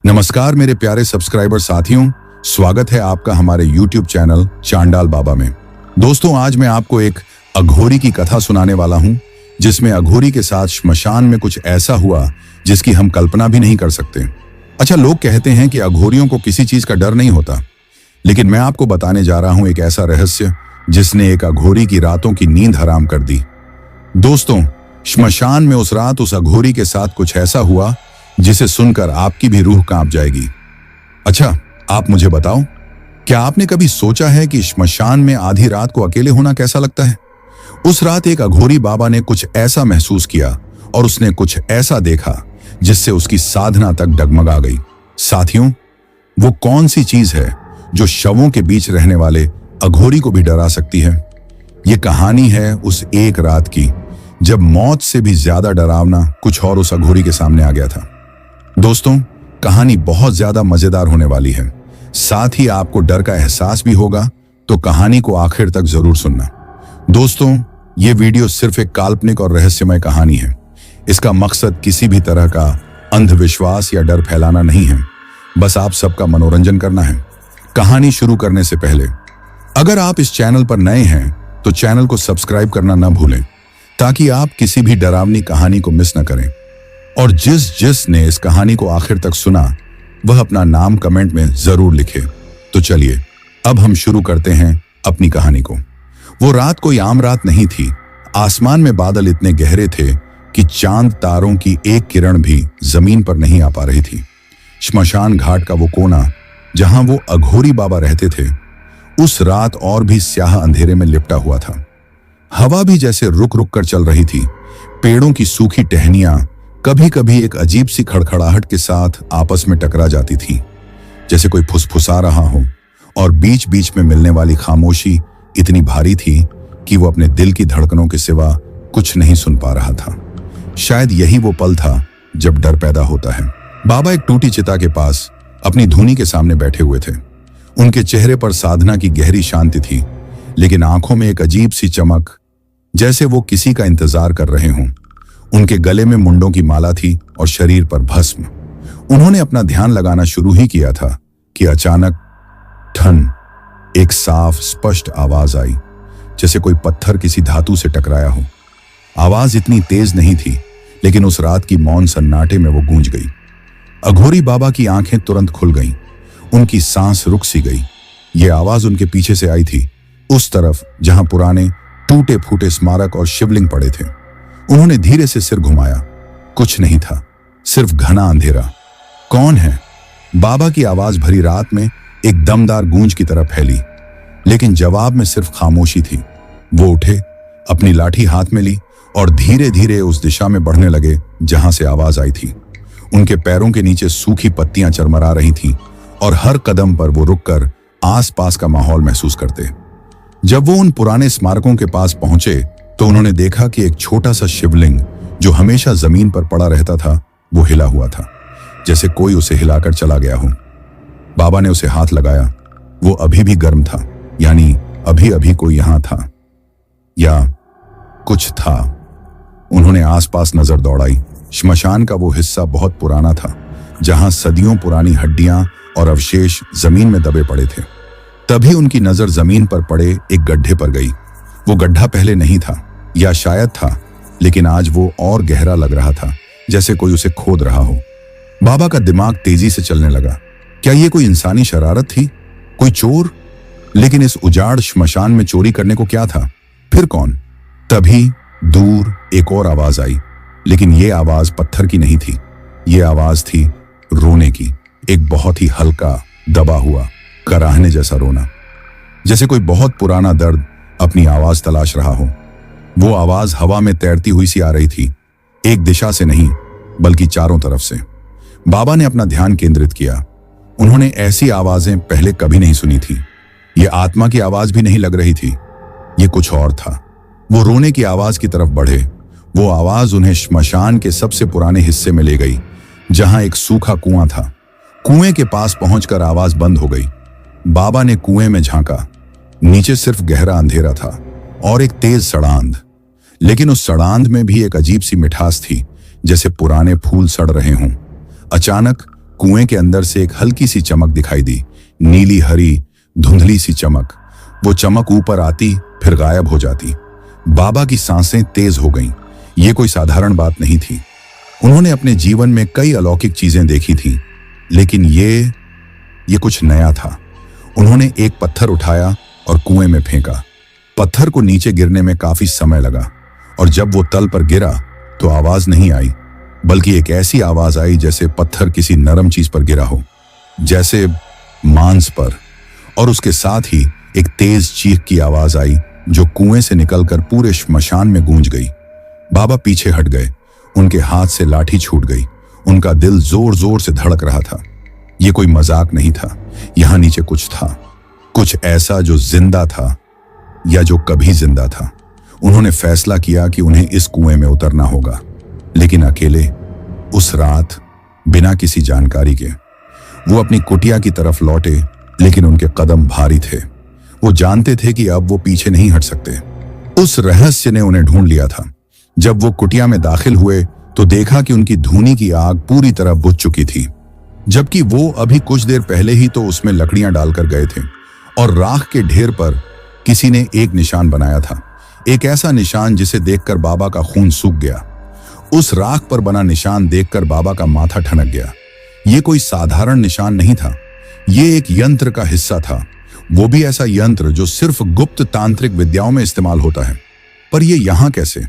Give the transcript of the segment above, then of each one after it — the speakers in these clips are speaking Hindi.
नमस्कार मेरे प्यारे सब्सक्राइबर साथियों, स्वागत है आपका हमारे YouTube चैनल चांडाल बाबा में। दोस्तों, आज मैं आपको एक अघोरी की कथा सुनाने वाला हूं, जिसमें अघोरी के साथ श्मशान में कुछ ऐसा हुआ जिसकी हम कल्पना भी नहीं कर सकते। अच्छा, लोग कहते हैं कि अघोरियों को किसी चीज का डर नहीं होता, लेकिन मैं आपको बताने जा रहा हूं एक ऐसा रहस्य जिसने एक अघोरी की रातों की नींद हराम कर दी। दोस्तों, श्मशान में उस रात उस अघोरी के साथ कुछ ऐसा हुआ जिसे सुनकर आपकी भी रूह कांप जाएगी। अच्छा, आप मुझे बताओ, क्या आपने कभी सोचा है कि श्मशान में आधी रात को अकेले होना कैसा लगता है? उस रात एक अघोरी बाबा ने कुछ ऐसा महसूस किया और उसने कुछ ऐसा देखा जिससे उसकी साधना तक डगमगा गई। साथियों, वो कौन सी चीज है जो शवों के बीच रहने वाले अघोरी को भी डरा सकती है? ये कहानी है उस एक रात की जब मौत से भी ज्यादा डरावना कुछ और उस अघोरी के सामने आ गया था। दोस्तों, कहानी बहुत ज्यादा मजेदार होने वाली है, साथ ही आपको डर का एहसास भी होगा, तो कहानी को आखिर तक जरूर सुनना। दोस्तों, ये वीडियो सिर्फ एक काल्पनिक और रहस्यमय कहानी है। इसका मकसद किसी भी तरह का अंधविश्वास या डर फैलाना नहीं है, बस आप सबका मनोरंजन करना है। कहानी शुरू करने से पहले अगर आप इस चैनल पर नए हैं तो चैनल को सब्सक्राइब करना न भूलें, ताकि आप किसी भी डरावनी कहानी को मिस न करें। और जिसने इस कहानी को आखिर तक सुना वह अपना नाम कमेंट में जरूर लिखे। तो चलिए अब हम शुरू करते हैं अपनी कहानी को। वो रात कोई आम रात नहीं थी। आसमान में बादल इतने गहरे थे कि चांद तारों की एक किरण भी जमीन पर नहीं आ पा रही थी। श्मशान घाट का वो कोना जहां वो अघोरी बाबा रहते थे, उस रात और भी स्याह अंधेरे में लिपटा हुआ था। हवा भी जैसे रुक रुक कर चल रही थी। पेड़ों की सूखी टहनियां कभी कभी एक अजीब सी खड़खड़ाहट के साथ आपस में टकरा जाती थी, जैसे कोई फुसफुसा रहा हो। और बीच बीच में मिलने वाली खामोशी इतनी भारी थी कि वो अपने दिल की धड़कनों के सिवा कुछ नहीं सुन पा रहा था। शायद यही वो पल था जब डर पैदा होता है। बाबा एक टूटी चिता के पास अपनी धूनी के सामने बैठे हुए थे। उनके चेहरे पर साधना की गहरी शांति थी, लेकिन आंखों में एक अजीब सी चमक, जैसे वो किसी का इंतजार कर रहे हों। उनके गले में मुंडों की माला थी और शरीर पर भस्म। उन्होंने अपना ध्यान लगाना शुरू ही किया था कि अचानक ठन एक साफ स्पष्ट आवाज आई, जैसे कोई पत्थर किसी धातु से टकराया हो। आवाज इतनी तेज नहीं थी, लेकिन उस रात की मौन सन्नाटे में वो गूंज गई। अघोरी बाबा की आंखें तुरंत खुल गईं, उनकी सांस रुक सी गई। ये आवाज उनके पीछे से आई थी, उस तरफ जहां पुराने टूटे फूटे स्मारक और शिवलिंग पड़े थे। उन्होंने धीरे से सिर घुमाया। कुछ नहीं था, सिर्फ घना अंधेरा। कौन है? बाबा की आवाज भरी रात में एक दमदार गूंज की तरह फैली, लेकिन जवाब में सिर्फ खामोशी थी। वो उठे, अपनी लाठी हाथ में ली और धीरे धीरे उस दिशा में बढ़ने लगे जहां से आवाज आई थी। उनके पैरों के नीचे सूखी पत्तियां चरमरा रही थीं और हर कदम पर वो रुककर आसपास का माहौल महसूस करते। जब वो उन पुराने स्मारकों के पास पहुंचे तो उन्होंने देखा कि एक छोटा सा शिवलिंग जो हमेशा जमीन पर पड़ा रहता था, वो हिला हुआ था, जैसे कोई उसे हिलाकर चला गया हो। बाबा ने उसे हाथ लगाया। वो अभी भी गर्म था, यानी अभी अभी कोई यहां था या कुछ था। उन्होंने आसपास नजर दौड़ाई। श्मशान का वो हिस्सा बहुत पुराना था, जहां सदियों पुरानी हड्डियां और अवशेष जमीन में दबे पड़े थे। तभी उनकी नजर जमीन पर पड़े एक गड्ढे पर गई। वो गड्ढा पहले नहीं था, या शायद था, लेकिन आज वो और गहरा लग रहा था, जैसे कोई उसे खोद रहा हो। बाबा का दिमाग तेजी से चलने लगा। क्या ये कोई इंसानी शरारत थी? कोई चोर? लेकिन इस उजाड़ श्मशान में चोरी करने को क्या था? फिर कौन? तभी दूर एक और आवाज आई, लेकिन ये आवाज पत्थर की नहीं थी। ये आवाज थी रोने की, एक बहुत ही हल्का, दबा हुआ, कराहने जैसा रोना, जैसे कोई बहुत पुराना दर्द अपनी आवाज तलाश रहा हो। वो आवाज हवा में तैरती हुई सी आ रही थी, एक दिशा से नहीं बल्कि चारों तरफ से। बाबा ने अपना ध्यान केंद्रित किया। उन्होंने ऐसी आवाजें पहले कभी नहीं सुनी थी। ये आत्मा की आवाज भी नहीं लग रही थी, ये कुछ और था। वो रोने की आवाज की तरफ बढ़े। वो आवाज उन्हें श्मशान के सबसे पुराने हिस्से में ले गई, जहां एक सूखा कुआं था। कुएं के पास पहुंचकर आवाज बंद हो गई। बाबा ने कुएं में झांका। नीचे सिर्फ गहरा अंधेरा था और एक तेज सड़ांध, लेकिन उस सड़ांध में भी एक अजीब सी मिठास थी, जैसे पुराने फूल सड़ रहे हों। अचानक कुएं के अंदर से एक हल्की सी चमक दिखाई दी, नीली हरी धुंधली सी चमक। वो चमक ऊपर आती फिर गायब हो जाती। बाबा की सांसें तेज हो गईं। ये कोई साधारण बात नहीं थी। उन्होंने अपने जीवन में कई अलौकिक चीजें देखी थीं, लेकिन ये कुछ नया था। उन्होंने एक पत्थर उठाया और कुएं में फेंका। पत्थर को नीचे गिरने में काफी समय लगा और जब वो तल पर गिरा तो आवाज नहीं आई, बल्कि एक ऐसी आवाज आई जैसे पत्थर किसी नरम चीज पर गिरा हो, जैसे मांस पर। और उसके साथ ही एक तेज चीख की आवाज आई जो कुएं से निकलकर पूरे श्मशान में गूंज गई। बाबा पीछे हट गए। उनके हाथ से लाठी छूट गई। उनका दिल जोर जोर से धड़क रहा था। यह कोई मजाक नहीं था। यहां नीचे कुछ था, कुछ ऐसा जो जिंदा था या जो कभी जिंदा था। उन्होंने फैसला किया कि उन्हें इस कुएं में उतरना होगा, लेकिन अकेले, उस रात, बिना किसी जानकारी के। वो अपनी कुटिया की तरफ लौटे, लेकिन उनके कदम भारी थे। वो जानते थे कि अब वो पीछे नहीं हट सकते। उस रहस्य ने उन्हें ढूंढ लिया था। जब वो कुटिया में दाखिल हुए तो देखा कि उनकी धूनी की आग पूरी तरह बुझ चुकी थी, जबकि वो अभी कुछ देर पहले ही तो उसमें लकड़ियां डालकर गए थे। और राख के ढेर पर किसी ने एक निशान बनाया था, एक ऐसा निशान जिसे देखकर बाबा का खून सूख गया। उस राख पर बना निशान देखकर बाबा का माथा ठनक गया। ये कोई साधारण निशान नहीं था, ये एक यंत्र का हिस्सा था। वो भी ऐसा यंत्र जो सिर्फ गुप्त तांत्रिक विद्याओं में इस्तेमाल होता है। पर यह यहां कैसे,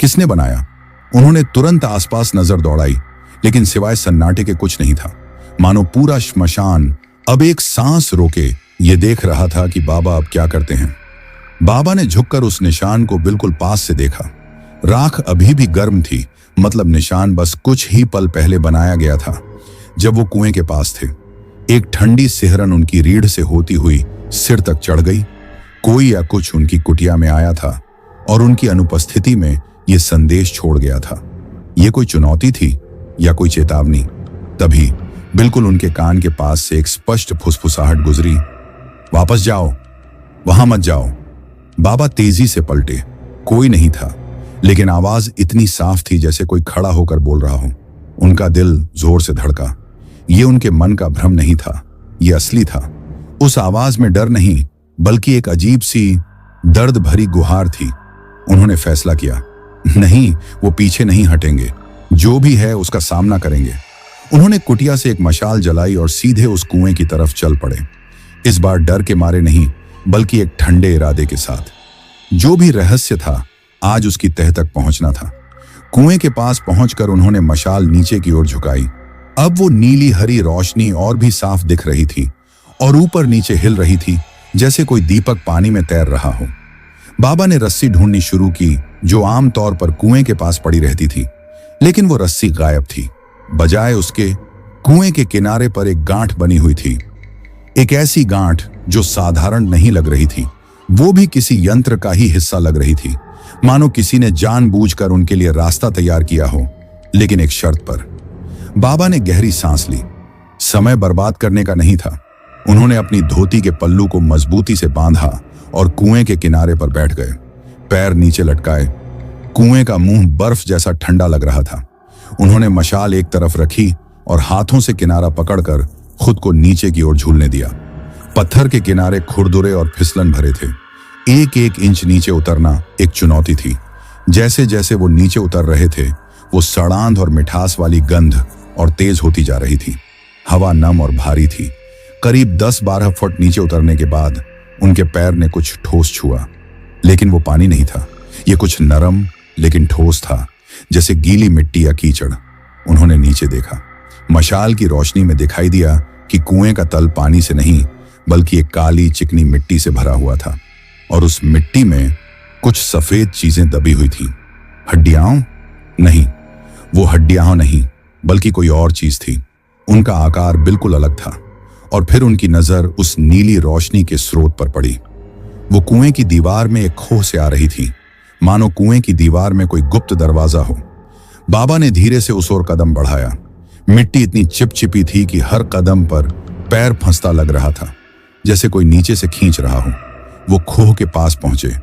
किसने बनाया? उन्होंने तुरंत आसपास नजर दौड़ाई, लेकिन सिवाय सन्नाटे के कुछ नहीं था। मानो पूरा श्मशान अब एक सांस रोके ये देख रहा था कि बाबा अब क्या करते हैं। बाबा ने झुककर उस निशान को बिल्कुल पास से देखा। राख अभी भी गर्म थी, मतलब निशान बस कुछ ही पल पहले बनाया गया था जब वो कुएं के पास थे। एक ठंडी सिहरन उनकी रीढ़ से होती हुई सिर तक चढ़ गई। कोई या कुछ उनकी कुटिया में आया था और उनकी अनुपस्थिति में ये संदेश छोड़ गया था। ये कोई चुनौती थी या कोई चेतावनी? तभी बिल्कुल उनके कान के पास से एक स्पष्ट फुसफुसाहट गुजरी, वापस जाओ, वहां मत जाओ। बाबा तेजी से पलटे। कोई नहीं था, लेकिन आवाज इतनी साफ थी जैसे कोई खड़ा होकर बोल रहा हो। उनका दिल जोर से धड़का। ये उनके मन का भ्रम नहीं था, ये असली था। उस आवाज में डर नहीं, बल्कि एक अजीब सी दर्द भरी गुहार थी। उन्होंने फैसला किया, नहीं, वो पीछे नहीं हटेंगे। जो भी है उसका सामना करेंगे। उन्होंने कुटिया से एक मशाल जलाई और सीधे उस कुएं की तरफ चल पड़े। इस बार डर के मारे नहीं, बल्कि एक ठंडे इरादे के साथ। जो भी रहस्य था, आज उसकी तह तक पहुंचना था। कुएं के पास पहुंचकर उन्होंने मशाल नीचे की ओर झुकाई। अब वो नीली हरी रोशनी और भी साफ दिख रही थी और ऊपर नीचे हिल रही थी, जैसे कोई दीपक पानी में तैर रहा हो। बाबा ने रस्सी ढूंढनी शुरू की जो आमतौर पर कुएं के पास पड़ी रहती थी, लेकिन वो रस्सी गायब थी। बजाय उसके, कुएं के किनारे पर एक गांठ बनी हुई थी। एक ऐसी गांठ जो साधारण नहीं लग रही थी, वो भी किसी यंत्र का ही हिस्सा लग रही थी, मानो किसी ने जानबूझकर उनके लिए रास्ता तैयार किया हो। लेकिन एक शर्त पर। बाबा ने गहरी सांस ली। समय बर्बाद करने का नहीं था। उन्होंने अपनी धोती के पल्लू को मजबूती से बांधा और कुएं के किनारे पर बैठ गए, पैर नीचे लटकाए। कुएं का मुंह बर्फ जैसा ठंडा लग रहा था। उन्होंने मशाल एक तरफ रखी और हाथों से किनारा पकड़कर खुद को नीचे की ओर झूलने दिया। पत्थर के किनारे खुरदुरे और फिसलन भरे थे। एक एक इंच नीचे उतरना एक चुनौती थी। जैसे जैसे वो नीचे उतर रहे थे, वो सड़ांध और मिठास वाली गंध और तेज होती जा रही थी। हवा नम और भारी थी। करीब 10-12 फुट नीचे उतरने के बाद उनके पैर ने कुछ ठोस छुआ, लेकिन वो पानी नहीं था। ये कुछ नरम लेकिन ठोस था, जैसे गीली मिट्टी या कीचड़। उन्होंने नीचे देखा। मशाल की रोशनी में दिखाई दिया कि कुएं का तल पानी से नहीं, बल्कि एक काली चिकनी मिट्टी से भरा हुआ था, और उस मिट्टी में कुछ सफेद चीजें दबी हुई थी। हड्डियां? नहीं, वो हड्डियां नहीं, बल्कि कोई और चीज थी। उनका आकार बिल्कुल अलग था। और फिर उनकी नजर उस नीली रोशनी के स्रोत पर पड़ी। वो कुएं की दीवार में एक खोह से आ रही थी, मानो कुएं की दीवार में कोई गुप्त दरवाजा हो। बाबा ने धीरे से उस ओर कदम बढ़ाया। मिट्टी इतनी चिपचिपी थी कि हर कदम पर पैर फंसता लग रहा था, जैसे कोई नीचे से खींच रहा हो। वो खोह के पास पहुंचे।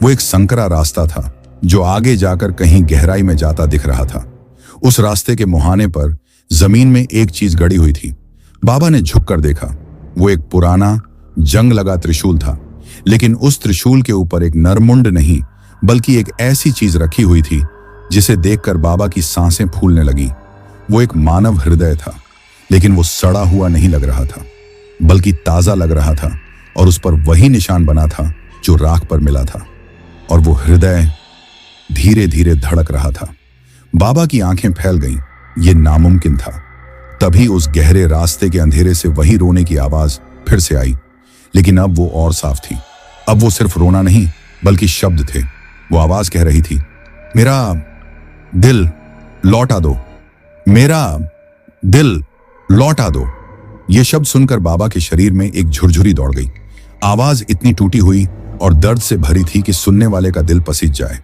वो एक संकरा रास्ता था जो आगे जाकर कहीं गहराई में जाता दिख रहा था। उस रास्ते के मुहाने पर जमीन में एक चीज गड़ी हुई थी। बाबा ने झुककर देखा। वो एक पुराना जंग लगा त्रिशूल था, लेकिन उस त्रिशूल के ऊपर एक नरमुंड नहीं बल्कि एक ऐसी चीज रखी हुई थी जिसे देखकर बाबा की सांसें फूलने लगी। वो एक मानव हृदय था, लेकिन वो सड़ा हुआ नहीं लग रहा था बल्कि ताजा लग रहा था, और उस पर वही निशान बना था जो राख पर मिला था। और वो हृदय धीरे धीरे धड़क रहा था। बाबा की आंखें फैल गईं। ये नामुमकिन था। तभी उस गहरे रास्ते के अंधेरे से वही रोने की आवाज फिर से आई, लेकिन अब वो और साफ थी। अब वो सिर्फ रोना नहीं बल्कि शब्द थे। वो आवाज कह रही थी, मेरा दिल लौटा दो, मेरा दिल लौटा दो। ये शब्द सुनकर बाबा के शरीर में एक झुरझुरी दौड़ गई। आवाज इतनी टूटी हुई और दर्द से भरी थी कि सुनने वाले का दिल पसीज जाए।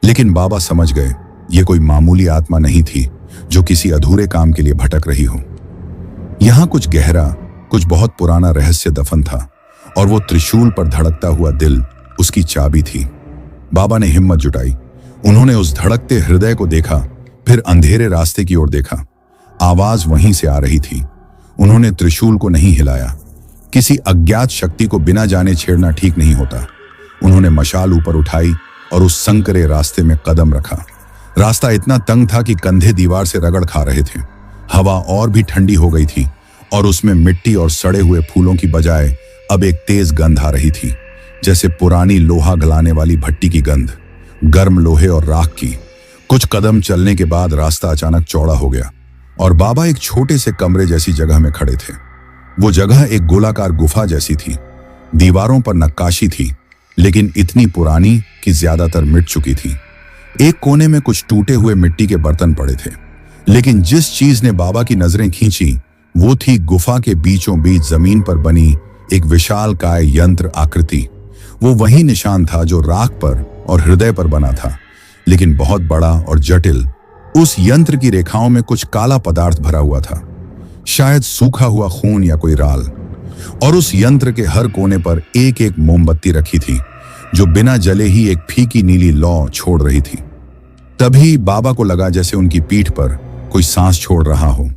लेकिन बाबा समझ गए, ये कोई मामूली आत्मा नहीं थी जो किसी अधूरे काम के लिए भटक रही हो। यहां कुछ गहरा, कुछ बहुत पुराना रहस्य दफन था, और वो त्रिशूल पर धड़कता हुआ दिल उसकी चाबी थी। बाबा ने हिम्मत जुटाई। उन्होंने उस धड़कते हृदय को देखा, फिर अंधेरे रास्ते की ओर देखा। आवाज वहीं से आ रही थी। उन्होंने त्रिशूल को नहीं हिलाया। किसी अज्ञात शक्ति को बिना जाने छेड़ना ठीक नहीं होता। उन्होंने मशाल ऊपर उठाई और उस संकरे रास्ते में कदम रखा। रास्ता इतना तंग था कि कंधे दीवार से रगड़ खा रहे थे। हवा और भी ठंडी हो गई थी, और उसमें मिट्टी और सड़े हुए फूलों की बजाय अब एक तेज गंध आ रही थी, जैसे पुरानी लोहा गलाने वाली भट्टी की गंध, गर्म लोहे और राख की। कुछ कदम चलने के बाद रास्ता अचानक चौड़ा हो गया और बाबा एक छोटे से कमरे जैसी जगह में खड़े थे। वो जगह एक गोलाकार गुफा जैसी थी। दीवारों पर नक्काशी थी, लेकिन इतनी पुरानी कि ज्यादातर मिट चुकी थी। एक कोने में कुछ टूटे हुए मिट्टी के बर्तन पड़े थे, लेकिन जिस चीज ने बाबा की नजरें खींची वो थी गुफा के बीचों बीच जमीन पर बनी एक विशालकाय यंत्र आकृति। वो वही निशान था जो राख पर और हृदय पर बना था, लेकिन बहुत बड़ा और जटिल। उस यंत्र की रेखाओं में कुछ काला पदार्थ भरा हुआ था, शायद सूखा हुआ खून या कोई राल। और उस यंत्र के हर कोने पर एक एक मोमबत्ती रखी थी, जो बिना जले ही एक फीकी नीली लौ छोड़ रही थी। तभी बाबा को लगा जैसे उनकी पीठ पर कोई सांस छोड़ रहा हो,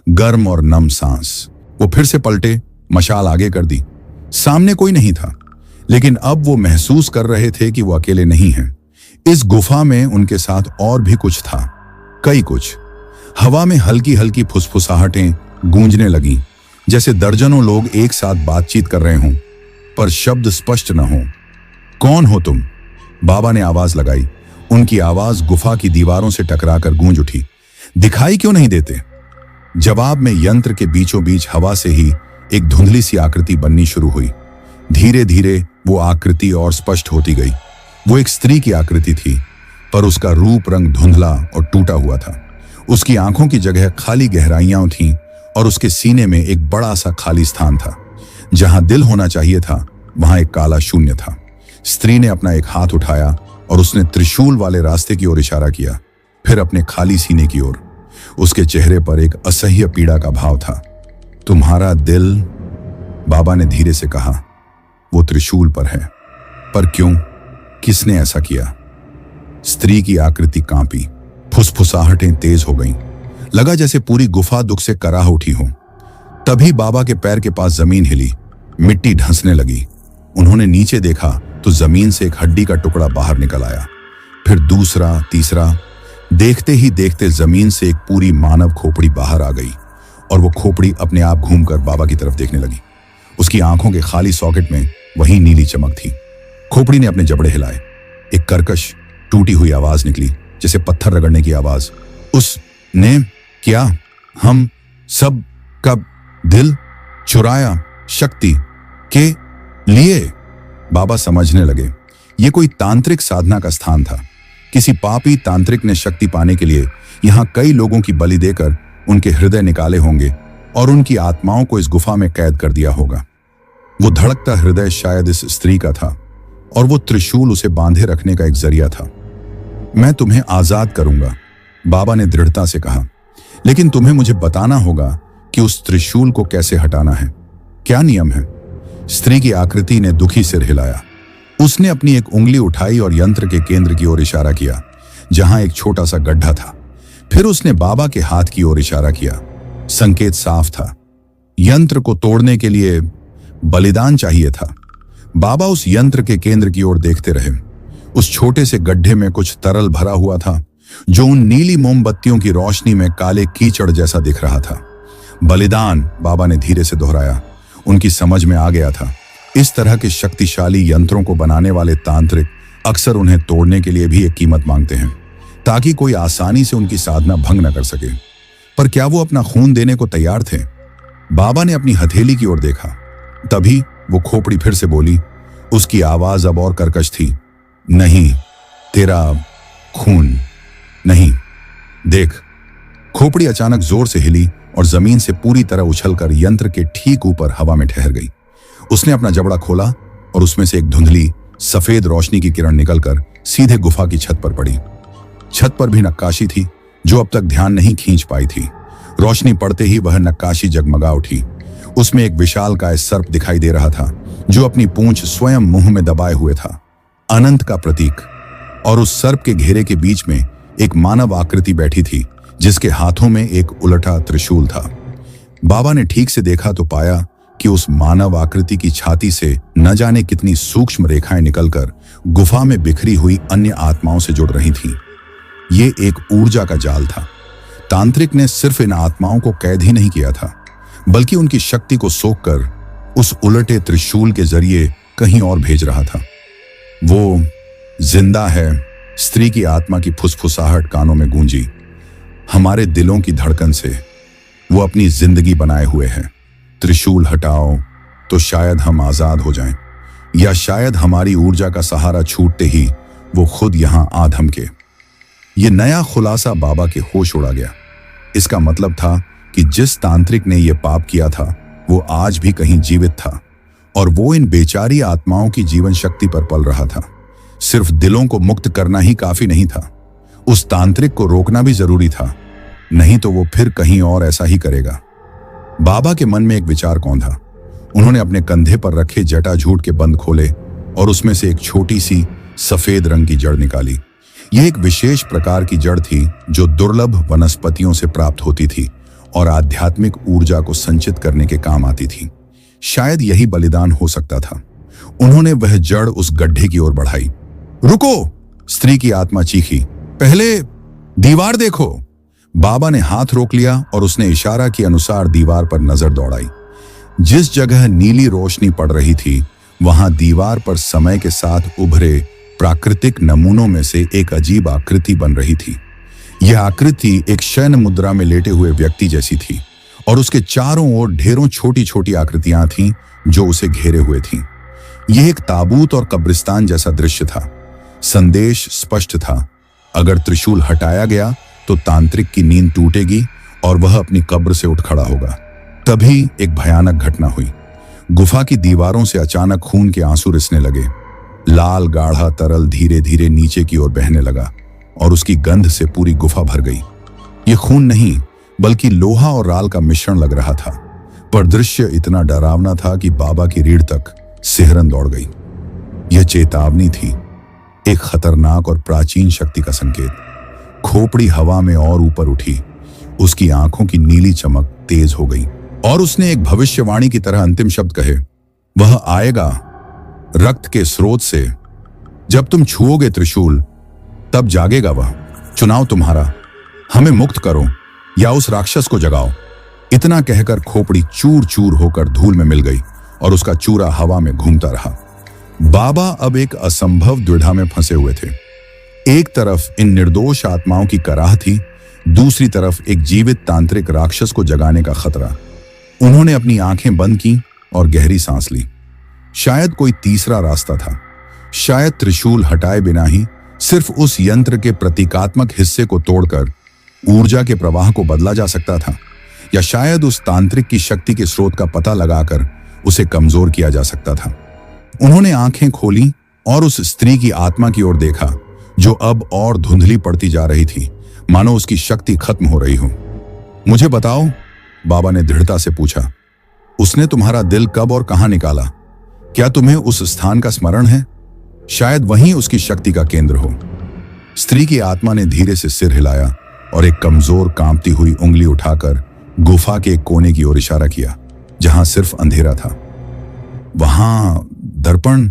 गर्म और नम सांस। वो फिर से पलटे, मशाल आगे कर दी। सामने कोई नहीं था, लेकिन अब वो महसूस कर रहे थे कि वो अकेले नहीं हैं। इस गुफा में उनके साथ और भी कुछ था, कई कुछ। हवा में हल्की हल्की फुसफुसाहटें गूंजने लगीं, जैसे दर्जनों लोग एक साथ बातचीत कर रहे हों, पर शब्द स्पष्ट न हो। कौन हो तुम? बाबा ने आवाज लगाई। उनकी आवाज गुफा की दीवारों से टकराकर गूंज उठी। दिखाई क्यों नहीं देते? जवाब में यंत्र के बीचों बीच हवा से ही एक धुंधली सी आकृति बननी शुरू हुई। धीरे धीरे वो आकृति और स्पष्ट होती गई। वो एक स्त्री की आकृति थी, पर उसका रूप रंग धुंधला और टूटा हुआ था। उसकी आंखों की जगह खाली गहराइयां थीं, और उसके सीने में एक बड़ा सा खाली स्थान था। जहां दिल होना चाहिए था, वहां एक काला शून्य था। स्त्री ने अपना एक हाथ उठाया और उसने त्रिशूल वाले रास्ते की ओर इशारा किया, फिर अपने खाली सीने की ओर। उसके चेहरे पर एक असह्य पीड़ा का भाव था। तुम्हारा दिल, बाबा ने धीरे से कहा, वो त्रिशूल पर है। पर क्यों? किसने ऐसा किया? स्त्री की आकृति कांपी, फुसफुसाहटें तेज हो गईं। लगा जैसे पूरी गुफा दुख से कराह उठी हो। तभी बाबा के पैर के पास जमीन हिली, मिट्टी धंसने लगी। उन्होंने नीचे देखा तो जमीन से एक हड्डी का टुकड़ा बाहर निकल आया, फिर दूसरा, तीसरा। देखते ही देखते जमीन से एक पूरी मानव खोपड़ी बाहर आ गई, और वो खोपड़ी अपने आप घूमकर बाबा की तरफ देखने लगी। उसकी आंखों के खाली सॉकेट में वही नीली चमक थी। खोपड़ी ने अपने जबड़े हिलाए। एक कर्कश टूटी हुई आवाज निकली, जैसे पत्थर रगड़ने की आवाज। उसने क्या हम सब का दिल चुराया शक्ति के लिए? बाबा समझने लगे, ये कोई तांत्रिक साधना का स्थान था। किसी पापी तांत्रिक ने शक्ति पाने के लिए यहां कई लोगों की बलि देकर उनके हृदय निकाले होंगे और उनकी आत्माओं को इस गुफा में कैद कर दिया होगा। वो धड़कता हृदय शायद इस स्त्री का था, और वो त्रिशूल उसे बांधे रखने का एक जरिया था। मैं तुम्हें आजाद करूंगा, बाबा ने दृढ़ता से कहा, लेकिन तुम्हें मुझे बताना होगा कि उस त्रिशूल को कैसे हटाना है। क्या नियम है? स्त्री की आकृति ने दुखी सिर हिलाया। उसने अपनी एक उंगली उठाई और यंत्र के केंद्र की ओर इशारा किया, जहां एक छोटा सा गड्ढा था। फिर उसने बाबा के हाथ की ओर इशारा किया। संकेत साफ था, यंत्र को तोड़ने के लिए बलिदान चाहिए था। बाबा उस यंत्र के केंद्र की ओर देखते रहे। उस छोटे से गड्ढे में कुछ तरल भरा हुआ था जो उन नीली मोमबत्तियों की रोशनी में काले कीचड़ जैसा दिख रहा था। बलिदान, बाबा ने धीरे से दोहराया। उनकी समझ में आ गया था, इस तरह के शक्तिशाली यंत्रों को बनाने वाले तांत्रिक अक्सर उन्हें तोड़ने के लिए भी एक कीमत मांगते हैं ताकि कोई आसानी से उनकी साधना भंग न कर सके। पर क्या वो अपना खून देने को तैयार थे? बाबा ने अपनी हथेली की ओर देखा। तभी वो खोपड़ी फिर से बोली। उसकी आवाज अब और कर्कश थी। नहीं, तेरा खून नहीं। देख। खोपड़ी अचानक जोर से हिली और जमीन से पूरी तरह उछलकर यंत्र के ठीक ऊपर हवा में ठहर गई। उसने अपना जबड़ा खोला और उसमें से एक धुंधली सफेद रोशनी की किरण निकलकर सीधे गुफा की छत पर पड़ी। छत पर भी नक्काशी थी जो अब तक ध्यान नहीं खींच पाई थी। रोशनी पड़ते ही वह नक्काशी जगमगा उठी। उसमें एक विशालकाय सर्प दिखाई दे रहा था जो अपनी पूंछ स्वयं मुंह में दबाए हुए था, अनंत का प्रतीक। और उस सर्प के घेरे के बीच में एक मानव आकृति बैठी थी जिसके हाथों में एक उलटा त्रिशूल था। बाबा ने ठीक से देखा तो पाया कि उस मानव आकृति की छाती से न जाने कितनी सूक्ष्म रेखाएं निकलकर गुफा में बिखरी हुई अन्य आत्माओं से जुड़ रही थीं। ये एक ऊर्जा का जाल था। तांत्रिक ने सिर्फ इन आत्माओं को कैद ही नहीं किया था, बल्कि उनकी शक्ति को सोखकर उस उलटे त्रिशूल के जरिए कहीं और भेज रहा था। वो जिंदा है। स्त्री की आत्मा की फुसफुसाहट कानों में गूंजी। हमारे दिलों की धड़कन से वो अपनी जिंदगी बनाए हुए है। त्रिशूल हटाओ तो शायद हम आजाद हो जाएं, या शायद हमारी ऊर्जा का सहारा छूटते ही वो खुद यहां आ धमके। ये नया खुलासा बाबा के होश उड़ा गया। इसका मतलब था कि जिस तांत्रिक ने यह पाप किया था वो आज भी कहीं जीवित था और वो इन बेचारी आत्माओं की जीवन शक्ति पर पल रहा था। सिर्फ दिलों को मुक्त करना ही काफी नहीं था, उस तांत्रिक को रोकना भी जरूरी था, नहीं तो वो फिर कहीं और ऐसा ही करेगा। बाबा के मन में एक विचार कौंधा। उन्होंने अपने कंधे पर रखे जटाजूट के बंद खोले और उसमें से एक छोटी सी सफेद रंग की जड़ निकाली। यह एक विशेष प्रकार की जड़ थी जो दुर्लभ वनस्पतियों से प्राप्त होती थी और आध्यात्मिक ऊर्जा को संचित करने के काम आती थी। शायद यही बलिदान हो सकता था। उन्होंने वह जड़ उस गड्ढे की ओर बढ़ाई। रुको! स्त्री की आत्मा चीखी। पहले दीवार देखो। बाबा ने हाथ रोक लिया और उसने इशारा के अनुसार दीवार पर नजर दौड़ाई। जिस जगह नीली रोशनी पड़ रही थी वहां दीवार पर समय के साथ उभरे प्राकृतिक नमूनों में से एक अजीब आकृति बन रही थी। यह आकृति एक शयन मुद्रा में लेटे हुए व्यक्ति जैसी थी और उसके चारों ओर ढेरों छोटी छोटी आकृतियां थीं जो उसे घेरे हुए थीं। यह एक ताबूत और कब्रिस्तान जैसा दृश्य था। संदेश स्पष्ट था, अगर त्रिशूल हटाया गया तो तांत्रिक की नींद टूटेगी और वह अपनी कब्र से उठ खड़ा होगा। तभी एक भयानक घटना हुई। गुफा की दीवारों से अचानक खून के आंसू रिसने लगे। लाल गाढ़ा तरल धीरे धीरे नीचे की ओर बहने लगा और उसकी गंध से पूरी गुफा भर गई। यह खून नहीं बल्कि लोहा और राल का मिश्रण लग रहा था, पर दृश्य इतना डरावना था कि बाबा की रीढ़ तक सिहरन दौड़ गई। यह चेतावनी थी, एक खतरनाक और प्राचीन शक्ति का संकेत। खोपड़ी हवा में और ऊपर उठी। उसकी आंखों की नीली चमक तेज हो गई और उसने एक भविष्यवाणी की तरह अंतिम शब्द कहे, वह आएगा रक्त के स्रोत से। जब तुम छुओगे त्रिशूल तब जागेगा वह। चुनाव तुम्हारा, हमें मुक्त करो या उस राक्षस को जगाओ। इतना कहकर खोपड़ी चूर चूर होकर धूल में मिल गई और उसका चूरा हवा में घूमता रहा। बाबा अब एक असंभव द्विधा में फंसे हुए थे। एक तरफ इन निर्दोष आत्माओं की कराह थी, दूसरी तरफ एक जीवित तांत्रिक राक्षस को जगाने का खतरा। उन्होंने अपनी आंखें बंद की और गहरी सांस ली। शायद कोई तीसरा रास्ता था। शायद त्रिशूल हटाए बिना ही सिर्फ उस यंत्र के प्रतीकात्मक हिस्से को तोड़कर ऊर्जा के प्रवाह को बदला जा सकता था, या शायद उस तांत्रिक की शक्ति के स्रोत का पता लगाकर उसे कमजोर किया जा सकता था। उन्होंने आंखें खोली और उस स्त्री की आत्मा की ओर देखा जो अब और धुंधली पड़ती जा रही थी, मानो उसकी शक्ति खत्म हो रही हो। मुझे बताओ, बाबा ने दृढ़ता से पूछा, उसने तुम्हारा दिल कब और कहां निकाला? क्या तुम्हें उस स्थान का स्मरण है? शायद वहीं उसकी शक्ति का केंद्र हो। स्त्री की आत्मा ने धीरे से सिर हिलाया और एक कमजोर कांपती हुई उंगली उठाकर गुफा के एक कोने की ओर इशारा किया जहां सिर्फ अंधेरा था। वहां दर्पण।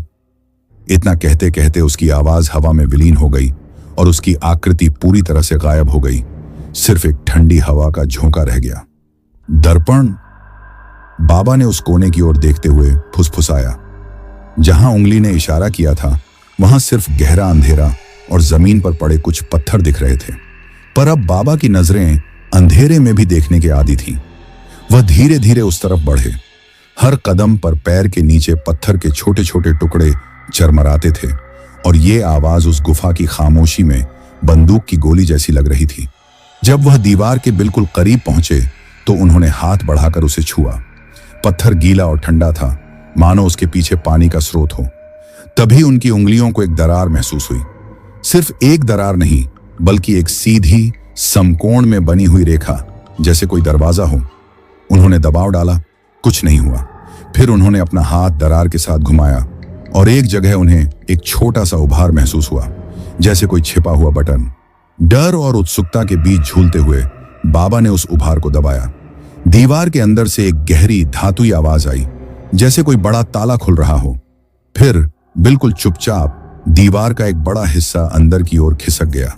इतना कहते कहते उसकी आवाज हवा में विलीन हो गई और उसकी आकृति पूरी तरह से गायब हो गई। सिर्फ एक ठंडी हवा का झोंका रह गया। दर्पण। बाबा ने उस कोने की ओर देखते हुए फुसफुसाया। जहां उंगली ने इशारा किया था वहां सिर्फ गहरा अंधेरा और जमीन पर पड़े कुछ पत्थर दिख रहे थे। पर अब बाबा की नजरें अंधेरे में भी देखने के आदी थीं। वह धीरे धीरे उस तरफ बढ़े। हर कदम पर पैर के नीचे पत्थर के छोटे छोटे टुकड़े चरमराते थे और ये आवाज उस गुफा की खामोशी में बंदूक की गोली जैसी लग रही थी। जब वह दीवार के बिल्कुल करीब पहुंचे तो उन्होंने हाथ बढ़ाकर उसे छुआ। पत्थर गीला और ठंडा था, मानो उसके पीछे पानी का स्रोत हो। तभी उनकी उंगलियों को एक दरार महसूस हुई। सिर्फ एक दरार नहीं, बल्कि एक सीधी समकोण में बनी हुई रेखा, जैसे कोई दरवाजा हो। उन्होंने दबाव डाला, कुछ नहीं हुआ। फिर उन्होंने अपना हाथ दरार के साथ घुमाया और एक जगह उन्हें एक छोटा सा उभार महसूस हुआ, जैसे कोई छिपा हुआ बटन। डर और उत्सुकता के बीच झूलते हुए बाबा ने उस उभार को दबाया। दीवार के अंदर से एक गहरी धातुई आवाज आई, जैसे कोई बड़ा ताला खुल रहा हो। फिर बिल्कुल चुपचाप दीवार का एक बड़ा हिस्सा अंदर की ओर खिसक गया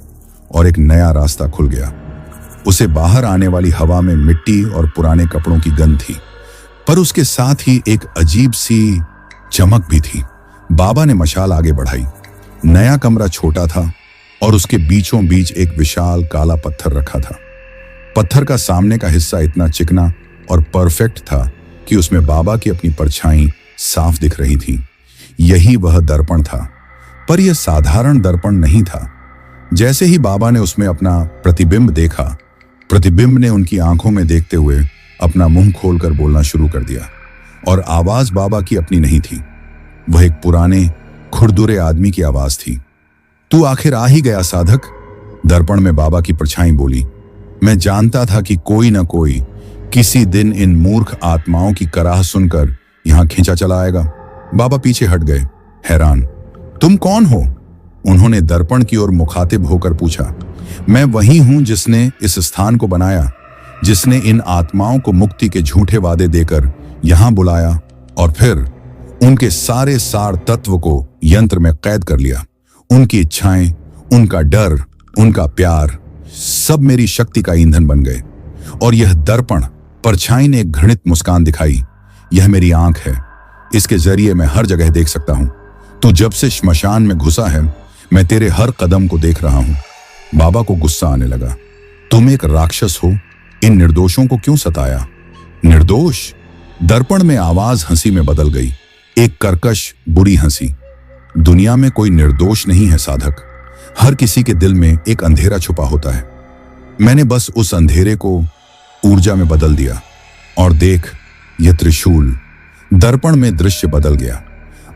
और एक नया रास्ता खुल गया। उसे बाहर आने वाली हवा में मिट्टी और पुराने कपड़ों की गंध थी, पर उसके साथ ही एक अजीब सी चमक भी थी। बाबा ने मशाल आगे बढ़ाई। नया कमरा छोटा था और उसके बीचों बीच एक विशाल काला पत्थर रखा था। पत्थर का सामने का हिस्सा इतना चिकना और परफेक्ट था कि उसमें बाबा की अपनी परछाई साफ दिख रही थी। यही वह दर्पण था, पर यह साधारण दर्पण नहीं था। जैसे ही बाबा ने उसमें अपना प्रतिबिंब देखा, प्रतिबिंब ने उनकी आंखों में देखते हुए अपना मुंह खोलकर बोलना शुरू कर दिया। और आवाज बाबा की अपनी नहीं थी, वह एक पुराने खुरदुरे आदमी की आवाज थी। तू आखिर आ ही गया साधक, दर्पण में बाबा की परछाई बोली। मैं जानता था कि कोई ना कोई किसी दिन इन मूर्ख आत्माओं की कराह सुनकर यहां खींचा चला आएगा। बाबा पीछे हट गए, हैरान। तुम कौन हो? उन्होंने दर्पण की ओर मुखातिब होकर पूछा। मैं वही हूं जिसने इस स्थान को बनाया, जिसने इन आत्माओं को मुक्ति के झूठे वादे देकर यहां बुलाया और फिर उनके सारे सार तत्व को यंत्र में कैद कर लिया। उनकी इच्छाएं, उनका डर, उनका प्यार, सब मेरी शक्ति का ईंधन बन गए। और यह दर्पण, परछाई ने एक घृणित मुस्कान दिखाई। यह मेरी आंख है, इसके जरिए मैं हर जगह देख सकता हूं। तू जब से श्मशान में घुसा है, मैं तेरे हर कदम को देख रहा हूं। बाबा को गुस्सा आने लगा। तुम एक राक्षस हो, इन निर्दोषों को क्यों सताया? निर्दोष? दर्पण में आवाज हंसी में बदल गई, एक कर्कश बुरी हंसी। दुनिया में कोई निर्दोष नहीं है साधक। हर किसी के दिल में एक अंधेरा छुपा होता है। मैंने बस उस अंधेरे को ऊर्जा में बदल दिया। और देख, यह त्रिशूल। दर्पण में दृश्य बदल गया।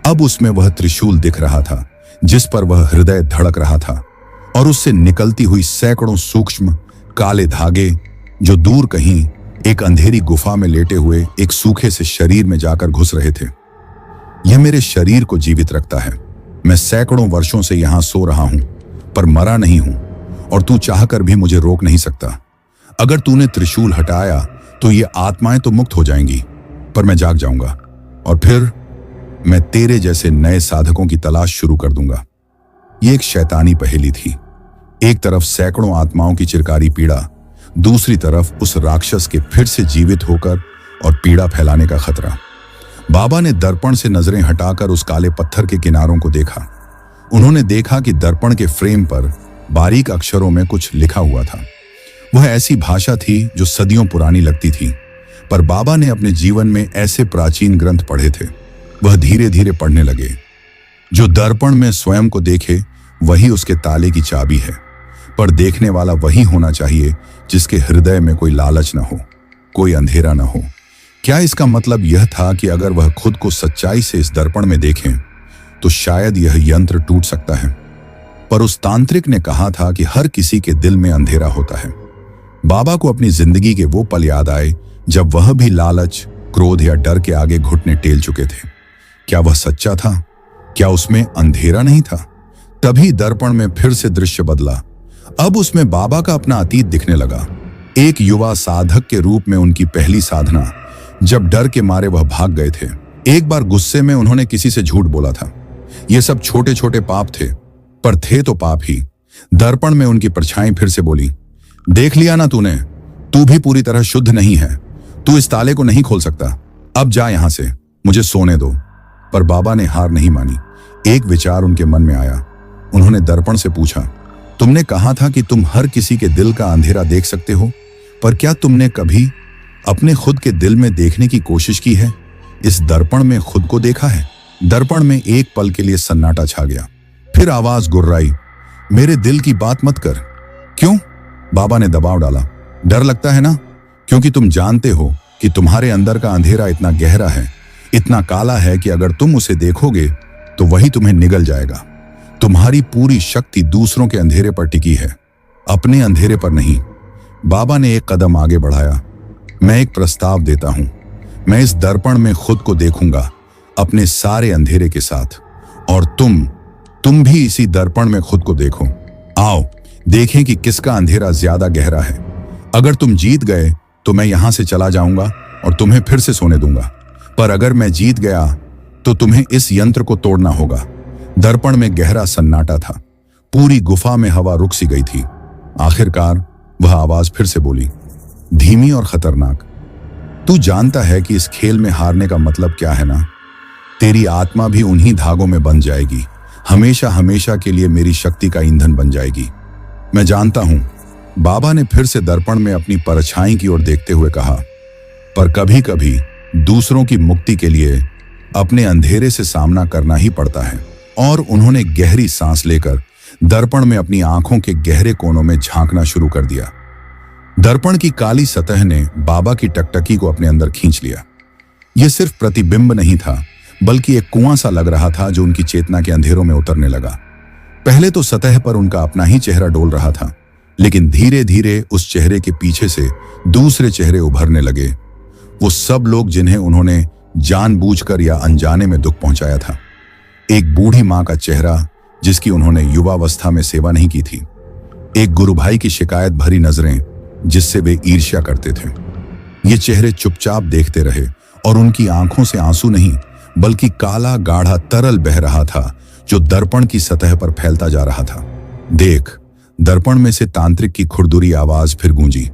अब उसमें वह त्रिशूल दिख रहा था जिस पर वह हृदय धड़क रहा था, और उससे निकलती हुई सैकड़ों सूक्ष्म काले धागे जो दूर कहीं एक अंधेरी गुफा में लेटे हुए एक सूखे से शरीर में जाकर घुस रहे थे। यह मेरे शरीर को जीवित रखता है। मैं सैकड़ों वर्षों से यहां सो रहा हूं, पर मरा नहीं हूं, और तू चाहकर भी मुझे रोक नहीं सकता। अगर तूने त्रिशूल हटाया तो ये आत्माएं तो मुक्त हो जाएंगी, पर मैं जाग जाऊंगा और फिर मैं तेरे जैसे नए साधकों की तलाश शुरू कर दूंगा। ये एक शैतानी पहेली थी। एक तरफ सैकड़ों आत्माओं की चिरकारी पीड़ा, दूसरी तरफ उस राक्षस के फिर से जीवित होकर और पीड़ा फैलाने का खतरा। बाबा ने दर्पण से नजरें हटाकर उस काले पत्थर के किनारों को देखा। उन्होंने देखा कि दर्पण के फ्रेम पर बारीक अक्षरों में कुछ लिखा हुआ था। वह ऐसी भाषा थी जो सदियों पुरानी लगती थी, पर बाबा ने अपने जीवन में ऐसे प्राचीन ग्रंथ पढ़े थे। वह धीरे धीरे पढ़ने लगे। जो दर्पण में स्वयं को देखे वही उसके ताले की चाबी है, पर देखने वाला वही होना चाहिए जिसके हृदय में कोई लालच न हो, कोई अंधेरा न हो। क्या इसका मतलब यह था कि अगर वह खुद को सच्चाई से इस दर्पण में देखें तो शायद यह यंत्र टूट सकता है? पर उस तांत्रिक ने कहा था कि हर किसी के दिल में अंधेरा होता है। बाबा को अपनी जिंदगी के वो पल याद आए जब वह भी लालच, क्रोध या डर के आगे घुटने टेल चुके थे। क्या वह सच्चा था? क्या उसमें अंधेरा नहीं था? तभी दर्पण में फिर से दृश्य बदला। अब उसमें बाबा का अपना अतीत दिखने लगा। एक युवा साधक के रूप में उनकी पहली साधना, जब डर के मारे वह भाग गए थे। एक बार गुस्से में उन्होंने किसी से झूठ बोला था। ये सब छोटे छोटे पाप थे, पर थे तो पाप ही। दर्पण में उनकी परछाई फिर से बोली, देख लिया ना तूने, तू भी पूरी तरह शुद्ध नहीं है, तू इस ताले को नहीं खोल सकता, अब जा यहां से, मुझे सोने दो। पर बाबा ने हार नहीं मानी। एक विचार उनके मन में आया। उन्होंने दर्पण से पूछा, तुमने कहा था कि तुम हर किसी के दिल का अंधेरा देख सकते हो, पर क्या तुमने कभी अपने खुद के दिल में देखने की कोशिश की है? इस दर्पण में खुद को देखा है? दर्पण में एक पल के लिए सन्नाटा छा गया। फिर आवाज गुर्राई, मेरे दिल की बात मत कर। क्यों? बाबा ने दबाव डाला। डर लगता है ना, क्योंकि तुम जानते हो कि तुम्हारे अंदर का अंधेरा इतना गहरा है, इतना काला है कि अगर तुम उसे देखोगे तो वही तुम्हें निगल जाएगा। तुम्हारी पूरी शक्ति दूसरों के अंधेरे पर टिकी है, अपने अंधेरे पर नहीं। बाबा ने एक कदम आगे बढ़ाया। मैं एक प्रस्ताव देता हूं, मैं इस दर्पण में खुद को देखूंगा अपने सारे अंधेरे के साथ, और तुम भी इसी दर्पण में खुद को देखो। आओ देखें कि किसका अंधेरा ज्यादा गहरा है। अगर तुम जीत गए तो मैं यहां से चला जाऊंगा और तुम्हें फिर से सोने दूंगा, पर अगर मैं जीत गया तो तुम्हें इस यंत्र को तोड़ना होगा। दर्पण में गहरा सन्नाटा था। पूरी गुफा में हवा रुक सी गई थी। आखिरकार वह आवाज फिर से बोली, धीमी और खतरनाक, तू जानता है कि इस खेल में हारने का मतलब क्या है ना? तेरी आत्मा भी उन्हीं धागों में बंध जाएगी, हमेशा हमेशा के लिए मेरी शक्ति का ईंधन बन जाएगी। मैं जानता हूं। बाबा ने फिर से दर्पण में अपनी परछाई की ओर देखते हुए कहा, पर कभी कभी दूसरों की मुक्ति के लिए अपने अंधेरे से सामना करना ही पड़ता है। और उन्होंने गहरी सांस लेकर दर्पण में अपनी आंखों के गहरे कोनों में झांकना शुरू कर दिया। दर्पण की काली सतह ने बाबा की टकटकी को अपने अंदर खींच लिया। यह सिर्फ प्रतिबिंब नहीं था, बल्कि एक कुआं सा लग रहा था जो उनकी चेतना के अंधेरों में उतरने लगा। पहले तो सतह पर उनका अपना ही चेहरा डोल रहा था, लेकिन धीरे धीरे उस चेहरे के पीछे से दूसरे चेहरे उभरने लगे। वो सब लोग जिन्हें उन्होंने जानबूझकर या अनजाने में दुख पहुंचाया था। एक बूढ़ी मां का चेहरा जिसकी उन्होंने युवावस्था में सेवा नहीं की थी। एक गुरु भाई की शिकायत भरी नजरें जिससे वे ईर्ष्या करते थे। ये चेहरे चुपचाप देखते रहे और उनकी आंखों से आंसू नहीं, बल्कि काला गाढ़ा तरल बह रहा था जो दर्पण की सतह पर फैलता जा रहा था। देख, दर्पण में से तांत्रिक की खुरदुरी आवाज फिर गूंजी,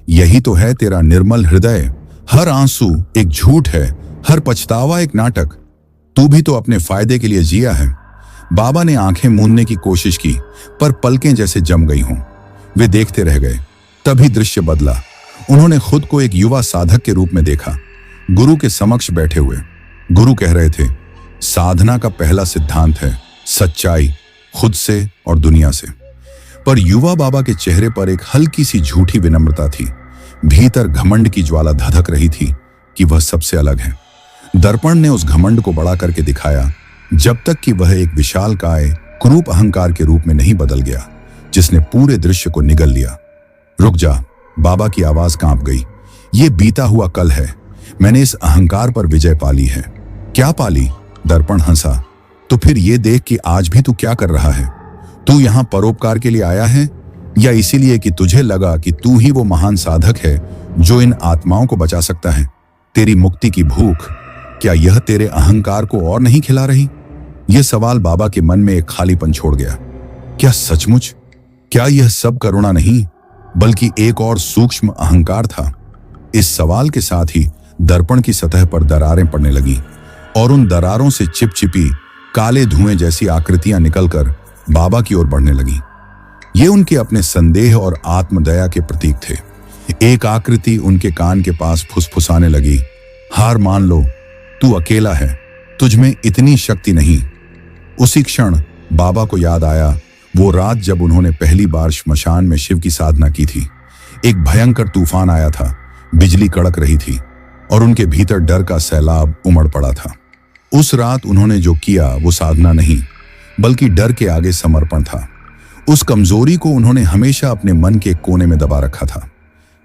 यही तो है तेरा निर्मल हृदय। हर आंसू एक झूठ है, हर पछतावा एक नाटक। तू भी तो अपने फायदे के लिए जिया है। बाबा ने आंखें मूंदने की कोशिश की, पर पलकें जैसे जम गई हों। वे देखते रह गए। तभी दृश्य बदला। उन्होंने खुद को एक युवा साधक के रूप में देखा, गुरु के समक्ष बैठे हुए। गुरु कह रहे थे, साधना का पहला सिद्धांत है सच्चाई, खुद से और दुनिया से। पर युवा बाबा के चेहरे पर एक हल्की सी झूठी विनम्रता थी। भीतर घमंड की ज्वाला धधक रही थी कि वह सबसे अलग है। दर्पण ने उस घमंड को बड़ा करके दिखाया, जब तक कि वह एक विशालकाय क्रूप अहंकार के रूप में नहीं बदल गया, जिसने पूरे दृश्य को निगल लिया। रुक जा, बाबा की आवाज कांप गई। ये बीता हुआ कल है। मैंने इस अहंकार पर विजय पाली है। क्या पाली? दर्पण हंसा। तो फिर ये देख कि आज भी तू क्या कर रहा है। तू यहां परोपकार के लिए आया है, या इसीलिए कि तुझे लगा कि तू ही वो महान साधक है जो इन आत्माओं को बचा सकता है? तेरी मुक्ति की भूख, क्या यह तेरे अहंकार को और नहीं खिला रही? यह सवाल बाबा के मन में एक खालीपन छोड़ गया। क्या सचमुच? क्या यह सब करुणा नहीं, बल्कि एक और सूक्ष्म अहंकार था? इस सवाल के साथ ही दर्पण की सतह पर दरारें पड़ने लगी और उन दरारों से चिपचिपी काले धुएं जैसी आकृतियां निकलकर बाबा की ओर बढ़ने लगी। ये उनके अपने संदेह और आत्मदया के प्रतीक थे। एक आकृति उनके कान के पास फुसफुसाने लगी, हार मान लो, तू अकेला है, तुझ में इतनी शक्ति नहीं। उसी क्षण बाबा को याद आया वो रात जब उन्होंने पहली बार श्मशान में शिव की साधना की थी। एक भयंकर तूफान आया था, बिजली कड़क रही थी और उनके भीतर डर का सैलाब उमड़ पड़ा था। उस रात उन्होंने जो किया वो साधना नहीं, बल्कि डर के आगे समर्पण था। उस कमजोरी को उन्होंने हमेशा अपने मन के कोने में दबा रखा था।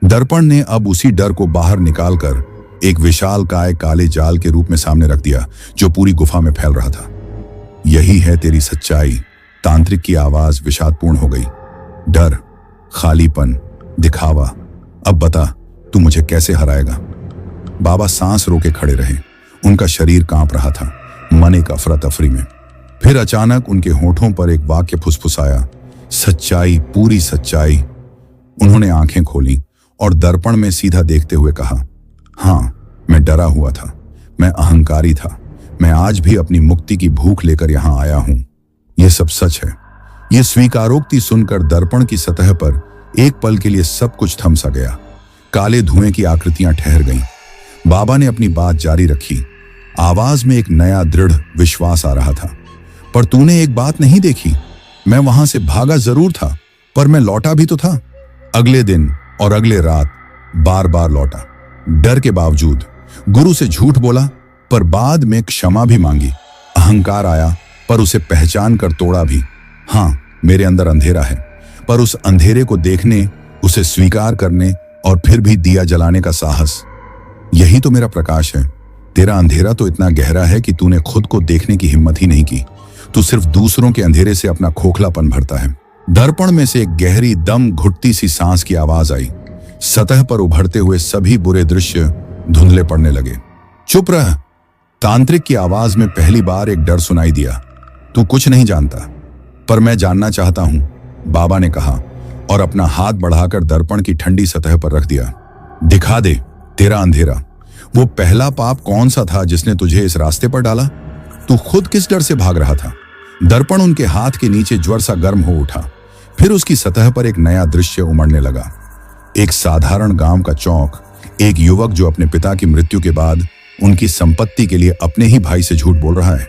दर्पण ने अब उसी डर को बाहर निकालकर एक विशालकाय काले जाल के रूप में सामने रख दिया जो पूरी गुफा में फैल रहा था। यही है तेरी सच्चाई। तांत्रिक की आवाज विषादपूर्ण हो गई। डर, खालीपन, दिखावा। अब बता, तू मुझे कैसे हराएगा? बाबा सांस रोके खड़े रहे। उनका शरीर कांप रहा था, मन एक अफरा तफरी में। फिर अचानक उनके होठों पर एक वाक्य फुसफुसाया, सच्चाई, पूरी सच्चाई। उन्होंने आंखें खोली और दर्पण में सीधा देखते हुए कहा, हाँ, मैं डरा हुआ था, मैं अहंकारी था, मैं आज भी अपनी मुक्ति की भूख लेकर यहां आया हूं। यह सब सच है। यह स्वीकारोक्ति सुनकर दर्पण की सतह पर एक पल के लिए सब कुछ थम सा गया। काले धुएं की आकृतियां ठहर गईं। बाबा ने अपनी बात जारी रखी। आवाज में एक नया दृढ़ विश्वास आ रहा था। पर तूने एक बात नहीं देखी, मैं वहां से भागा जरूर था, पर मैं लौटा भी तो था। अगले दिन और अगले रात बार बार लौटा, डर के बावजूद। गुरु से झूठ बोला, पर बाद में क्षमा भी मांगी। अहंकार आया, पर उसे पहचान कर तोड़ा भी। हाँ, मेरे अंदर अंधेरा है, पर उस अंधेरे को देखने, उसे स्वीकार करने और फिर भी दिया जलाने का साहस, यही तो मेरा प्रकाश है। तेरा अंधेरा तो इतना गहरा है कि तूने खुद को देखने की हिम्मत ही नहीं की। तू सिर्फ दूसरों के अंधेरे से अपना खोखलापन भरता है। दर्पण में से एक गहरी दम घुटती सी सांस की आवाज आई। सतह पर उभरते हुए सभी बुरे दृश्य धुंधले पड़ने लगे। चुप रह, तांत्रिक की आवाज में पहली बार एक डर सुनाई दिया। तू कुछ नहीं जानता, पर मैं जानना चाहता हूं, बाबा ने कहा और अपना हाथ बढ़ाकर दर्पण की ठंडी सतह पर रख दिया। दिखा दे तेरा अंधेरा। वो पहला पाप कौन सा था जिसने तुझे इस रास्ते पर डाला? तू खुद किस डर से भाग रहा था? दर्पण उनके हाथ के नीचे ज्वर सा गर्म हो उठा। फिर उसकी सतह पर एक नया दृश्य उमड़ने लगा। एक साधारण गांव का चौक, एक युवक जो अपने पिता की मृत्यु के बाद उनकी संपत्ति के लिए अपने ही भाई से झूठ बोल रहा है।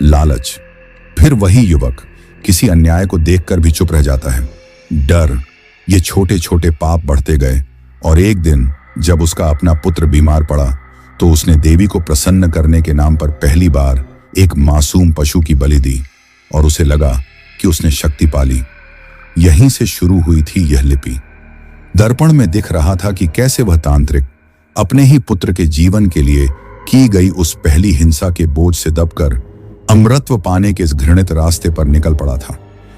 लालच। फिर वही युवक किसी अन्याय को देखकर भी चुप रह जाता है। डर। ये छोटे छोटे पाप बढ़ते गए और एक दिन जब उसका अपना पुत्र बीमार पड़ा तो उसने देवी को प्रसन्न करने के नाम पर पहली बार एक मासूम पशु की बलि दी और उसे लगा कि उसने शक्ति पाली। यहीं से शुरू हुई थी यह लिपि। दर्पण में दिख रहा था कि कैसे वह तांत्रिक अपने ही पुत्र के जीवन के लिए की गई उस पहली हिंसा के बोझ से दबकर अमरत्व पाने के इस घृणित रास्ते पर निकल पड़ा था।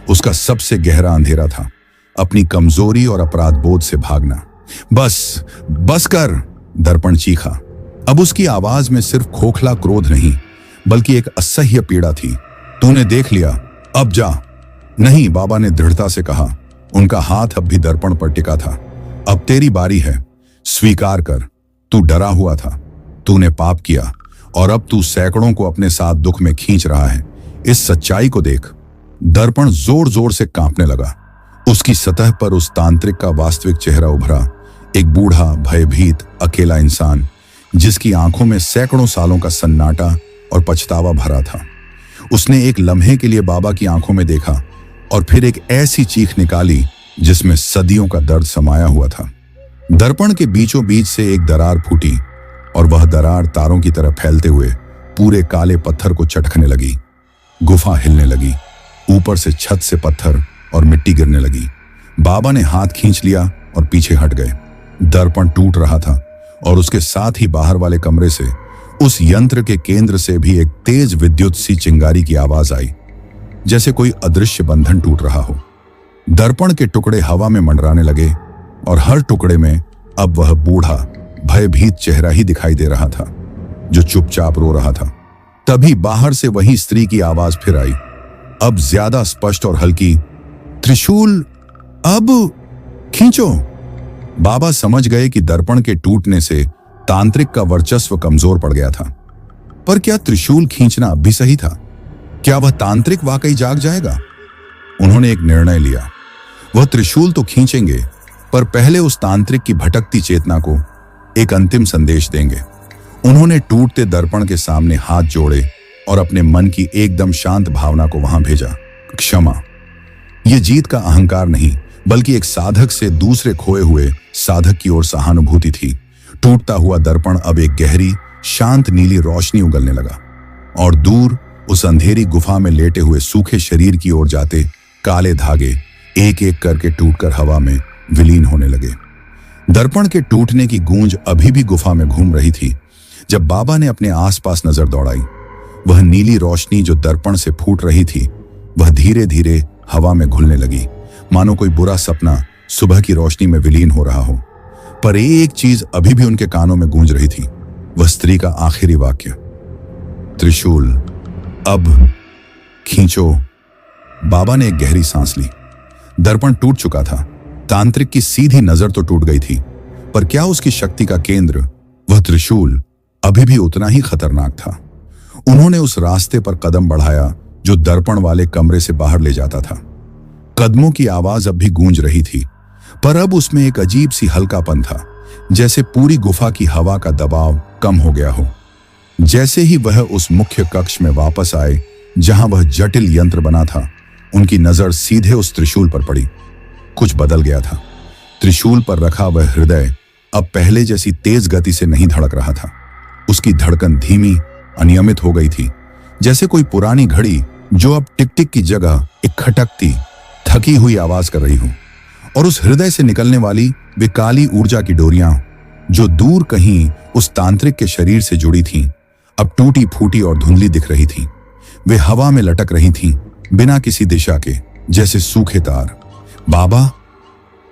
उसका सबसे गहरा अंधेरा था अपनी कमजोरी और अपराध बोध से भागना। बस, बस कर, दर्पण चीखा। अब उसकी आवाज में सिर्फ खोखला क्रोध नहीं, बल्कि एक असह्य पीड़ा थी। तूने देख लिया, अब जा। नहीं, बाबा ने दृढ़ता से कहा। उनका हाथ अब भी दर्पण पर टिका था। अब तेरी बारी है, स्वीकार कर। तू डरा हुआ था, तूने पाप किया और अब तू सैकड़ों को अपने साथ दुख में खींच रहा है। इस सच्चाई को देख। दर्पण जोर जोर से कांपने लगा। उसकी सतह पर उस तांत्रिक का वास्तविक चेहरा उभरा। एक बूढ़ा, भयभीत, अकेला इंसान जिसकी आंखों में सैकड़ों सालों का सन्नाटा और पछतावा भरा था। उसने एक लम्हे के लिए बाबा की आंखों में देखा और फिर एक ऐसी चीख निकाली जिसमें सदियों का दर्द समाया हुआ था। दर्पण के बीचों बीच से एक दरार फूटी और वह दरार तारों की तरह फैलते हुए पूरे काले पत्थर को चटकने लगी। गुफा हिलने लगी। ऊपर से छत से पत्थर और मिट्टी गिरने लगी। बाबा ने हाथ खींच लिया और पीछे हट गए। दर्पण टूट रहा था और उसके साथ ही बाहर वाले कमरे से, उस यंत्र के केंद्र से भी एक तेज विद्युत सी चिंगारी की आवाज आई, जैसे कोई अदृश्य बंधन टूट रहा हो। दर्पण के टुकड़े हवा में मंडराने लगे और हर टुकड़े में अब वह बूढ़ा, भयभीत चेहरा ही दिखाई दे रहा था जो चुपचाप रो रहा था। तभी बाहर से वही स्त्री की आवाज फिर आई, अब ज्यादा स्पष्ट और हल्की, त्रिशूल अब खींचो। बाबा समझ गए कि दर्पण के टूटने से तांत्रिक का वर्चस्व कमजोर पड़ गया था। पर क्या त्रिशूल खींचना अब भी सही था? क्या वह तांत्रिक वाकई जाग जाएगा? उन्होंने एक निर्णय लिया। वह त्रिशूल तो खींचेंगे, पर पहले उस तांत्रिक की भटकती चेतना को एक अंतिम संदेश देंगे। उन्होंने टूटते दर्पण के सामने हाथ जोड़े और अपने मन की एकदम शांत भावना को वहां भेजा, क्षमा। यह जीत का अहंकार नहीं, बल्कि एक साधक से दूसरे खोए हुए साधक की ओर सहानुभूति थी। टूटता हुआ दर्पण अब एक गहरी, शांत नीली रोशनी उगलने लगा और दूर उस अंधेरी गुफा में लेटे हुए सूखे शरीर की ओर जाते काले धागे एक एक करके टूटकर हवा में विलीन होने लगे। दर्पण के टूटने की गूंज अभी भी गुफा में घूम रही थी जब बाबा ने अपने आसपास नजर दौड़ाई। वह नीली रोशनी जो दर्पण से फूट रही थी, वह धीरे धीरे हवा में घुलने लगी, मानो कोई बुरा सपना सुबह की रोशनी में विलीन हो रहा हो। पर एक चीज अभी भी उनके कानों में गूंज रही थी, वह स्त्री का आखिरी वाक्य, त्रिशूल अब खींचो। बाबा ने एक गहरी सांस ली। दर्पण टूट चुका था। तांत्रिक की सीधी नजर तो टूट गई थी, पर क्या उसकी शक्ति का केंद्र, वह त्रिशूल, अभी भी उतना ही खतरनाक था। उन्होंने उस रास्ते पर कदम बढ़ाया जो दर्पण वाले कमरे से बाहर ले जाता था। कदमों की आवाज अब भी गूंज रही थी, पर अब उसमें एक अजीब सी हल्कापन था, जैसे पूरी गुफा की हवा का दबाव कम हो गया हो। जैसे ही वह उस मुख्य कक्ष में वापस आए जहां वह जटिल यंत्र बना था, उनकी नजर सीधे उस त्रिशूल पर पड़ी। कुछ बदल गया था। त्रिशूल पर रखा वह हृदय अब पहले जैसी तेज गति से नहीं धड़क रहा था। उसकी धड़कन धीमी, अनियमित हो गई थी, जैसे कोई पुरानी घड़ी जो अब टिक टिक की जगह एक खटकती, थकी हुई आवाज कर रही हो। और उस हृदय से निकलने वाली वे काली ऊर्जा की डोरियां जो दूर कहीं उस तांत्रिक के शरीर से जुड़ी थीं, अब टूटी फूटी और धुंधली दिख रही थीं। वे हवा में लटक रही थीं, बिना किसी दिशा के, जैसे सूखे तार। बाबा,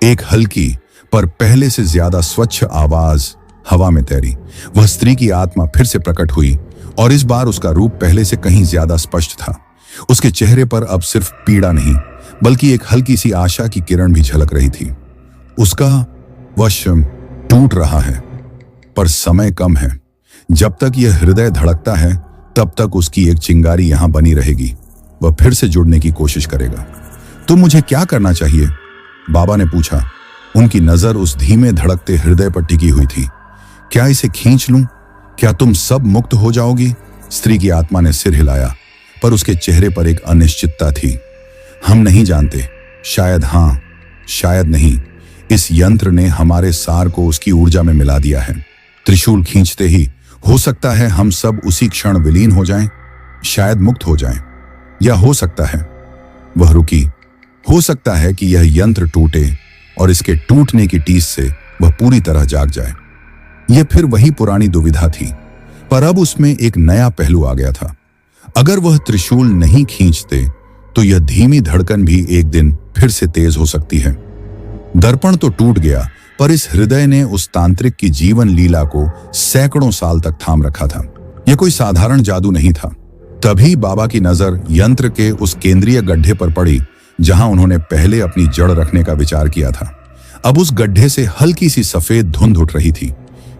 एक हल्की पर पहले से ज्यादा स्वच्छ आवाज हवा में तैरी। वह स्त्री की आत्मा फिर से प्रकट हुई और इस बार उसका रूप पहले से कहीं ज्यादा स्पष्ट था। उसके चेहरे पर अब सिर्फ पीड़ा नहीं, बल्कि एक हल्की सी आशा की किरण भी झलक रही थी। उसका वश टूट रहा है, पर समय कम है। जब तक यह हृदय धड़कता है, तब तक उसकी एक चिंगारी यहां बनी रहेगी। वह फिर से जुड़ने की कोशिश करेगा। तो मुझे क्या करना चाहिए? बाबा ने पूछा। उनकी नजर उस धीमे धड़कते हृदय पर टिकी हुई थी। क्या इसे खींच लूं? क्या तुम सब मुक्त हो जाओगी? स्त्री की आत्मा ने सिर हिलाया, पर उसके चेहरे पर एक अनिश्चितता थी। हम नहीं जानते, शायद हां, शायद नहीं। इस यंत्र ने हमारे सार को उसकी ऊर्जा में मिला दिया है। त्रिशूल खींचते ही हो सकता है हम सब उसी क्षण विलीन हो जाएं, शायद मुक्त हो जाएं, या हो सकता है, वह रुकी, हो सकता है कि यह यंत्र टूटे और इसके टूटने की टीस से वह पूरी तरह जाग जाए। यह फिर वही पुरानी दुविधा थी, पर अब उसमें एक नया पहलू आ गया था। अगर वह त्रिशूल नहीं खींचते तो यह धीमी धड़कन भी एक दिन फिर से तेज हो सकती है। दर्पण तो टूट गया, पर इस हृदय ने उस तांत्रिक की जीवन लीला को सैकड़ों साल तक थाम रखा था। यह कोई साधारण जादू नहीं था। तभी बाबा की नजर यंत्र के उस केंद्रीय गड्ढे पर पड़ी जहां उन्होंने पहले अपनी जड़ रखने का विचार किया था। अब उस गड्ढे से हल्की सी सफेद धुंध उठ रही थी।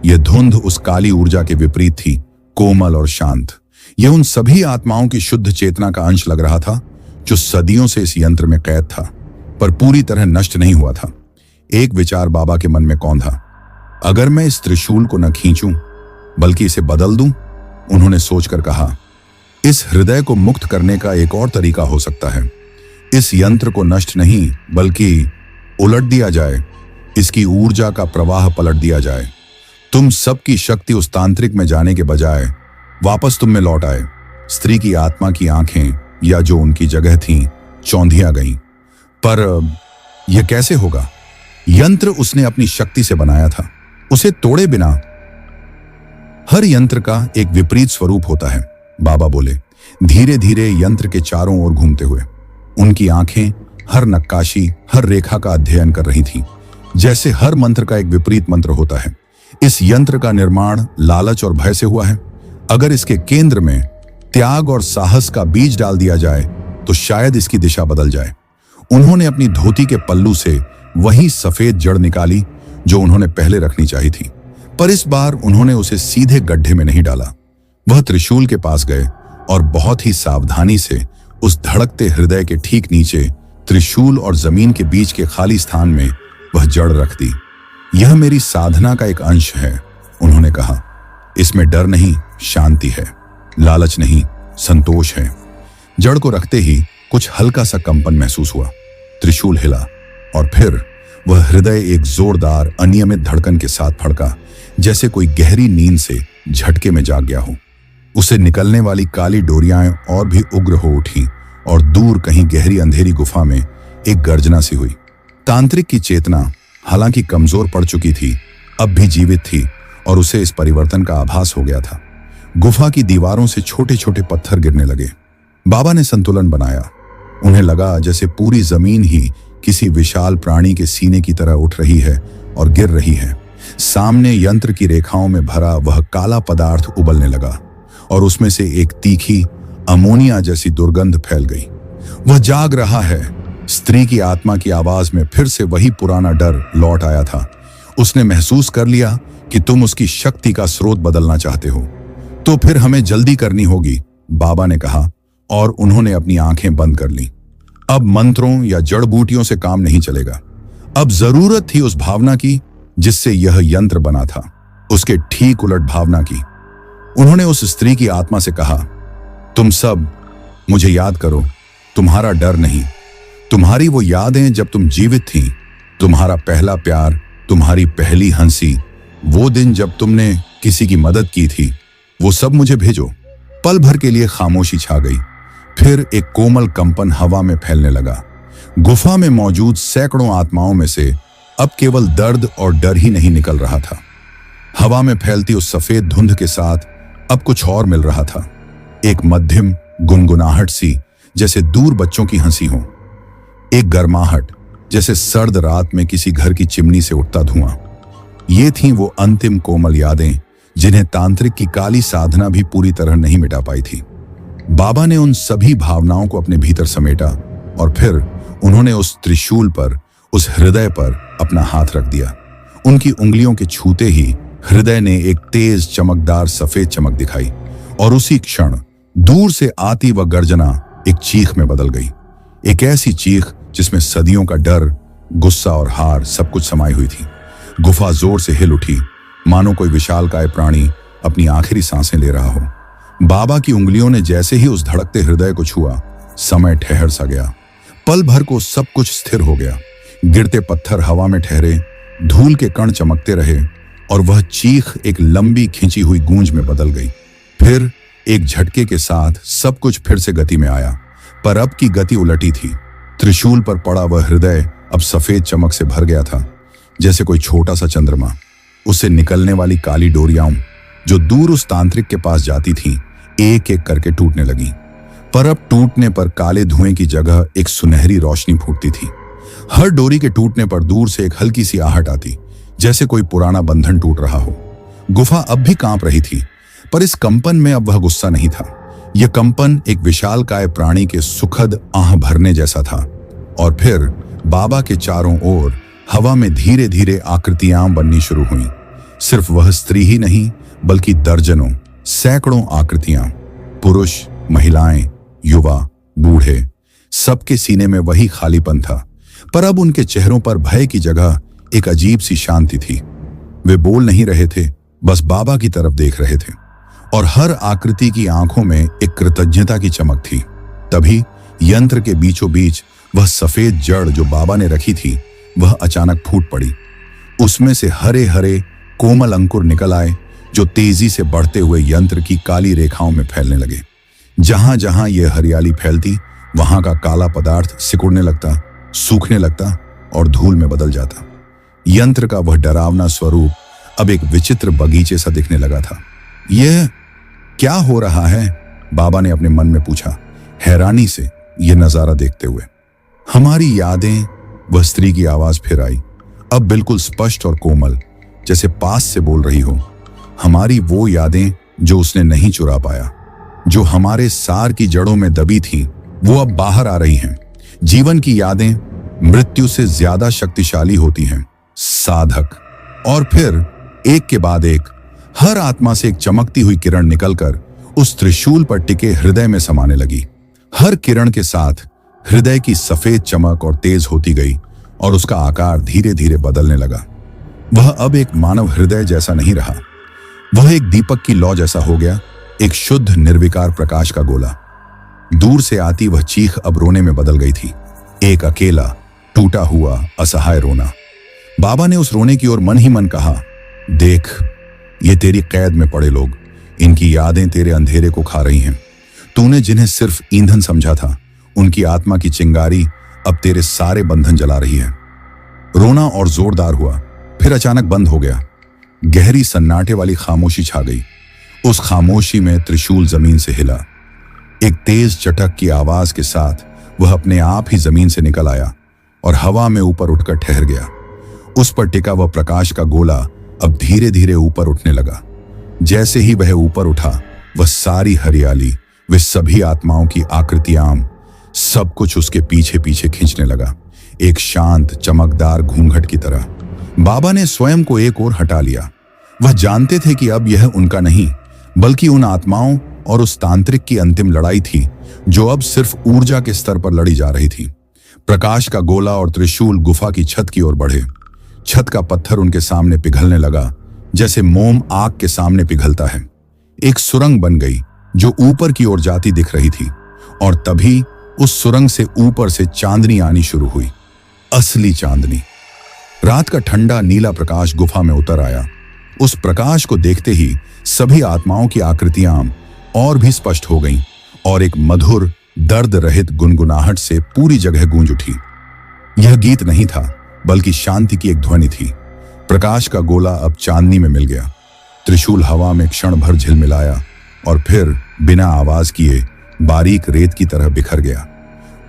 यह धुंध उस काली ऊर्जा के विपरीत थी, कोमल और शांत। यह उन सभी आत्माओं की शुद्ध चेतना का अंश लग रहा था जो सदियों से इस यंत्र में कैद था, पर पूरी तरह नष्ट नहीं हुआ था। एक विचार बाबा के मन में कौंधा, अगर मैं इस त्रिशूल को न खींचूं बल्कि इसे बदल दूं, उन्होंने सोचकर कहा, इस हृदय को मुक्त करने का एक और तरीका हो सकता है। इस यंत्र को नष्ट नहीं बल्कि उलट दिया जाए, इसकी ऊर्जा का प्रवाह पलट दिया जाए। तुम सबकी शक्ति उस तांत्रिक में जाने के बजाय वापस तुम में लौट आए। स्त्री की आत्मा की आंखें, या जो उनकी जगह थीं, चौंधिया गईं। पर यह कैसे होगा? यंत्र उसने अपनी शक्ति से बनाया था, उसे तोड़े बिना। हर यंत्र का एक विपरीत स्वरूप होता है, बाबा बोले, धीरे धीरे यंत्र के चारों ओर घूमते हुए। उनकी आंखें हर नक्काशी, हर रेखा का अध्ययन कर रही थीं, जैसे हर मंत्र का एक विपरीत मंत्र होता है। इस यंत्र का निर्माण लालच और भय से हुआ है। अगर इसके केंद्र में त्याग और साहस का बीज डाल दिया जाए तो शायद इसकी दिशा बदल जाए। उन्होंने अपनी धोती के पल्लू से वही सफेद जड़ निकाली जो उन्होंने पहले रखनी चाहिए थी, पर इस बार उन्होंने उसे सीधे गड्ढे में नहीं डाला। वह त्रिशूल के पास गए और बहुत ही सावधानी से उस धड़कते हृदय के ठीक नीचे त्रिशूल और जमीन के बीच के खाली स्थान में वह जड़ रख दी। यह मेरी साधना का एक अंश है, उन्होंने कहा। इसमें डर नहीं, शांति है, लालच नहीं, संतोष है। जड़ को रखते ही कुछ हल्का सा कंपन महसूस हुआ। त्रिशूल हिला और फिर वह हृदय एक जोरदार अनियमित धड़कन के साथ फड़का, जैसे कोई गहरी नींद से झटके में जाग गया हो। उसे निकलने वाली काली डोरियां और भी उग्र हो उठी और दूर कहीं गहरी अंधेरी गुफा में एक गर्जना सी हुई। तांत्रिक की चेतना, हालांकि कमजोर पड़ चुकी थी, अब भी जीवित थी और उसे इस परिवर्तन का आभास हो गया था। गुफा की दीवारों से छोटे छोटे पत्थर गिरने लगे। बाबा ने संतुलन बनाया। उन्हें लगा जैसे पूरी जमीन ही किसी विशाल प्राणी के सीने की तरह उठ रही है और गिर रही है। सामने यंत्र की रेखाओं में भरा वह काला पदार्थ उबलने लगा और उसमें से एक तीखी अमोनिया जैसी दुर्गंध फैल गई। वह जाग रहा है। स्त्री की आत्मा की आवाज में फिर से वही पुराना डर लौट आया था। उसने महसूस कर लिया कि तुम उसकी शक्ति का स्रोत बदलना चाहते हो, तो फिर हमें जल्दी करनी होगी, बाबा ने कहा, और उन्होंने अपनी आंखें बंद कर लीं। अब मंत्रों या जड़ बूटियों से काम नहीं चलेगा। अब जरूरत थी उस भावना की जिससे यह यंत्र बना था, उसके ठीक उलट भावना की। उन्होंने उस स्त्री की आत्मा से कहा, तुम सब मुझे याद करो, तुम्हारा डर नहीं, तुम्हारी वो यादें जब तुम जीवित थी, तुम्हारा पहला प्यार, तुम्हारी पहली हंसी, वो दिन जब तुमने किसी की मदद की थी, वो सब मुझे भेजो। पल भर के लिए खामोशी छा गई। फिर एक कोमल कंपन हवा में फैलने लगा। गुफा में मौजूद सैकड़ों आत्माओं में से अब केवल दर्द और डर ही नहीं निकल रहा था। हवा में फैलती उस सफेद धुंध के साथ अब कुछ और मिल रहा था, एक मध्यम गुनगुनाहट सी, जैसे दूर बच्चों की हंसी हो, एक गर्माहट जैसे सर्द रात में किसी घर की चिमनी से उठता धुआं। ये थीं वो अंतिम कोमल यादें जिन्हें तांत्रिक की काली साधना भी पूरी तरह नहीं मिटा पाई थी। बाबा ने उन सभी भावनाओं को अपने भीतर समेटा और फिर उन्होंने उस त्रिशूल पर, उस हृदय पर अपना हाथ रख दिया। उनकी उंगलियों के छूते ही हृदय ने एक तेज चमकदार सफेद चमक दिखाई और उसी क्षण दूर से आती वह गर्जना एक चीख में बदल गई। एक ऐसी चीख जिसमें सदियों का डर, गुस्सा और हार सब कुछ समाई हुई थी। गुफा जोर से हिल उठी, मानो कोई विशालकाय प्राणी अपनी आखिरी सांसें ले रहा हो। बाबा की उंगलियों ने जैसे ही उस धड़कते हृदय को छुआ, समय ठहर सा गया। पल भर को सब कुछ स्थिर हो गया। गिरते पत्थर हवा में ठहरे, धूल के कण चमकते रहे और वह चीख एक लंबी खिंची हुई गूंज में बदल गई। फिर एक झटके के साथ सब कुछ फिर से गति में आया, पर अब की गति उलटी थी। त्रिशूल पर पड़ा वह हृदय अब सफेद चमक से भर गया था, जैसे कोई छोटा सा चंद्रमा। उससे निकलने वाली काली डोरियां जो दूर उस तांत्रिक के पास जाती थीं, एक एक करके टूटने लगी। पर अब टूटने पर काले धुएं की जगह एक सुनहरी रोशनी फूटती थी। हर डोरी के टूटने पर दूर से एक हल्की सी आहट आती, जैसे कोई पुराना बंधन टूट रहा हो। गुफा अब भी कांप रही थी, पर इस कंपन में अब वह गुस्सा नहीं था। यह कंपन एक विशालकाय प्राणी के सुखद आह भरने जैसा था। और फिर बाबा के चारों ओर हवा में धीरे धीरे आकृतियां बननी शुरू हुईं। सिर्फ वह स्त्री ही नहीं, बल्कि दर्जनों, सैकड़ों आकृतियां, पुरुष, महिलाएं, युवा, बूढ़े, सबके सीने में वही खालीपन था। पर अब उनके चेहरों पर भय की जगह एक अजीब सी शांति थी। वे बोल नहीं रहे थे, बस बाबा की तरफ देख रहे थे, और हर आकृति की आंखों में एक कृतज्ञता की चमक थी। तभी यंत्र के बीचों बीच वह सफेद जड़ जो बाबा ने रखी थी, वह अचानक फूट पड़ी। उसमें से हरे हरे कोमल अंकुर निकल आए, जो तेजी से बढ़ते हुए यंत्र की काली रेखाओं में फैलने लगे। जहां जहां यह हरियाली फैलती, वहां का काला पदार्थ सिकुड़ने लगता, सूखने लगता और धूल में बदल जाता। यंत्र का वह डरावना स्वरूप अब एक विचित्र बगीचे सा दिखने लगा था। यह क्या हो रहा है? बाबा ने अपने मन में पूछा, हैरानी से यह नजारा देखते हुए। हमारी यादें, वह स्त्री की आवाज फिर आई, अब बिल्कुल स्पष्ट और कोमल, जैसे पास से बोल रही हो। हमारी वो यादें जो उसने नहीं चुरा पाया, जो हमारे सार की जड़ों में दबी थी, वो अब बाहर आ रही हैं। जीवन की यादें मृत्यु से ज्यादा शक्तिशाली होती हैं, साधक। और फिर एक के बाद एक हर आत्मा से एक चमकती हुई किरण निकलकर उस त्रिशूल पर टिके हृदय में समाने लगी। हर किरण के साथ हृदय की सफेद चमक और तेज होती गई और उसका आकार धीरे धीरे बदलने लगा। वह अब एक मानव हृदय जैसा नहीं रहा, वह एक दीपक की लौ जैसा हो गया, एक शुद्ध निर्विकार प्रकाश का गोला। दूर से आती वह चीख अब रोने में बदल गई थी, एक अकेला, टूटा हुआ, असहाय रोना। बाबा ने उस रोने की ओर मन ही मन कहा, देख, ये तेरी कैद में पड़े लोग, इनकी यादें तेरे अंधेरे को खा रही हैं। तूने जिन्हें सिर्फ ईंधन समझा था, उनकी आत्मा की चिंगारी अब तेरे सारे बंधन जला रही है। रोना और जोरदार हुआ, फिर अचानक बंद हो गया। गहरी सन्नाटे वाली खामोशी छा गई। उस खामोशी में त्रिशूल जमीन से हिला। एक तेज चटक की आवाज के साथ वह अपने आप ही जमीन से निकल आया और हवा में ऊपर उठकर ठहर गया। उस पर टिका वह प्रकाश का गोला अब धीरे धीरे ऊपर उठने लगा। जैसे ही वह ऊपर उठा, वह सारी हरियाली, वे सभी आत्माओं की आकृतियां, सब कुछ उसके पीछे पीछे खींचने लगा, एक शांत चमकदार घूंघट की तरह। बाबा ने स्वयं को एक ओर हटा लिया। वह जानते थे कि अब यह उनका नहीं, बल्कि उन आत्माओं और उस तांत्रिक की अंतिम लड़ाई थी, जो अब सिर्फ ऊर्जा के स्तर पर लड़ी जा रही थी। प्रकाश का गोला और त्रिशूल गुफा की छत की ओर बढ़े। छत का पत्थर उनके सामने पिघलने लगा, जैसे मोम आग के सामने पिघलता है। एक सुरंग बन गई जो ऊपर की ओर जाती दिख रही थी, और तभी उस सुरंग से ऊपर से चांदनी आनी शुरू हुई, असली चांदनी। रात का ठंडा नीला प्रकाश गुफा में उतर आया। उस प्रकाश को देखते ही सभी आत्माओं की आकृतियां और भी स्पष्ट हो गईं, और एक मधुर दर्द रहित गुनगुनाहट से पूरी जगह गूंज उठी। यह गीत नहीं था, बल्कि शांति की एक ध्वनि थी। प्रकाश का गोला अब चांदनी में मिल गया। त्रिशूल हवा में क्षण भर झिलमिलाया और फिर बिना आवाज किए बारीक रेत की तरह बिखर गया।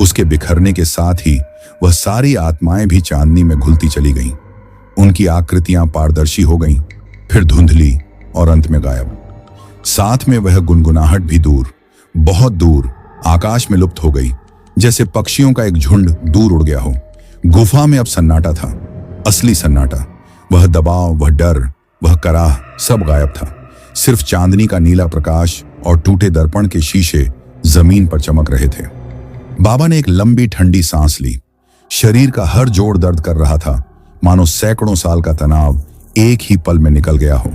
उसके बिखरने के साथ ही वह सारी आत्माएं भी चांदनी में घुलती चली गईं। उनकी आकृतियां पारदर्शी हो गईं, फिर धुंधली और अंत में गायब। साथ में वह गुनगुनाहट भी दूर, बहुत दूर आकाश में लुप्त हो गई, जैसे पक्षियों का एक झुंड दूर उड़ गया हो। गुफा में अब सन्नाटा था, असली सन्नाटा। वह दबाव, वह डर, वह कराह, सब गायब था। सिर्फ चांदनी का नीला प्रकाश और टूटे दर्पण के शीशे जमीन पर चमक रहे थे। बाबा ने एक लंबी ठंडी सांस ली। शरीर का हर जोड़ दर्द कर रहा था, मानो सैकड़ों साल का तनाव एक ही पल में निकल गया हो।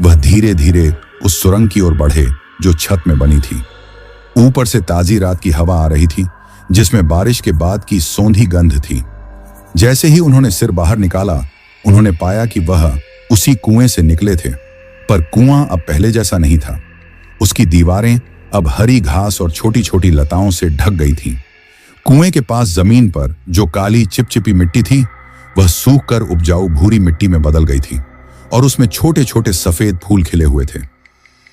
वह धीरे धीरे उस सुरंग की ओर बढ़े जो छत में बनी थी। ऊपर से ताजी रात की हवा आ रही थी, जिसमें बारिश के बाद की सौंधी गंध थी। जैसे ही उन्होंने सिर बाहर निकाला, उन्होंने पाया कि वह उसी कुएं से निकले थे, पर कुआं अब पहले जैसा नहीं था। उसकी दीवारें अब हरी घास और छोटी छोटी लताओं से ढक गई थीं। कुएं के पास जमीन पर जो काली चिपचिपी मिट्टी थी, वह सूख कर उपजाऊ भूरी मिट्टी में बदल गई थी, और उसमें छोटे छोटे सफेद फूल खिले हुए थे।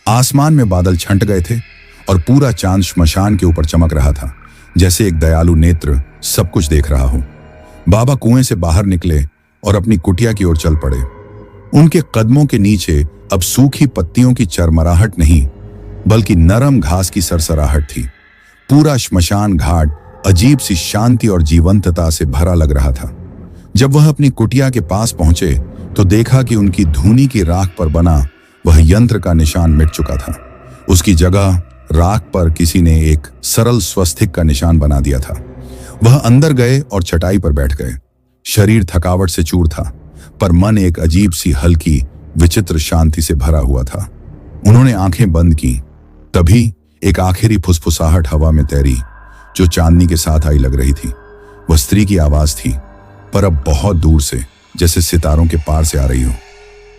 आसमान में बादल छंट गए थे और पूरा चांद श्मशान के ऊपर चमक रहा था, जैसे एक दयालु नेत्र सब कुछ देख रहा हो। बाबा कुएं से बाहर निकले और अपनी कुटिया की ओर चल पड़े। उनके कदमों के नीचे अब सूखी पत्तियों की चरमराहट नहीं, बल्कि नरम घास की सरसराहट थी। पूरा श्मशान घाट अजीब सी शांति और जीवंतता से भरा लग रहा था। जब वह अपनी कुटिया के पास पहुंचे तो देखा कि उनकी धूनी की राख पर बना वह यंत्र का निशान मिट चुका था। उसकी जगह राख पर किसी ने एक सरल स्वस्तिक का निशान बना दिया था। वह अंदर गए और चटाई पर बैठ गए। शरीर थकावट से चूर था, पर मन एक अजीब सी हल्की विचित्र शांति से भरा हुआ था। उन्होंने आंखें बंद की, तभी एक आखिरी फुसफुसाहट हवा में तैरी, जो चांदनी के साथ आई लग रही थी। वह स्त्री की आवाज थी, पर अब बहुत दूर से, जैसे सितारों के पार से आ रही हो।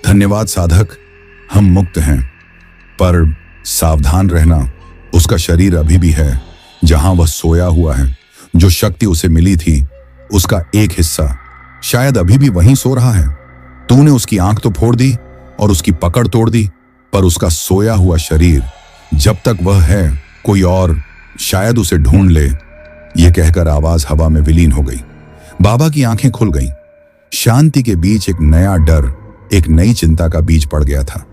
धन्यवाद साधक, हम मुक्त हैं, पर सावधान रहना, उसका शरीर अभी भी है जहां वह सोया हुआ है। जो शक्ति उसे मिली थी, उसका एक हिस्सा शायद अभी भी वहीं सो रहा है। तूने उसकी आंख तो फोड़ दी और उसकी पकड़ तोड़ दी, पर उसका सोया हुआ शरीर जब तक वह है, कोई और शायद उसे ढूंढ ले। यह कहकर आवाज हवा में विलीन हो गई। बाबा की आंखें खुल गईं। शांति के बीच एक नया डर, एक नई चिंता का बीज पड़ गया था।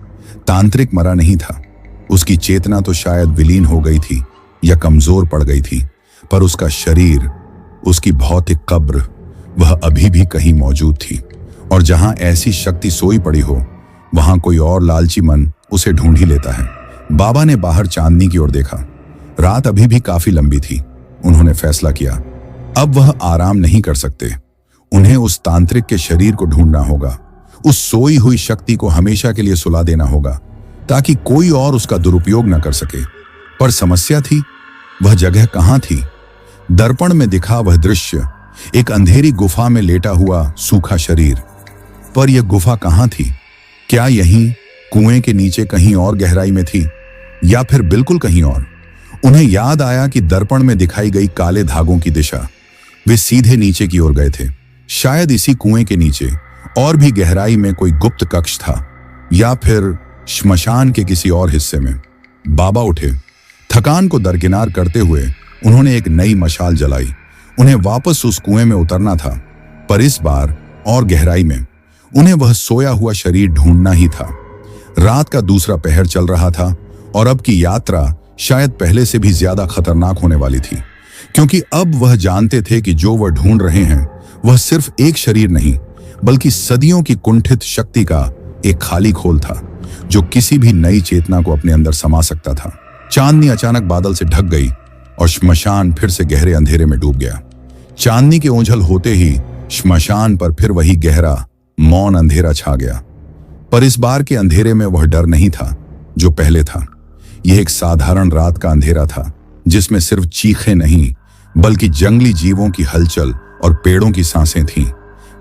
तांत्रिक मरा नहीं था, उसकी चेतना तो शायद विलीन हो गई थी या कमजोर पड़ गई थी, पर उसका शरीर, उसकी भौतिक कब्र, वह अभी भी कहीं मौजूद थी। और जहां ऐसी शक्ति सोई पड़ी हो, वहां कोई और लालची मन उसे ढूंढ ही लेता है। बाबा ने बाहर चांदनी की ओर देखा। रात अभी भी काफी लंबी थी। उन्होंने फैसला किया, अब वह आराम नहीं कर सकते। उन्हें उस तांत्रिक के शरीर को ढूंढना होगा। उस सोई हुई शक्ति को हमेशा के लिए सुला देना होगा, ताकि कोई और उसका दुरुपयोग न कर सके। पर समस्या थी, वह जगह कहां थी? दर्पण में दिखा वह दृश्य, एक अंधेरी गुफा में लेटा हुआ सूखा शरीर। पर यह गुफा कहां थी? क्या यहीं कुएं के नीचे कहीं और गहराई में थी, या फिर बिल्कुल कहीं और? उन्हें याद आया कि दर्पण में दिखाई गई काले धागों की दिशा। वे सीधे नीचे की ओर गए थे। शायद इसी कुएं के नीचे और भी गहराई में कोई गुप्त कक्ष था, या फिर श्मशान के किसी और हिस्से में। बाबा उठे। थकान को दरकिनार करते हुए उन्होंने एक नई मशाल जलाई। उन्हें वापस उस कुएं में उतरना था, पर इस बार और गहराई में। उन्हें वह सोया हुआ शरीर ढूंढना ही था। रात का दूसरा पहर चल रहा था और अब की यात्रा शायद पहले से भी ज्यादा खतरनाक होने वाली थी, क्योंकि अब वह जानते थे कि जो वह ढूंढ रहे हैं वह सिर्फ एक शरीर नहीं, बल्कि सदियों की कुंठित शक्ति का एक खाली खोल था, जो किसी भी नई चेतना को अपने अंदर समा सकता था। चांदनी अचानक बादल से ढक गई और श्मशान फिर से गहरे अंधेरे में डूब गया। चांदनी के ओझल होते ही श्मशान पर फिर वही गहरा मौन अंधेरा छा गया, पर इस बार के अंधेरे में वह डर नहीं था जो पहले था। यह एक साधारण रात का अंधेरा था, जिसमें सिर्फ चीखें नहीं, बल्कि जंगली जीवों की हलचल और पेड़ों की सांसें थीं।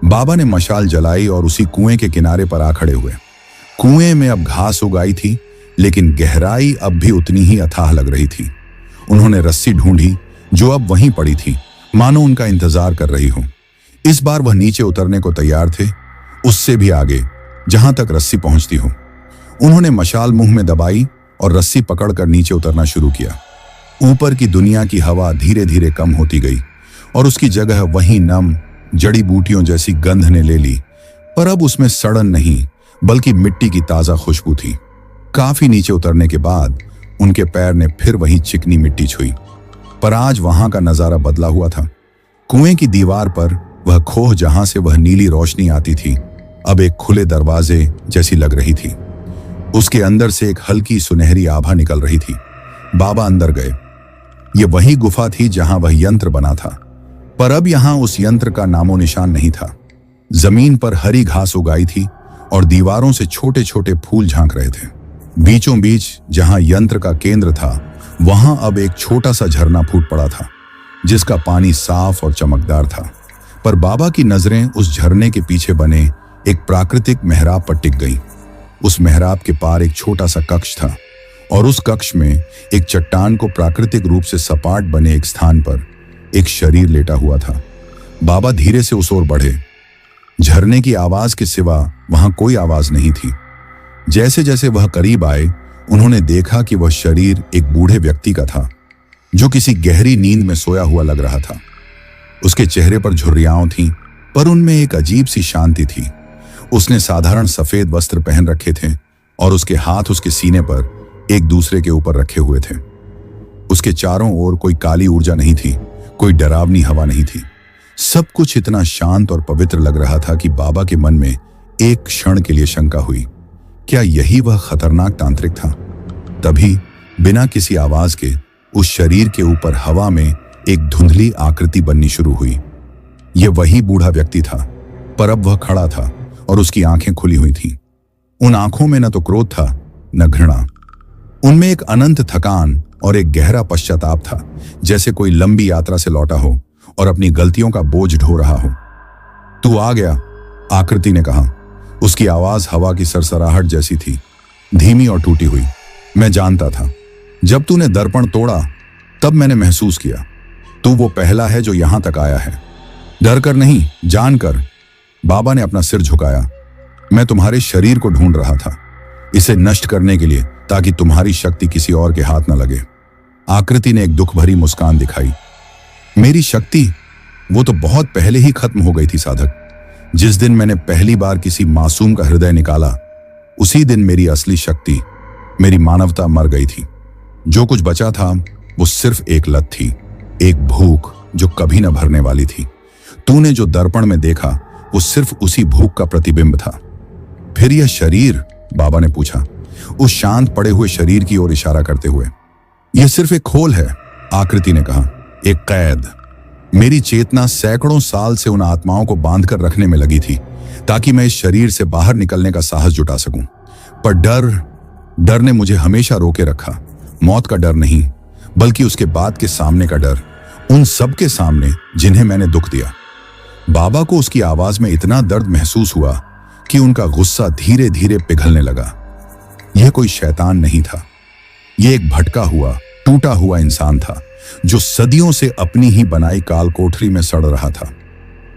बाबा ने मशाल जलाई और उसी कुएं के किनारे पर आ खड़े हुए। कुएं में अब घास उगाई थी, लेकिन गहराई अब भी उतनी ही अथाह लग रही थी। उन्होंने रस्सी ढूंढी जो अब वहीं पड़ी थी, मानो उनका इंतजार कर रही हो। इस बार वह नीचे उतरने को तैयार थे, उससे भी आगे, जहां तक रस्सी पहुंचती हो। उन्होंने मशाल मुंह में दबाई और रस्सी पकड़कर नीचे उतरना शुरू किया। ऊपर की दुनिया की हवा धीरे धीरे कम होती गई और उसकी जगह वही नम जड़ी बूटियों जैसी गंध ने ले ली, पर अब उसमें सड़न नहीं, बल्कि मिट्टी की ताजा खुशबू थी। काफी नीचे उतरने के बाद उनके पैर ने फिर वही चिकनी मिट्टी छुई, पर आज वहां का नजारा बदला हुआ था। कुएं की दीवार पर वह खोह जहां से वह नीली रोशनी आती थी, अब एक खुले दरवाजे जैसी लग रही थी। उसके अंदर से एक हल्की सुनहरी आभा निकल रही थी। बाबा अंदर गए। ये वही गुफा थी जहां वह यंत्र बना था, पर अब यहां उस यंत्र का नामो निशान नहीं था। जमीन पर हरी घास उगाई थी और दीवारों से छोटे छोटे फूल झांक रहे थे। बीचों बीच जहां यंत्र का केंद्र था, वहां अब एक छोटा सा झरना फूट पड़ा था, जिसका पानी साफ और चमकदार था। पर बाबा की नजरें उस झरने के पीछे बने एक प्राकृतिक मेहराब पर टिक गईं। उस मेहराब के पार एक छोटा सा कक्ष था और उस कक्ष में एक चट्टान को प्राकृतिक रूप से सपाट बने एक स्थान पर एक शरीर लेटा हुआ था। बाबा धीरे से उस ओर बढ़े। झरने की आवाज के सिवा वहां कोई आवाज नहीं थी। जैसे जैसे वह करीब आए, उन्होंने देखा कि वह शरीर एक बूढ़े व्यक्ति का था, जो किसी गहरी नींद में सोया हुआ लग रहा था। उसके चेहरे पर झुर्रियां थीं, पर उनमें एक अजीब सी शांति थी। उसने साधारण सफेद वस्त्र पहन रखे थे और उसके हाथ उसके सीने पर एक दूसरे के ऊपर रखे हुए थे। उसके चारों ओर कोई काली ऊर्जा नहीं थी, कोई डरावनी हवा नहीं थी। सब कुछ इतना शांत और पवित्र लग रहा था कि बाबा के मन में एक क्षण के लिए शंका हुई, क्या यही वह खतरनाक तांत्रिक था? तभी बिना किसी आवाज के उस शरीर के ऊपर हवा में एक धुंधली आकृति बननी शुरू हुई। यह वही बूढ़ा व्यक्ति था, पर अब वह खड़ा था और उसकी आंखें खुली हुई थीं। उन आंखों में न तो क्रोध था, न घृणा। उनमें एक अनंत थकान और एक गहरा पश्चाताप था, जैसे कोई लंबी यात्रा से लौटा हो और अपनी गलतियों का बोझ ढो रहा हो। तू आ गया, आकृति ने कहा। उसकी आवाज हवा की सरसराहट जैसी थी, धीमी और टूटी हुई। मैं जानता था, जब तूने दर्पण तोड़ा तब मैंने महसूस किया, तू वो पहला है जो यहां तक आया है। डर कर नहीं, जानकर। बाबा ने अपना सिर झुकाया। मैं तुम्हारे शरीर को ढूंढ रहा था, इसे नष्ट करने के लिए, ताकि तुम्हारी शक्ति किसी और के हाथ न लगे। आकृति ने एक दुख भरी मुस्कान दिखाई। मेरी शक्ति? वो तो बहुत पहले ही खत्म हो गई थी साधक। जिस दिन मैंने पहली बार किसी मासूम का हृदय निकाला, उसी दिन मेरी असली शक्ति, मेरी मानवता मर गई थी। जो कुछ बचा था वो सिर्फ एक लत थी, एक भूख जो कभी न भरने वाली थी। तूने जो दर्पण में देखा वो सिर्फ उसी भूख का प्रतिबिंब था। फिर यह शरीर? बाबा ने पूछा, उस शांत पड़े हुए शरीर की ओर इशारा करते हुए। यह सिर्फ एक खोल है, आकृति ने कहा, एक कैद। मेरी चेतना सैकड़ों साल से उन आत्माओं को बांधकर रखने में लगी थी, ताकि मैं इस शरीर से बाहर निकलने का साहस जुटा सकूं। पर डर ने मुझे हमेशा रोके रखा। मौत का डर नहीं, बल्कि उसके बाद के सामने का डर, उन सब के सामने जिन्हें मैंने दुख दिया। बाबा को उसकी आवाज में इतना दर्द महसूस हुआ कि उनका गुस्सा धीरे धीरे पिघलने लगा। यह कोई शैतान नहीं था, यह एक भटका हुआ, टूटा हुआ इंसान था, जो सदियों से अपनी ही बनाई काल कोठरी में सड़ रहा था।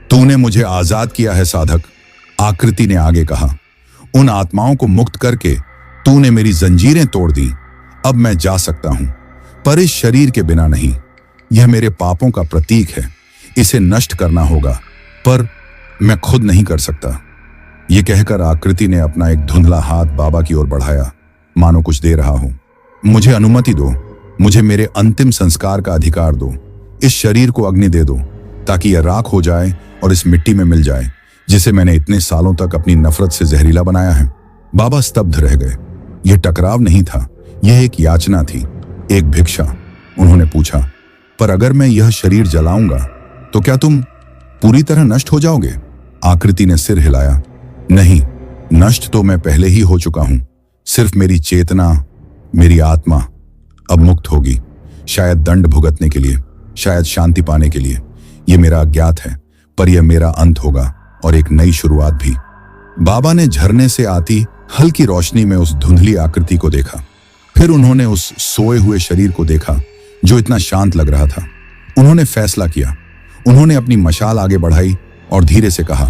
तूने मुझे आजाद किया है साधक, आकृति ने आगे कहा। उन आत्माओं को मुक्त करके तूने मेरी जंजीरें तोड़ दी। अब मैं जा सकता हूं, पर इस शरीर के बिना नहीं। यह मेरे पापों का प्रतीक है, इसे नष्ट करना होगा, पर मैं खुद नहीं कर सकता। यह कहकर आकृति ने अपना एक धुंधला हाथ बाबा की ओर बढ़ाया, मानो कुछ दे रहा हो। मुझे अनुमति दो, मुझे मेरे अंतिम संस्कार का अधिकार दो। इस शरीर को अग्नि दे दो ताकि यह राख हो जाए और इस मिट्टी में मिल जाए जिसे मैंने इतने सालों तक अपनी नफरत से जहरीला बनाया है। बाबा स्तब्ध रह गए। यह टकराव नहीं था, यह एक याचना थी, एक भिक्षा। उन्होंने पूछा, पर अगर मैं यह शरीर जलाऊंगा तो क्या तुम पूरी तरह नष्ट हो जाओगे? आकृति ने सिर हिलाया। नहीं, नष्ट तो मैं पहले ही हो चुका हूं। सिर्फ मेरी चेतना, मेरी आत्मा अब मुक्त होगी, शायद दंड भुगतने के लिए, शायद शांति पाने के लिए। यह मेरा अज्ञात है, पर यह मेरा अंत होगा और एक नई शुरुआत भी। बाबा ने झरने से आती हल्की रोशनी में उस धुंधली आकृति को देखा। फिर उन्होंने उस सोए हुए शरीर को देखा जो इतना शांत लग रहा था। उन्होंने फैसला किया। उन्होंने अपनी मशाल आगे बढ़ाई और धीरे से कहा,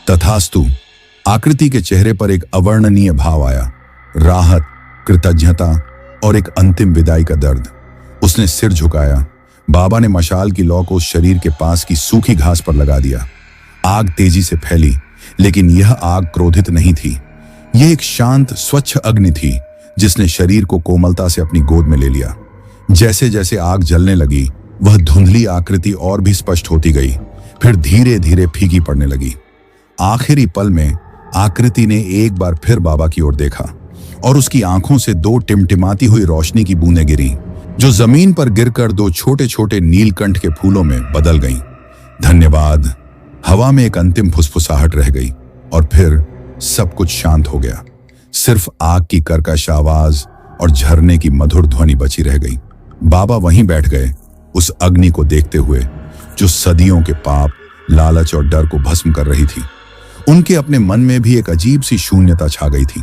तथास्तु। आकृति के चेहरे पर एक अवर्णनीय भाव आया, राहत, कृतज्ञता और एक अंतिम विदाई का दर्द। उसने सिर झुकाया। बाबा ने मशाल की लौ को उस शरीर के पास की सूखी घास पर लगा दिया। आग तेजी से फैली, लेकिन यह आग क्रोधित नहीं थी। यह एक शांत, स्वच्छ अग्नि थी जिसने शरीर को कोमलता से अपनी गोद में ले लिया। जैसे जैसे आग जलने लगी, वह धुंधली आकृति और भी स्पष्ट होती गई, फिर धीरे धीरे फीकी पड़ने लगी। आखिरी पल में आकृति ने एक बार फिर बाबा की ओर देखा और उसकी आंखों से दो टिमटिमाती हुई रोशनी की बूंदें गिरी, जो जमीन पर गिरकर दो छोटे छोटे नीलकंठ के फूलों में बदल गईं। धन्यवाद। हवा में एक अंतिम फुसफुसाहट रह गई और फिर सब कुछ शांत हो गया। सिर्फ आग की कर्कश आवाज और झरने की मधुर ध्वनि बची रह गई। बाबा वहीं बैठ गए, उस अग्नि को देखते हुए जो सदियों के पाप, लालच और डर को भस्म कर रही थी। उनके अपने मन में भी एक अजीब सी शून्यता छा गई थी।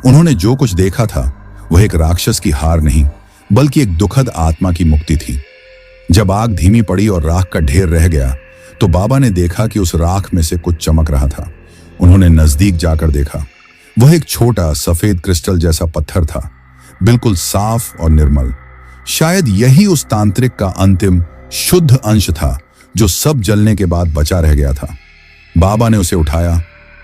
उन्होंने जो कुछ देखा था वह एक राक्षस की हार नहीं, बल्कि एक दुखद आत्मा की मुक्ति थी। जब आग धीमी पड़ी और राख का ढेर रह गया तो बाबा ने देखा कि उस राख में से कुछ चमक रहा था। उन्होंने नजदीक जाकर देखा। वह एक छोटा सफेद क्रिस्टल जैसा पत्थर था, बिल्कुल साफ और निर्मल। शायद यही उस तांत्रिक का अंतिम शुद्ध अंश था जो सब जलने के बाद बचा रह गया था। बाबा ने उसे उठाया।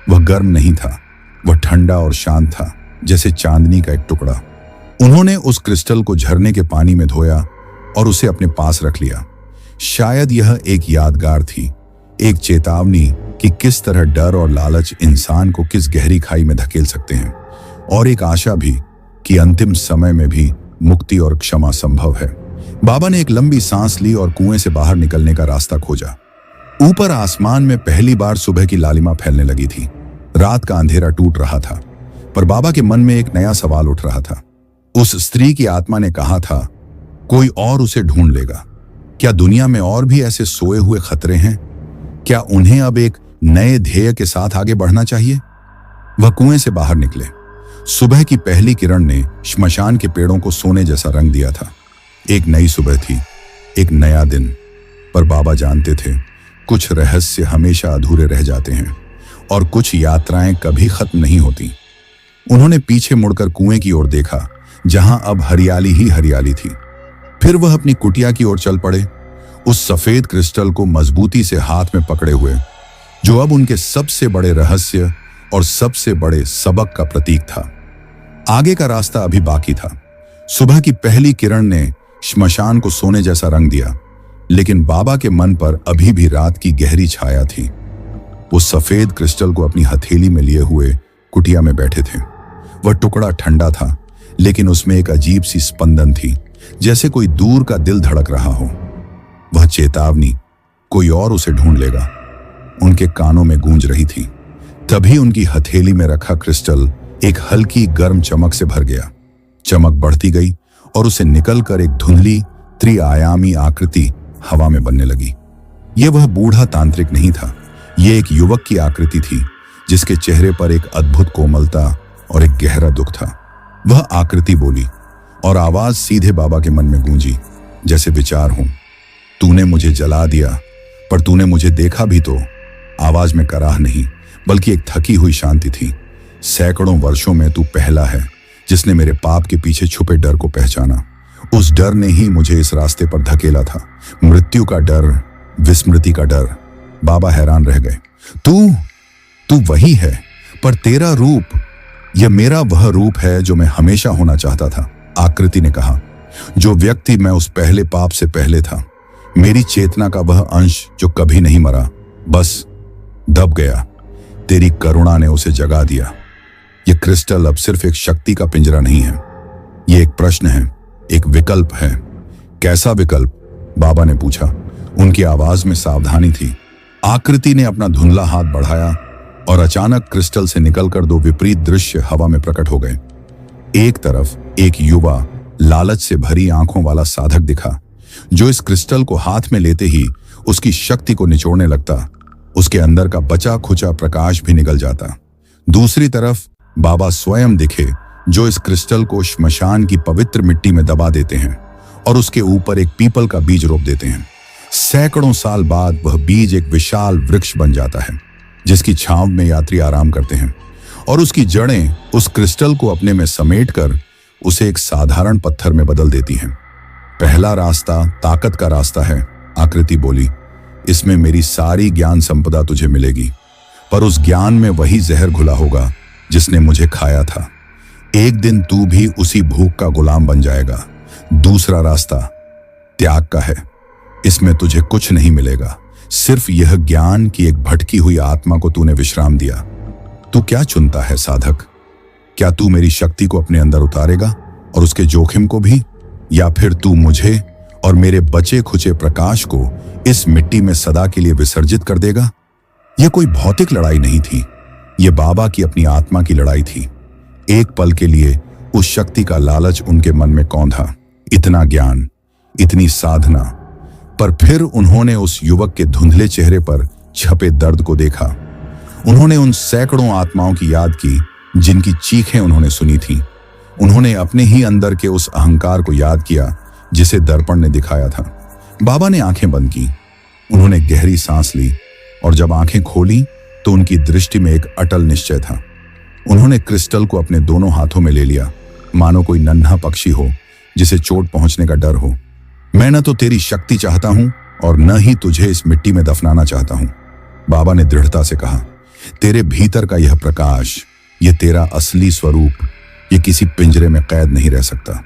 वह गर्म नहीं था, वह ठंडा और शांत था, जैसे चांदनी का एक टुकड़ा। उन्होंने उस क्रिस्टल को झरने के पानी में धोया और उसे अपने पास रख लिया। शायद यह एक यादगार थी, एक चेतावनी कि किस तरह डर और लालच इंसान को किस गहरी खाई में धकेल सकते हैं, और एक आशा भी कि अंतिम समय में भी मुक्ति और क्षमा संभव है। बाबा ने एक लंबी सांस ली और कुएं से बाहर निकलने का रास्ता खोजा। ऊपर आसमान में पहली बार सुबह की लालिमा फैलने लगी थी। रात का अंधेरा टूट रहा था, पर बाबा के मन में एक नया सवाल उठ रहा था। उस स्त्री की आत्मा ने कहा था, कोई और उसे ढूंढ लेगा। क्या दुनिया में और भी ऐसे सोए हुए खतरे हैं? क्या उन्हें अब एक नए ध्येय के साथ आगे बढ़ना चाहिए? वह कुएं से बाहर निकले। सुबह की पहली किरण ने श्मशान के पेड़ों को सोने जैसा रंग दिया था। एक नई सुबह थी, एक नया दिन। पर बाबा जानते थे, कुछ रहस्य हमेशा अधूरे रह जाते हैं और कुछ यात्राएं कभी खत्म नहीं होती। उन्होंने पीछे मुड़कर कुएं की ओर देखा, जहां अब हरियाली ही हरियाली थी। फिर वह अपनी कुटिया की ओर चल पड़े, उस सफेद क्रिस्टल को मजबूती से हाथ में पकड़े हुए, जो अब उनके सबसे बड़े रहस्य और सबसे बड़े सबक का प्रतीक था। आगे का रास्ता अभी बाकी था। सुबह की पहली किरण ने श्मशान को सोने जैसा रंग दिया, लेकिन बाबा के मन पर अभी भी रात की गहरी छाया थी। वो सफेद क्रिस्टल को अपनी हथेली में लिए हुए कुटिया में बैठे थे। वह टुकड़ा ठंडा था, लेकिन उसमें एक अजीब सी स्पंदन थी, जैसे कोई दूर का दिल धड़क रहा हो। वह चेतावनी, कोई और उसे ढूंढ लेगा, उनके कानों में गूंज रही थी। तभी उनकी हथेली में रखा क्रिस्टल एक हल्की गर्म चमक से भर गया। चमक बढ़ती गई और उसे निकलकर एक धुंधली त्रिआयामी आकृति हवा में बनने लगी। यह वह बूढ़ा तांत्रिक नहीं था, यह एक युवक की आकृति थी, जिसके चेहरे पर एक अद्भुत कोमलता और एक गहरा दुख था। वह आकृति बोली और आवाज सीधे बाबा के मन में गूंजी, जैसे विचार हो, तूने मुझे जला दिया, पर तूने मुझे देखा भी तो। आवाज में कराह नहीं, बल्कि एक थकी हुई शांति थी। सैकड़ों वर्षों में तू पहला है जिसने मेरे पाप के पीछे छुपे डर को पहचाना। उस डर ने ही मुझे इस रास्ते पर धकेला था। मृत्यु का डर, विस्मृति का डर। बाबा हैरान रह गए। तू वही है, पर तेरा रूप, यह मेरा वह रूप है जो मैं हमेशा होना चाहता था। आकृति ने कहा, जो व्यक्ति मैं उस पहले पाप से पहले था, मेरी चेतना का वह अंश जो कभी नहीं मरा, बस दब गया। तेरी करुणा ने उसे जगा दिया। यह क्रिस्टल अब सिर्फ एक शक्ति का पिंजरा नहीं है, यह एक प्रश्न है, एक विकल्प है। कैसा विकल्प? बाबा ने पूछा। उनकी आवाज में सावधानी थी। आकृति ने अपना धुंधला हाथ बढ़ाया और अचानक क्रिस्टल से निकलकर दो विपरीत दृश्य हवा में प्रकट हो गए। एक तरफ एक युवा लालच से भरी आंखों वाला साधक दिखा, जो इस क्रिस्टल को हाथ में लेते ही उसकी शक्ति को निचोड़ने लगता। उसके अंदर का बचा खुचा प्रकाश भी निकल जाता। दूसरी तरफ बाबा स्वयं दिखे, जो इस क्रिस्टल को श्मशान की पवित्र मिट्टी में दबा देते हैं और उसके ऊपर एक पीपल का बीज रोप देते हैं। सैकड़ों साल बाद वह बीज एक विशाल वृक्ष बन जाता है, जिसकी छांव में यात्री आराम करते हैं, और उसकी जड़ें उस क्रिस्टल को अपने में समेटकर उसे एक साधारण पत्थर में बदल देती हैं। पहला रास्ता ताकत का रास्ता है, आकृति बोली। इसमें मेरी सारी ज्ञान संपदा तुझे मिलेगी, पर उस ज्ञान में वही जहर घुला होगा जिसने मुझे खाया था। एक दिन तू भी उसी भूख का गुलाम बन जाएगा। दूसरा रास्ता त्याग का है। इसमें तुझे कुछ नहीं मिलेगा, सिर्फ यह ज्ञान कि एक भटकी हुई आत्मा को तूने विश्राम दिया। तू क्या चुनता है साधक? क्या तू मेरी शक्ति को अपने अंदर उतारेगा और उसके जोखिम को भी, या फिर तू मुझे और मेरे बचे खुचे प्रकाश को इस मिट्टी में सदा के लिए विसर्जित कर देगा? यह कोई भौतिक लड़ाई नहीं थी, यह बाबा की अपनी आत्मा की लड़ाई थी। एक पल के लिए उस शक्ति का लालच उनके मन में कौंधा। इतना ज्ञान, इतनी साधना, पर फिर उन्होंने उस युवक के धुंधले चेहरे पर छपे दर्द को देखा। उन्होंने उन सैकड़ों आत्माओं की याद की जिनकी चीखें उन्होंने सुनी थी। उन्होंने अपने ही अंदर के उस अहंकार को याद किया जिसे दर्पण ने दिखाया था। बाबा ने आंखें बंद की। उन्होंने गहरी सांस ली और जब आंखें खोली तो उनकी दृष्टि में एक अटल निश्चय था। उन्होंने क्रिस्टल को अपने दोनों हाथों में ले लिया, मानो कोई नन्हा पक्षी हो जिसे चोट पहुंचने का डर हो। मैं न तो तेरी शक्ति चाहता हूं और न ही तुझे इस मिट्टी में दफनाना चाहता हूं, बाबा ने दृढ़ता से कहा। तेरे भीतर का यह प्रकाश, यह तेरा असली स्वरूप, यह किसी पिंजरे में कैद नहीं रह सकता।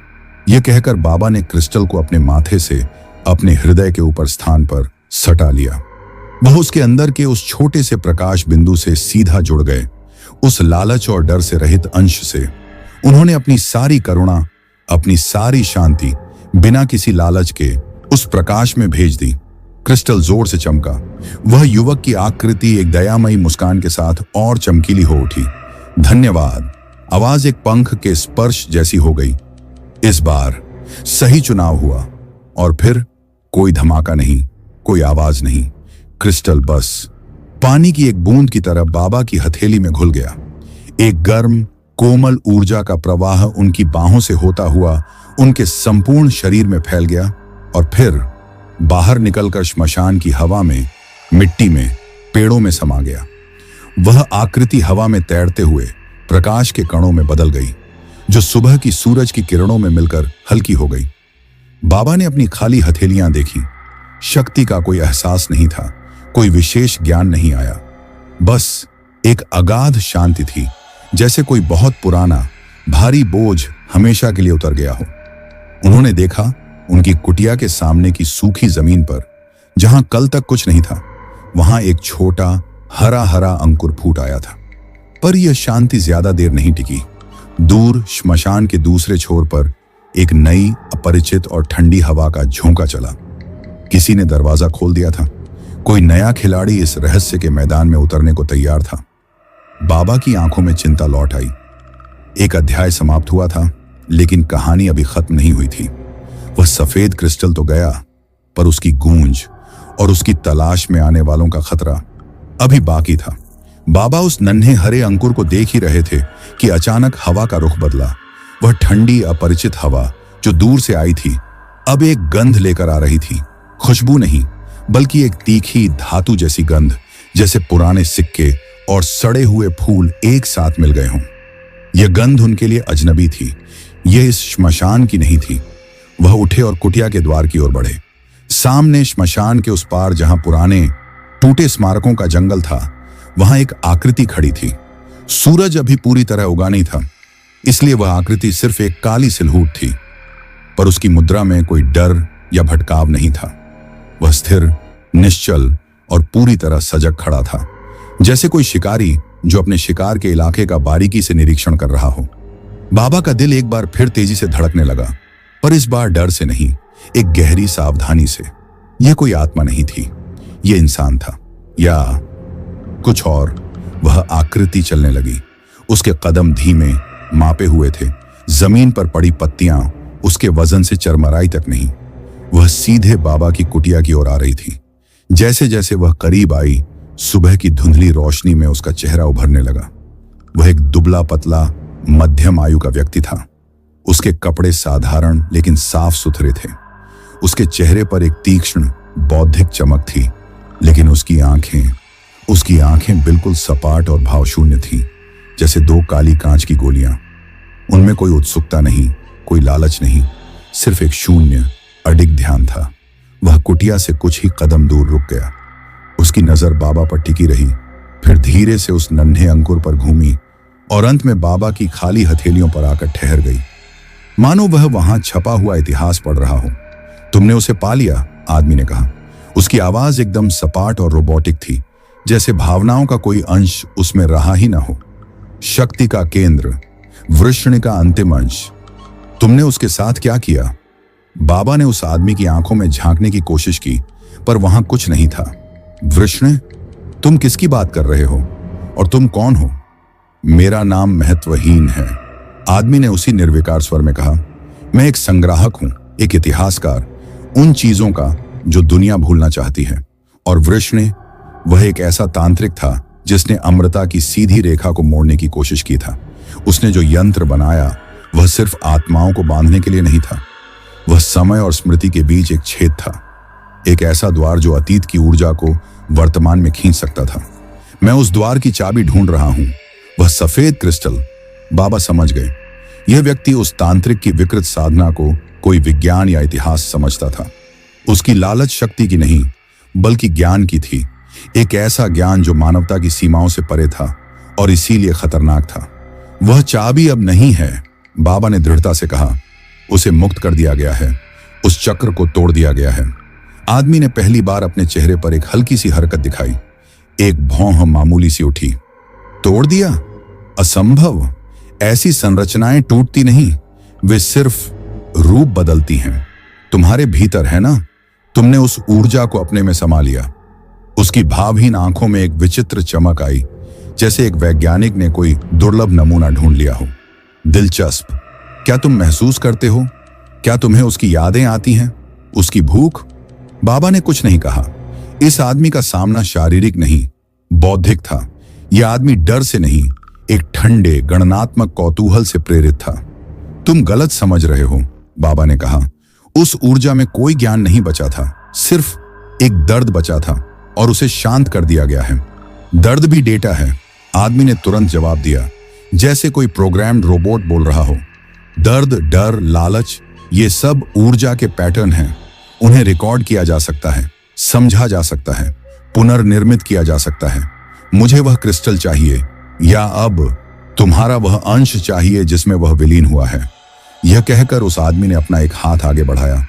यह कहकर बाबा ने क्रिस्टल को अपने माथे से अपने हृदय के ऊपर स्थान पर सटा लिया। वह उसके अंदर के उस छोटे से प्रकाश बिंदु से सीधा जुड़ गए, उस लालच और डर से रहित अंश से। उन्होंने अपनी सारी करुणा, अपनी सारी शांति बिना किसी लालच के उस प्रकाश में भेज दी। क्रिस्टल जोर से चमका। वह युवक की आकृति एक दयामयी मुस्कान के साथ और चमकीली हो उठी। धन्यवाद। आवाज एक पंख के स्पर्श जैसी हो गई। इस बार सही चुनाव हुआ। और फिर कोई धमाका नहीं, कोई आवाज नहीं। क्रिस्टल बस पानी की एक बूंद की तरह बाबा की हथेली में घुल गया। एक गर्म कोमल ऊर्जा का प्रवाह उनकी बाहों से होता हुआ उनके संपूर्ण शरीर में फैल गया और फिर बाहर निकलकर श्मशान की हवा में, मिट्टी में, पेड़ों में समा गया। वह आकृति हवा में तैरते हुए प्रकाश के कणों में बदल गई, जो सुबह की सूरज की किरणों में मिलकर हल्की हो गई। बाबा ने अपनी खाली हथेलियां देखी। शक्ति का कोई एहसास नहीं था, कोई विशेष ज्ञान नहीं आया, बस एक अगाध शांति थी, जैसे कोई बहुत पुराना भारी बोझ हमेशा के लिए उतर गया हो। उन्होंने देखा उनकी कुटिया के सामने की सूखी जमीन पर, जहां कल तक कुछ नहीं था, वहां एक छोटा हरा हरा अंकुर फूट आया था। पर यह शांति ज्यादा देर नहीं टिकी। दूर श्मशान के दूसरे छोर पर एक नई, अपरिचित और ठंडी हवा का झोंका चला। किसी ने दरवाजा खोल दिया था। कोई नया खिलाड़ी इस रहस्य के मैदान में उतरने को तैयार था। बाबा की आंखों में चिंता लौट आई। एक अध्याय समाप्त हुआ था, लेकिन कहानी अभी खत्म नहीं हुई थी। वह सफेद क्रिस्टल तो गया, पर उसकी गूंज और उसकी तलाश में आने वालों का खतरा अभी बाकी था। बाबा उस नन्हे हरे अंकुर को देख ही रहे थे कि अचानक हवा का रुख बदला। वह ठंडी अपरिचित हवा जो दूर से आई थी, अब एक गंध लेकर आ रही थी। खुशबू नहीं, बल्कि एक तीखी धातु जैसी गंध, जैसे पुराने सिक्के और सड़े हुए फूल एक साथ मिल गए हों। यह गंध उनके लिए अजनबी थी। यह इस श्मशान की नहीं थी। वह उठे और कुटिया के द्वार की ओर बढ़े। सामने श्मशान के उस पार जहां पुराने टूटे स्मारकों का जंगल था, वहां एक आकृति खड़ी थी। सूरज अभी पूरी तरह उगा नहीं था, इसलिए वह आकृति सिर्फ एक काली सिलहूट थी, पर उसकी मुद्रा में कोई डर या भटकाव नहीं था। वह स्थिर, निश्चल और पूरी तरह सजग खड़ा था, जैसे कोई शिकारी जो अपने शिकार के इलाके का बारीकी से निरीक्षण कर रहा हो। बाबा का दिल एक बार फिर तेजी से धड़कने लगा, पर इस बार डर से नहीं, एक गहरी सावधानी से। यह कोई आत्मा नहीं थी, यह इंसान था, या कुछ और। वह आकृति चलने लगी। उसके कदम धीमे, मापे हुए थे। जमीन पर पड़ी पत्तियां उसके वजन से चरमराई तक नहीं। वह सीधे बाबा की कुटिया की ओर आ रही थी। जैसे जैसे वह करीब आई, सुबह की धुंधली रोशनी में उसका चेहरा उभरने लगा। वह एक दुबला पतला मध्यम आयु का व्यक्ति था। उसके कपड़े साधारण लेकिन साफ सुथरे थे। उसके चेहरे पर एक तीक्ष्ण बौद्धिक चमक थी, लेकिन उसकी आंखें बिल्कुल सपाट और भावशून्य थीं, जैसे दो काली कांच की गोलियां। उनमें कोई उत्सुकता नहीं, कोई लालच नहीं, सिर्फ एक शून्य अडिग ध्यान था। वह कुटिया से कुछ ही कदम दूर रुक गया। उसकी नजर बाबा पर टिकी रही, फिर धीरे से उस नन्हे अंकुर पर घूमी और अंत में बाबा की खाली हथेलियों पर आकर ठहर गई, मानो वह वहां छपा हुआ इतिहास पढ़ रहा हो। तुमने उसे पा लिया, आदमी ने कहा। उसकी आवाज एकदम सपाट और रोबोटिक थी, जैसे भावनाओं का कोई अंश उसमें रहा ही ना हो। शक्ति का केंद्र, वृषण का अंतिम अंश। तुमने उसके साथ क्या किया? बाबा ने उस आदमी की आंखों में झांकने की कोशिश की, पर वहां कुछ नहीं था। वृषण, तुम किसकी बात कर रहे हो और तुम कौन हो? मेरा नाम महत्वहीन है, आदमी ने उसी निर्विकार स्वर में कहा। मैं एक संग्राहक हूं, एक इतिहासकार, उन चीजों का जो दुनिया भूलना चाहती है। और वृषण, वह एक ऐसा तांत्रिक था जिसने अमृता की सीधी रेखा को मोड़ने की कोशिश की था। उसने जो यंत्र बनाया वह सिर्फ आत्माओं को बांधने के लिए नहीं था, वह समय और स्मृति के बीच एक छेद था, एक ऐसा द्वार जो अतीत की ऊर्जा को वर्तमान में खींच सकता था। मैं उस द्वार की चाबी ढूंढ रहा हूं, वह सफेद क्रिस्टल। बाबा समझ गए, यह व्यक्ति उस तांत्रिक की विकृत साधना को कोई विज्ञान या इतिहास समझता था। उसकी लालच शक्ति की नहीं, बल्कि ज्ञान की थी, एक ऐसा ज्ञान जो मानवता की सीमाओं से परे था और इसीलिए खतरनाक था। वह चाबी अब नहीं है, बाबा ने दृढ़ता से कहा। उसे मुक्त कर दिया गया है, उस चक्र को तोड़ दिया गया है। आदमी ने पहली बार अपने चेहरे पर एक हल्की सी हरकत दिखाई, एक भौं मामूली सी उठी। तोड़ दिया? असंभव। ऐसी संरचनाएं टूटती नहीं, वे सिर्फ रूप बदलती हैं। तुम्हारे भीतर है ना, तुमने उस ऊर्जा को अपने में समा लिया। उसकी भावहीन आंखों में एक विचित्र चमक आई, जैसे एक वैज्ञानिक ने कोई दुर्लभ नमूना ढूंढ लिया हो। दिलचस्प। क्या तुम महसूस करते हो? क्या तुम्हें उसकी यादें आती हैं? उसकी भूख? बाबा ने कुछ नहीं कहा। इस आदमी का सामना शारीरिक नहीं, बौद्धिक था। यह आदमी डर से नहीं, एक ठंडे गणनात्मक कौतूहल से प्रेरित था। तुम गलत समझ रहे हो, बाबा ने कहा। उस ऊर्जा में कोई ज्ञान नहीं बचा था, सिर्फ एक दर्द बचा था और उसे शांत कर दिया गया है। दर्द भी डेटा है, आदमी ने तुरंत जवाब दिया, जैसे कोई प्रोग्राम्ड रोबोट बोल रहा हो। दर्द, डर, लालच, ये सब ऊर्जा के पैटर्न हैं। उन्हें रिकॉर्ड किया जा सकता है, समझा जा सकता है, पुनर्निर्मित किया जा सकता है। मुझे वह क्रिस्टल चाहिए, या अब तुम्हारा वह अंश चाहिए जिसमें वह विलीन हुआ है। यह कहकर उस आदमी ने अपना एक हाथ आगे बढ़ाया।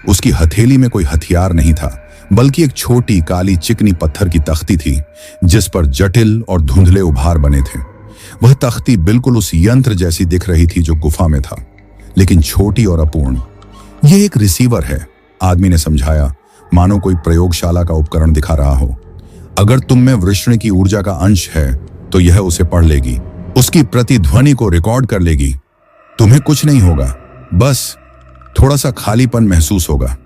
उसकी हथेली में कोई हथियार नहीं था, बल्कि एक छोटी काली चिकनी पत्थर की तख्ती थी, जिस पर जटिल और धुंधले उभार बने थे। वह तख्ती बिल्कुल उस यंत्र जैसी दिख रही थी जो गुफा में था, लेकिन छोटी और अपूर्ण। यह एक रिसीवर है, आदमी ने समझाया, मानो कोई प्रयोगशाला का उपकरण दिखा रहा हो। अगर तुम में वृषण की ऊर्जा का अंश है तो यह उसे पढ़ लेगी, उसकी प्रतिध्वनि को रिकॉर्ड कर लेगी। तुम्हें कुछ नहीं होगा, बस थोड़ा सा खालीपन महसूस होगा।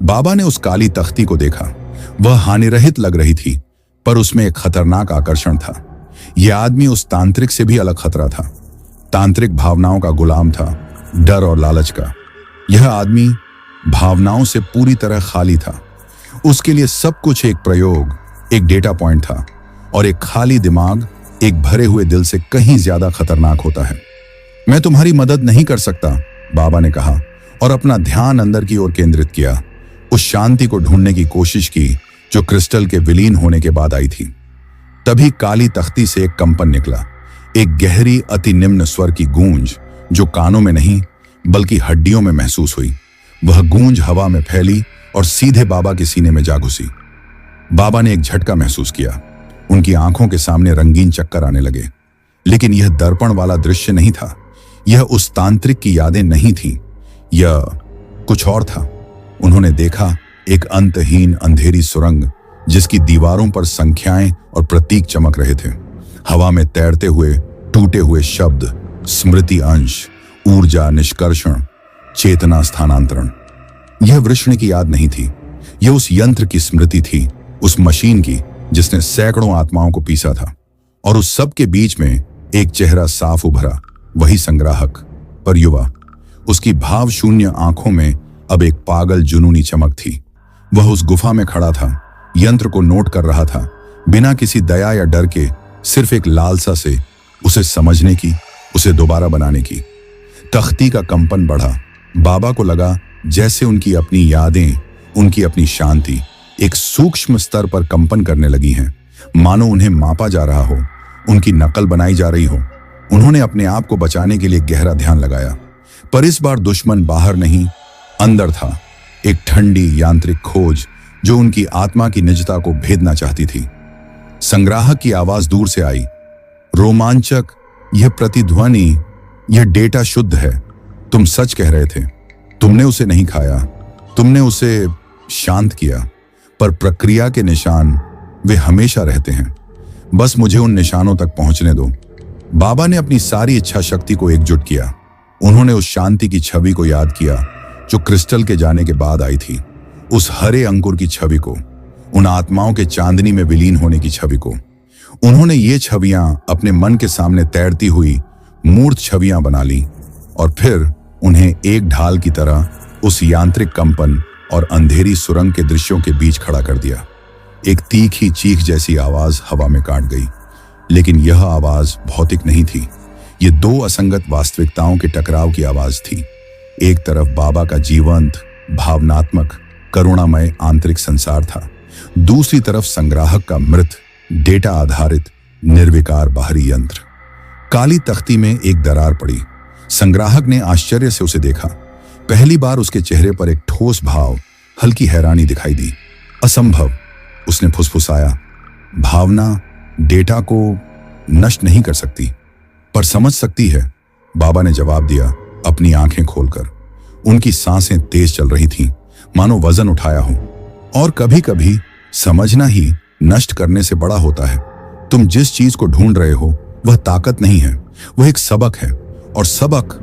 बाबा ने उस काली तख्ती को देखा। वह हानिरहित लग रही थी, पर उसमें एक खतरनाक आकर्षण था। यह आदमी उस तांत्रिक से भी अलग खतरा था। तांत्रिक भावनाओं का गुलाम था, डर और लालच का। यह आदमी भावनाओं से पूरी तरह खाली था। उसके लिए सब कुछ एक प्रयोग, एक डेटा पॉइंट था, और एक खाली दिमाग एक भरे हुए दिल से कहीं ज्यादा खतरनाक होता है। मैं तुम्हारी मदद नहीं कर सकता, बाबा ने कहा और अपना ध्यान अंदर की ओर केंद्रित किया। उस शांति को ढूंढने की कोशिश की जो क्रिस्टल के विलीन होने के बाद आई थी। तभी काली तख्ती से एक कंपन निकला, एक गहरी अति निम्न स्वर की गूंज जो कानों में नहीं बल्कि हड्डियों में महसूस हुई। वह गूंज हवा में फैली और सीधे बाबा के सीने में जा घुसी। बाबा ने एक झटका महसूस किया। उनकी आंखों के सामने रंगीन चक्कर आने लगे। लेकिन यह दर्पण वाला दृश्य नहीं था, यह उस तांत्रिक की यादें नहीं थी, यह कुछ और था। उन्होंने देखा एक अंतहीन अंधेरी सुरंग जिसकी दीवारों पर संख्याएं और प्रतीक चमक रहे थे। हवा में तैरते हुए टूटे हुए शब्द, स्मृति अंश, ऊर्जा निष्कर्षण, चेतना स्थानांतरण। यह वृष्ण की याद नहीं थी, यह उस यंत्र की स्मृति थी, उस मशीन की जिसने सैकड़ों आत्माओं को पीसा था। और उस सब के बीच में एक चेहरा साफ उभरा, वही संग्राहक, पर युवा। उसकी भाव शून्य आंखों में अब एक पागल जुनूनी चमक थी। वह उस गुफा में खड़ा था, यंत्र को नोट कर रहा था, बिना किसी दया या डर के, सिर्फ एक लालसा से उसे समझने की, उसे दोबारा बनाने की। तख्ती का कंपन बढ़ा। बाबा को लगा जैसे उनकी अपनी यादें, उनकी अपनी शांति एक सूक्ष्म स्तर पर कंपन करने लगी हैं, मानो उन्हें मापा जा रहा हो, उनकी नकल बनाई जा रही हो। उन्होंने अपने आप को बचाने के लिए गहरा ध्यान लगाया, पर इस बार दुश्मन बाहर नहीं, अंदर था। एक ठंडी यांत्रिक खोज जो उनकी आत्मा की निजता को भेदना चाहती थी। संग्राहक की आवाज दूर से आई, रोमांचक, यह प्रतिध्वनि, यह डेटा शुद्ध है। तुम सच कह रहे थे, तुमने उसे नहीं खाया, तुमने उसे शांत किया, पर प्रक्रिया के निशान वे हमेशा रहते हैं। बस मुझे उन निशानों तक पहुंचने दो। बाबा ने अपनी सारी इच्छा शक्ति को एकजुट किया। उन्होंने उस शांति की छवि को याद किया जो क्रिस्टल के जाने के बाद आई थी, उस हरे अंकुर की छवि को, उन आत्माओं के चांदनी में विलीन होने की छवि को। उन्होंने ये छवियां अपने मन के सामने तैरती हुई मूर्त छवियां बना ली और फिर उन्हें एक ढाल की तरह उस यांत्रिक कंपन और अंधेरी सुरंग के दृश्यों के बीच खड़ा कर दिया। एक तीखी चीख जैसी आवाज हवा में काट गई, लेकिन यह आवाज भौतिक नहीं थी। ये दो असंगत वास्तविकताओं के टकराव की आवाज थी। एक तरफ बाबा का जीवंत, भावनात्मक, करुणामय आंतरिक संसार था, दूसरी तरफ संग्राहक का मृत, डेटा आधारित, निर्विकार बाहरी यंत्र। काली तख्ती में एक दरार पड़ी। संग्राहक ने आश्चर्य से उसे देखा। पहली बार उसके चेहरे पर एक ठोस भाव, हल्की हैरानी दिखाई दी। असंभव, उसने फुसफुसाया। भावना डेटा को नष्ट नहीं कर सकती, पर समझ सकती है, बाबा ने जवाब दिया, अपनी आंखें खोलकर। उनकी सांसें तेज चल रही थीं, मानो वजन उठाया हो। और कभी कभी समझना ही नष्ट करने से बड़ा होता है। तुम जिस चीज को ढूंढ रहे हो वह ताकत नहीं है, वह एक सबक है, और सबक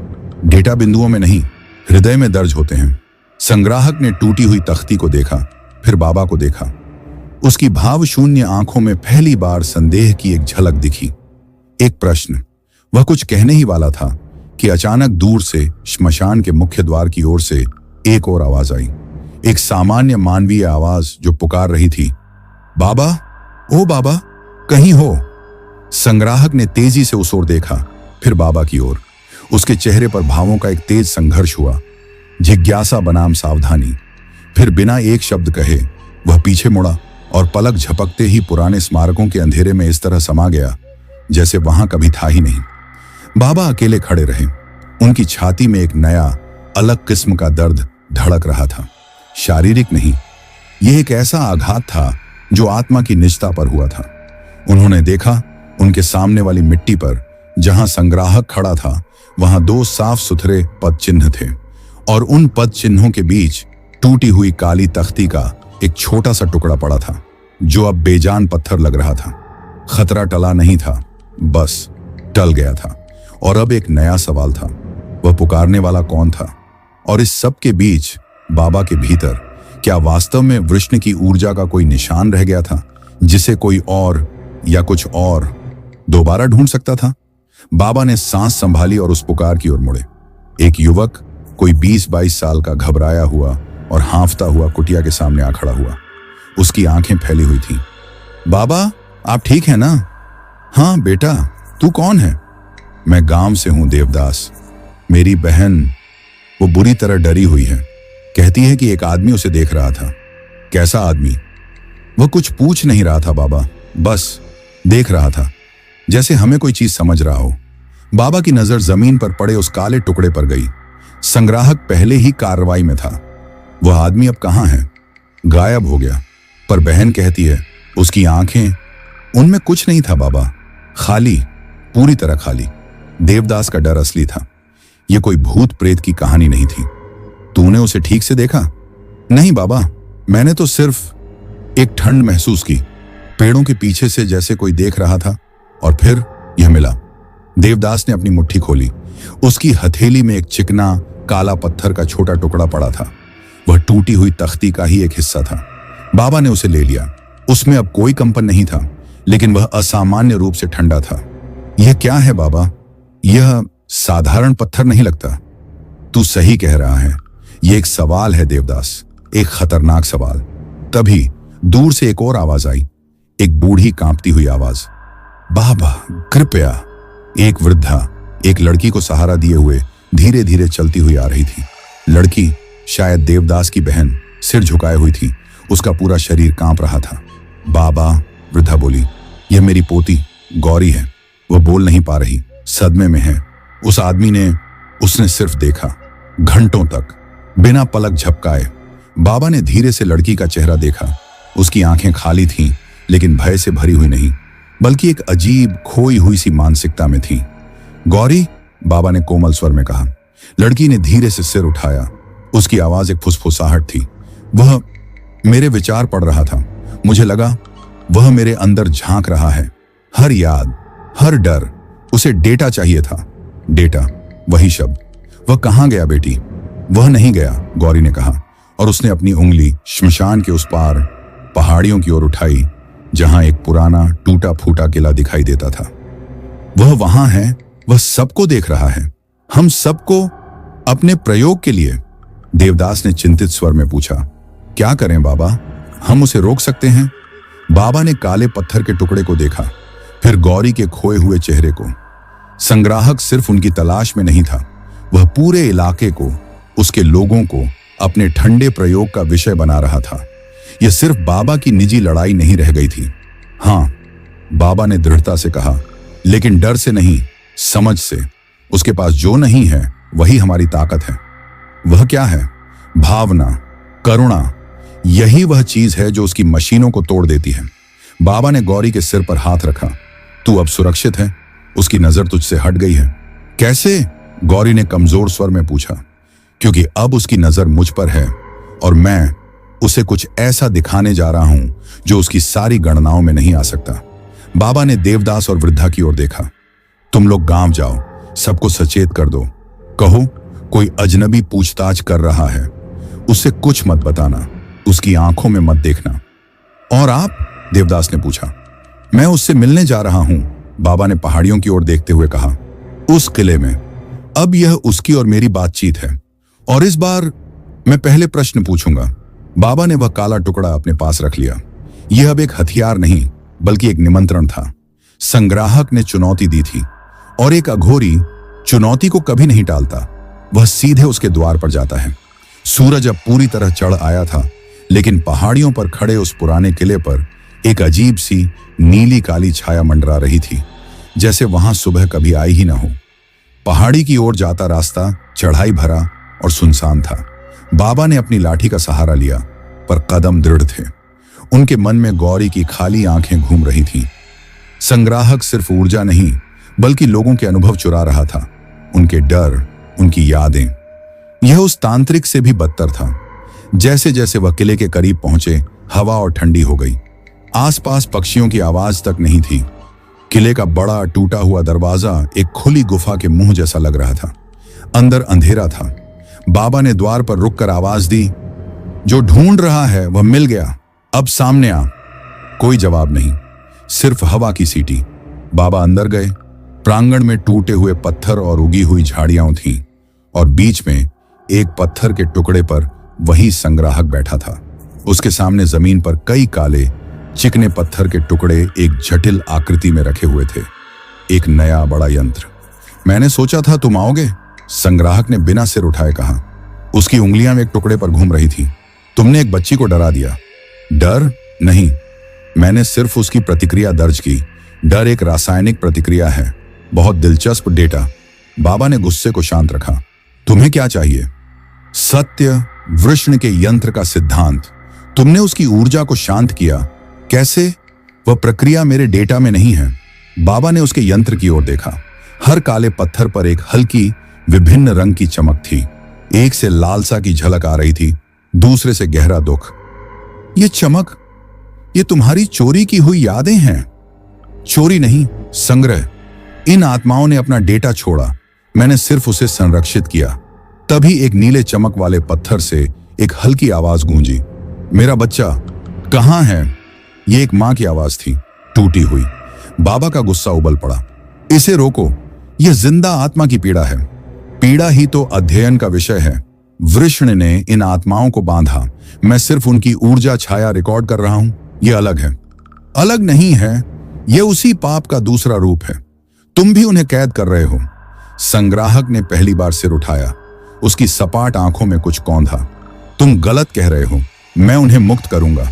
डेटा बिंदुओं में नहीं, हृदय में दर्ज होते हैं। संग्राहक ने टूटी हुई तख्ती को देखा, फिर बाबा को देखा। उसकी भाव शून्य आंखों में पहली बार संदेह की एक झलक दिखी। एक प्रश्न। वह कुछ कहने ही वाला था कि अचानक दूर से श्मशान के मुख्य द्वार की ओर से एक और आवाज आई, एक सामान्य मानवीय आवाज जो पुकार रही थी, बाबा, ओ बाबा, कहीं हो। संग्राहक ने तेजी से उस ओर देखा, फिर बाबा की ओर। उसके चेहरे पर भावों का एक तेज संघर्ष हुआ, जिज्ञासा बनाम सावधानी। फिर बिना एक शब्द कहे वह पीछे मुड़ा और पलक झपकते ही पुराने स्मारकों के अंधेरे में इस तरह समा गया जैसे वहां कभी था ही नहीं। बाबा अकेले खड़े रहे। उनकी छाती में एक नया, अलग किस्म का दर्द धड़क रहा था। शारीरिक नहीं, यह एक ऐसा आघात था जो आत्मा की निजता पर हुआ था। उन्होंने देखा, उनके सामने वाली मिट्टी पर जहां संग्राहक खड़ा था, वहां दो साफ सुथरे पद चिन्ह थे, और उन पद चिन्हों के बीच टूटी हुई काली तख्ती का एक छोटा सा टुकड़ा पड़ा था जो अब बेजान पत्थर लग रहा था। खतरा टला नहीं था, बस टल गया था। और अब एक नया सवाल था, वह पुकारने वाला कौन था? और इस सब के बीच बाबा के भीतर क्या वास्तव में वृष्ण की ऊर्जा का कोई निशान रह गया था जिसे कोई और या कुछ और दोबारा ढूंढ सकता था? बाबा ने सांस संभाली और उस पुकार की ओर मुड़े। एक युवक, कोई 20-22 साल का, घबराया हुआ और हांफता हुआ कुटिया के सामने आ खड़ा हुआ। उसकी आंखें फैली हुई थीं। बाबा, आप ठीक हैं ना? हाँ बेटा, तू कौन है? मैं गांव से हूं देवदास। मेरी बहन, वो बुरी तरह डरी हुई है, कहती है कि एक आदमी उसे देख रहा था। कैसा आदमी? वह कुछ पूछ नहीं रहा था बाबा, बस देख रहा था, जैसे हमें कोई चीज समझ रहा हो। बाबा की नजर जमीन पर पड़े उस काले टुकड़े पर गई। संग्राहक पहले ही कार्रवाई में था। वह आदमी अब कहां है? गायब हो गया। पर बहन कहती है उसकी आंखें, उनमें कुछ नहीं था बाबा, खाली, पूरी तरह खाली। देवदास का डर असली था। यह कोई भूत प्रेत की कहानी नहीं थी। तूने उसे ठीक से देखा? नहीं बाबा, मैंने तो सिर्फ एक ठंड महसूस की, पेड़ों के पीछे से जैसे कोई देख रहा था। और फिर यह मिला। देवदास ने अपनी मुट्ठी खोली। उसकी हथेली में एक चिकना काला पत्थर का छोटा टुकड़ा पड़ा था। वह टूटी हुई तख्ती का ही एक हिस्सा था। बाबा ने उसे ले लिया। उसमें अब कोई कंपन नहीं था, लेकिन वह असामान्य रूप से ठंडा था। यह क्या है बाबा? यह साधारण पत्थर नहीं लगता। तू सही कह रहा है, यह एक सवाल है देवदास, एक खतरनाक सवाल। तभी दूर से एक और आवाज आई, एक बूढ़ी कांपती हुई आवाज। बाबा कृपया। एक वृद्धा एक लड़की को सहारा दिए हुए धीरे धीरे चलती हुई आ रही थी। लड़की शायद देवदास की बहन सिर झुकाए हुई थी। उसका पूरा शरीर कांप रहा था। बाबा, वृद्धा बोली, यह मेरी पोती गौरी है। वह बोल नहीं पा रही, सदमे में है। उस आदमी ने, उसने सिर्फ देखा, घंटों तक बिना पलक झपकाए। बाबा ने धीरे से लड़की का चेहरा देखा। उसकी आंखें खाली थीं, लेकिन भय से भरी हुई नहीं, बल्कि एक अजीब खोई हुई सी मानसिकता में थी। गौरी, बाबा ने कोमल स्वर में कहा। लड़की ने धीरे से सिर उठाया। उसकी आवाज एक फुसफुसाहट थी। वह मेरे विचार पढ़ रहा था। मुझे लगा वह मेरे अंदर झांक रहा है। हर याद, हर डर, उसे डेटा चाहिए था। डेटा, वही शब्द। वह कहां गया बेटी? वह नहीं गया, गौरी ने कहा, और उसने अपनी उंगली श्मशान के उस पार पहाड़ियों की ओर उठाई, जहां एक पुराना टूटा फूटा किला दिखाई देता था। वह वहां है, वह सबको देख रहा है, हम सबको, अपने प्रयोग के लिए। देवदास ने चिंतित स्वर में पूछा, क्या करें बाबा? हम उसे रोक सकते हैं? बाबा ने काले पत्थर के टुकड़े को देखा, फिर गौरी के खोए हुए चेहरे को। संग्राहक सिर्फ उनकी तलाश में नहीं था, वह पूरे इलाके को, उसके लोगों को अपने ठंडे प्रयोग का विषय बना रहा था। यह सिर्फ बाबा की निजी लड़ाई नहीं रह गई थी। हां, बाबा ने दृढ़ता से कहा, लेकिन डर से नहीं, समझ से। उसके पास जो नहीं है वही हमारी ताकत है। वह क्या है? भावना, करुणा। यही वह चीज है जो उसकी मशीनों को तोड़ देती है। बाबा ने गौरी के सिर पर हाथ रखा। तू अब सुरक्षित है, उसकी नजर तुझसे हट गई है। कैसे? गौरी ने कमजोर स्वर में पूछा। क्योंकि अब उसकी नजर मुझ पर है, और मैं उसे कुछ ऐसा दिखाने जा रहा हूं जो उसकी सारी गणनाओं में नहीं आ सकता। बाबा ने देवदास और वृद्धा की ओर देखा। तुम लोग गांव जाओ, सबको सचेत कर दो। कहो कोई अजनबी पूछताछ कर रहा है, उससे कुछ मत बताना, उसकी आंखों में मत देखना। और आप? देवदास ने पूछा। मैं उससे मिलने जा रहा हूं, बाबा ने पहाड़ियों की ओर देखते हुए कहा। उस किले में। अब यह उसकी और मेरी बातचीत है, और इस बार मैं पहले प्रश्न पूछूंगा। बाबा ने वह काला टुकड़ा अपने पास रख लिया। यह अब एक हथियार नहीं, बल्कि एक निमंत्रण था। संग्राहक ने चुनौती दी थी, और एक अघोरी चुनौती को कभी नहीं टालता। वह सीधे उसके द्वार पर जाता है। सूरज अब पूरी तरह चढ़ आया था, लेकिन पहाड़ियों पर खड़े उस पुराने किले पर एक अजीब सी नीली काली छाया मंडरा रही थी, जैसे वहां सुबह कभी आई ही ना हो। पहाड़ी की ओर जाता रास्ता चढ़ाई भरा और सुनसान था। बाबा ने अपनी लाठी का सहारा लिया, पर कदम दृढ़ थे। उनके मन में गौरी की खाली आंखें घूम रही थीं। संग्राहक सिर्फ ऊर्जा नहीं, बल्कि लोगों के अनुभव चुरा रहा था, उनके डर, उनकी यादें। यह उस तांत्रिक से भी बदतर था। जैसे जैसे वह किले के करीब पहुंचे, हवा और ठंडी हो गई। आसपास पक्षियों की आवाज तक नहीं थी। किले का बड़ा टूटा हुआ दरवाजा एक खुली गुफा के मुंह जैसा लग रहा था। अंदर अंधेरा था। बाबा ने द्वार पर रुककर आवाज दी, जो ढूंढ रहा है वह मिल गया, अब सामने आ। कोई जवाब नहीं, सिर्फ हवा की सीटी। बाबा अंदर गए। प्रांगण में टूटे हुए पत्थर और उगी हुई झाड़ियां थीं, और बीच में एक पत्थर के टुकड़े पर वही संग्राहक बैठा था। उसके सामने जमीन पर कई काले चिकने पत्थर के टुकड़े एक जटिल आकृति में रखे हुए थे। एक नया बड़ा यंत्र। मैंने सोचा था तुम आओगे, संग्राहक ने बिना सिर उठाए कहा। उसकी उंगलियां एक टुकड़े पर घूम रही थी। तुमने एक बच्ची को डरा दिया। डर नहीं, मैंने सिर्फ उसकी प्रतिक्रिया दर्ज की। डर एक रासायनिक प्रतिक्रिया है। बहुत दिलचस्प डेटा। बाबा ने गुस्से को शांत रखा। तुम्हें क्या चाहिए? सत्य, वृष्ण के यंत्र का सिद्धांत। तुमने उसकी ऊर्जा को शांत किया। कैसे? वह प्रक्रिया मेरे डेटा में नहीं है। बाबा ने उसके यंत्र की ओर देखा। हर काले पत्थर पर एक हल्की विभिन्न रंग की चमक थी। एक से लालसा की झलक आ रही थी, दूसरे से गहरा दुख। ये चमक, ये तुम्हारी चोरी की हुई यादें हैं। चोरी नहीं, संग्रह। इन आत्माओं ने अपना डेटा छोड़ा, मैंने सिर्फ उसे संरक्षित किया। तभी एक नीले चमक वाले पत्थर से एक हल्की आवाज गूंजी। मेरा बच्चा कहां है? यह एक मां की आवाज थी, टूटी हुई। बाबा का गुस्सा उबल पड़ा। इसे रोको, यह जिंदा आत्मा की पीड़ा है। पीड़ा ही तो अध्ययन का विषय है। वृष्ण ने इन आत्माओं को बांधा। मैं सिर्फ उनकी ऊर्जा छाया रिकॉर्ड कर रहा हूं। यह अलग है। अलग नहीं है, यह उसी पाप का दूसरा रूप है। तुम भी उन्हें कैद कर रहे हो। संग्राहक ने पहली बार सिर उठाया। उसकी सपाट आंखों में कुछ कौंधा। तुम गलत कह रहे हो। मैं उन्हें मुक्त करूंगा।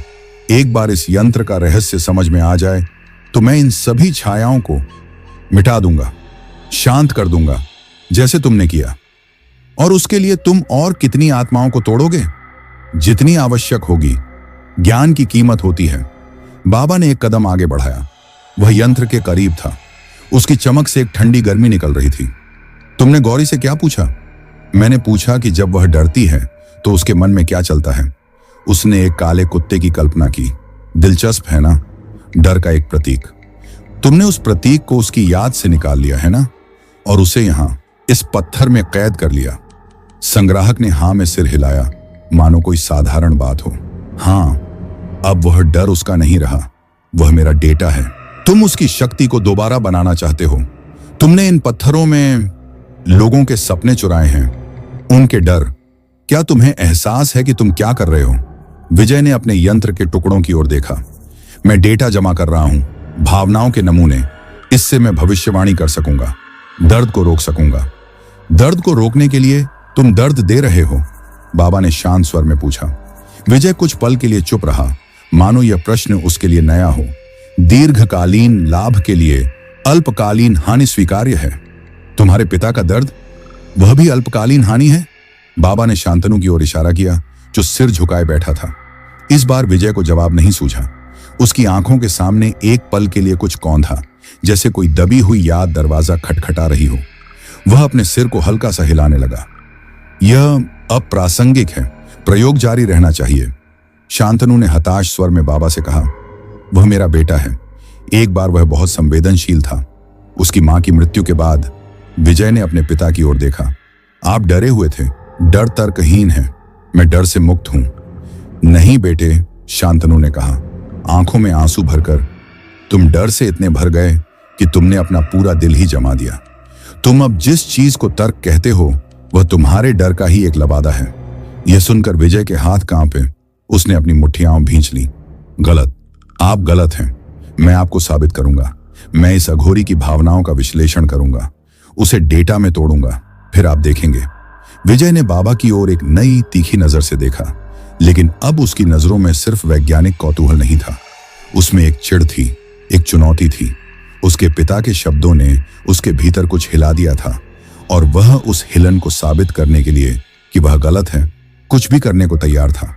एक बार इस यंत्र का रहस्य समझ में आ जाए तो मैं इन सभी छायाओं को मिटा दूंगा, शांत कर दूंगा, जैसे तुमने किया। और उसके लिए तुम और कितनी आत्माओं को तोड़ोगे? जितनी आवश्यक होगी। ज्ञान की कीमत होती है। बाबा ने एक कदम आगे बढ़ाया। वह यंत्र के करीब था। उसकी चमक से एक ठंडी गर्मी निकल रही थी। तुमने गौरी से क्या पूछा? मैंने पूछा कि जब वह डरती है तो उसके मन में क्या चलता है। उसने एक काले कुत्ते की कल्पना की। दिलचस्प है ना? डर का एक प्रतीक। तुमने उस प्रतीक को उसकी याद से निकाल लिया है ना, और उसे यहां इस पत्थर में कैद कर लिया। संग्राहक ने हां में सिर हिलाया, मानो कोई साधारण बात हो। हां, अब वह डर उसका नहीं रहा, वह मेरा डेटा है। तुम उसकी शक्ति को दोबारा बनाना चाहते हो। तुमने इन पत्थरों में लोगों के सपने चुराए हैं, उनके डर। क्या तुम्हें एहसास है कि तुम क्या कर रहे हो? विजय ने अपने यंत्र के टुकड़ों की ओर देखा। मैं डेटा जमा कर रहा हूं, भावनाओं के नमूने। इससे मैं भविष्यवाणी कर सकूंगा, दर्द को रोक सकूंगा। दर्द को रोकने के लिए तुम दर्द दे रहे हो? बाबा ने शांत स्वर में पूछा। विजय कुछ पल के लिए चुप रहा, मानो यह प्रश्न उसके लिए नया हो। दीर्घकालीन लाभ के लिए अल्पकालीन हानि स्वीकार्य है। तुम्हारे पिता का दर्द, वह भी अल्पकालीन हानि है? बाबा ने शांतनु की ओर इशारा किया, जो सिर झुकाए बैठा था। इस बार विजय को जवाब नहीं सूझा। उसकी आंखों के सामने एक पल के लिए कुछ कौंधा, जैसे कोई दबी हुई याद दरवाजा खटखटा रही हो। वह अपने सिर को हल्का सा हिलाने लगा। यह अप्रासंगिक है, प्रयोग जारी रहना चाहिए। शांतनु ने हताश स्वर में बाबा से कहा। वह मेरा बेटा है। एक बार वह बहुत संवेदनशील था। उसकी मां की मृत्यु के बाद विजय ने अपने पिता की ओर देखा। आप डरे हुए थे। डर तर्कहीन है। मैं डर से मुक्त हूं। नहीं बेटे, शांतनु ने कहा, आंखों में आंसू भरकर। तुम डर से इतने भर गए कि तुमने अपना पूरा दिल ही जमा दिया। तुम अब जिस चीज को तर्क कहते हो वह तुम्हारे डर का ही एक लबादा है। यह सुनकर विजय के हाथ कांपे। उसने अपनी मुट्ठियां भींच ली। गलत, आप गलत हैं। मैं आपको साबित करूंगा। मैं इस अघोरी की भावनाओं का विश्लेषण करूंगा, उसे डेटा में तोड़ूंगा, फिर आप देखेंगे। विजय ने बाबा की ओर एक नई तीखी नजर से देखा, लेकिन अब उसकी नजरों में सिर्फ वैज्ञानिक कौतूहल नहीं था। उसमें एक चिढ़ थी, एक चुनौती थी। उसके पिता के शब्दों ने उसके भीतर कुछ हिला दिया था, और वह उस हिलन को साबित करने के लिए कि वह गलत है, कुछ भी करने को तैयार था।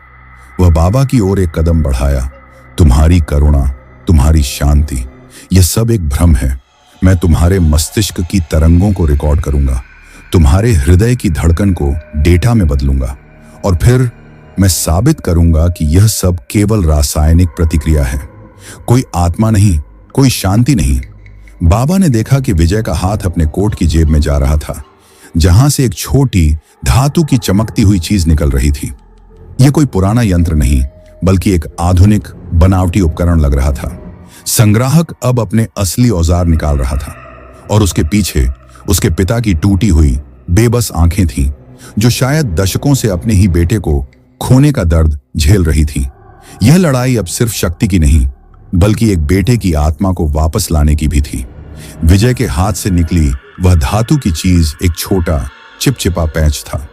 वह बाबा की ओर एक कदम बढ़ाया। तुम्हारी करुणा, तुम्हारी शांति, यह सब एक भ्रम है। मैं तुम्हारे मस्तिष्क की तरंगों को रिकॉर्ड करूंगा, तुम्हारे हृदय की धड़कन को डेटा में बदलूंगा, और फिर मैं साबित करूंगा कि यह सब केवल रासायनिक प्रतिक्रिया है, कोई आत्मा नहीं, कोई शांति नहीं। बाबा ने देखा कि विजय का हाथ अपने कोट की जेब में जा रहा था, जहां से एक छोटी धातु की चमकती हुई चीज निकल रही थी। यह कोई पुराना यंत्र नहीं, बल्कि एक आधुनिक बनावटी उपकरण लग रहा था। संग्राहक अब अपने असली औजार निकाल रहा था, और उसके पीछे उसके पिता की टूटी हुई बेबस आंखें थीं, जो शायद दशकों से अपने ही बेटे को खोने का दर्द झेल रही थी। यह लड़ाई अब सिर्फ शक्ति की नहीं, बल्कि एक बेटे की आत्मा को वापस लाने की भी थी। विजय के हाथ से निकली वह धातु की चीज एक छोटा चिपचिपा पैंच था,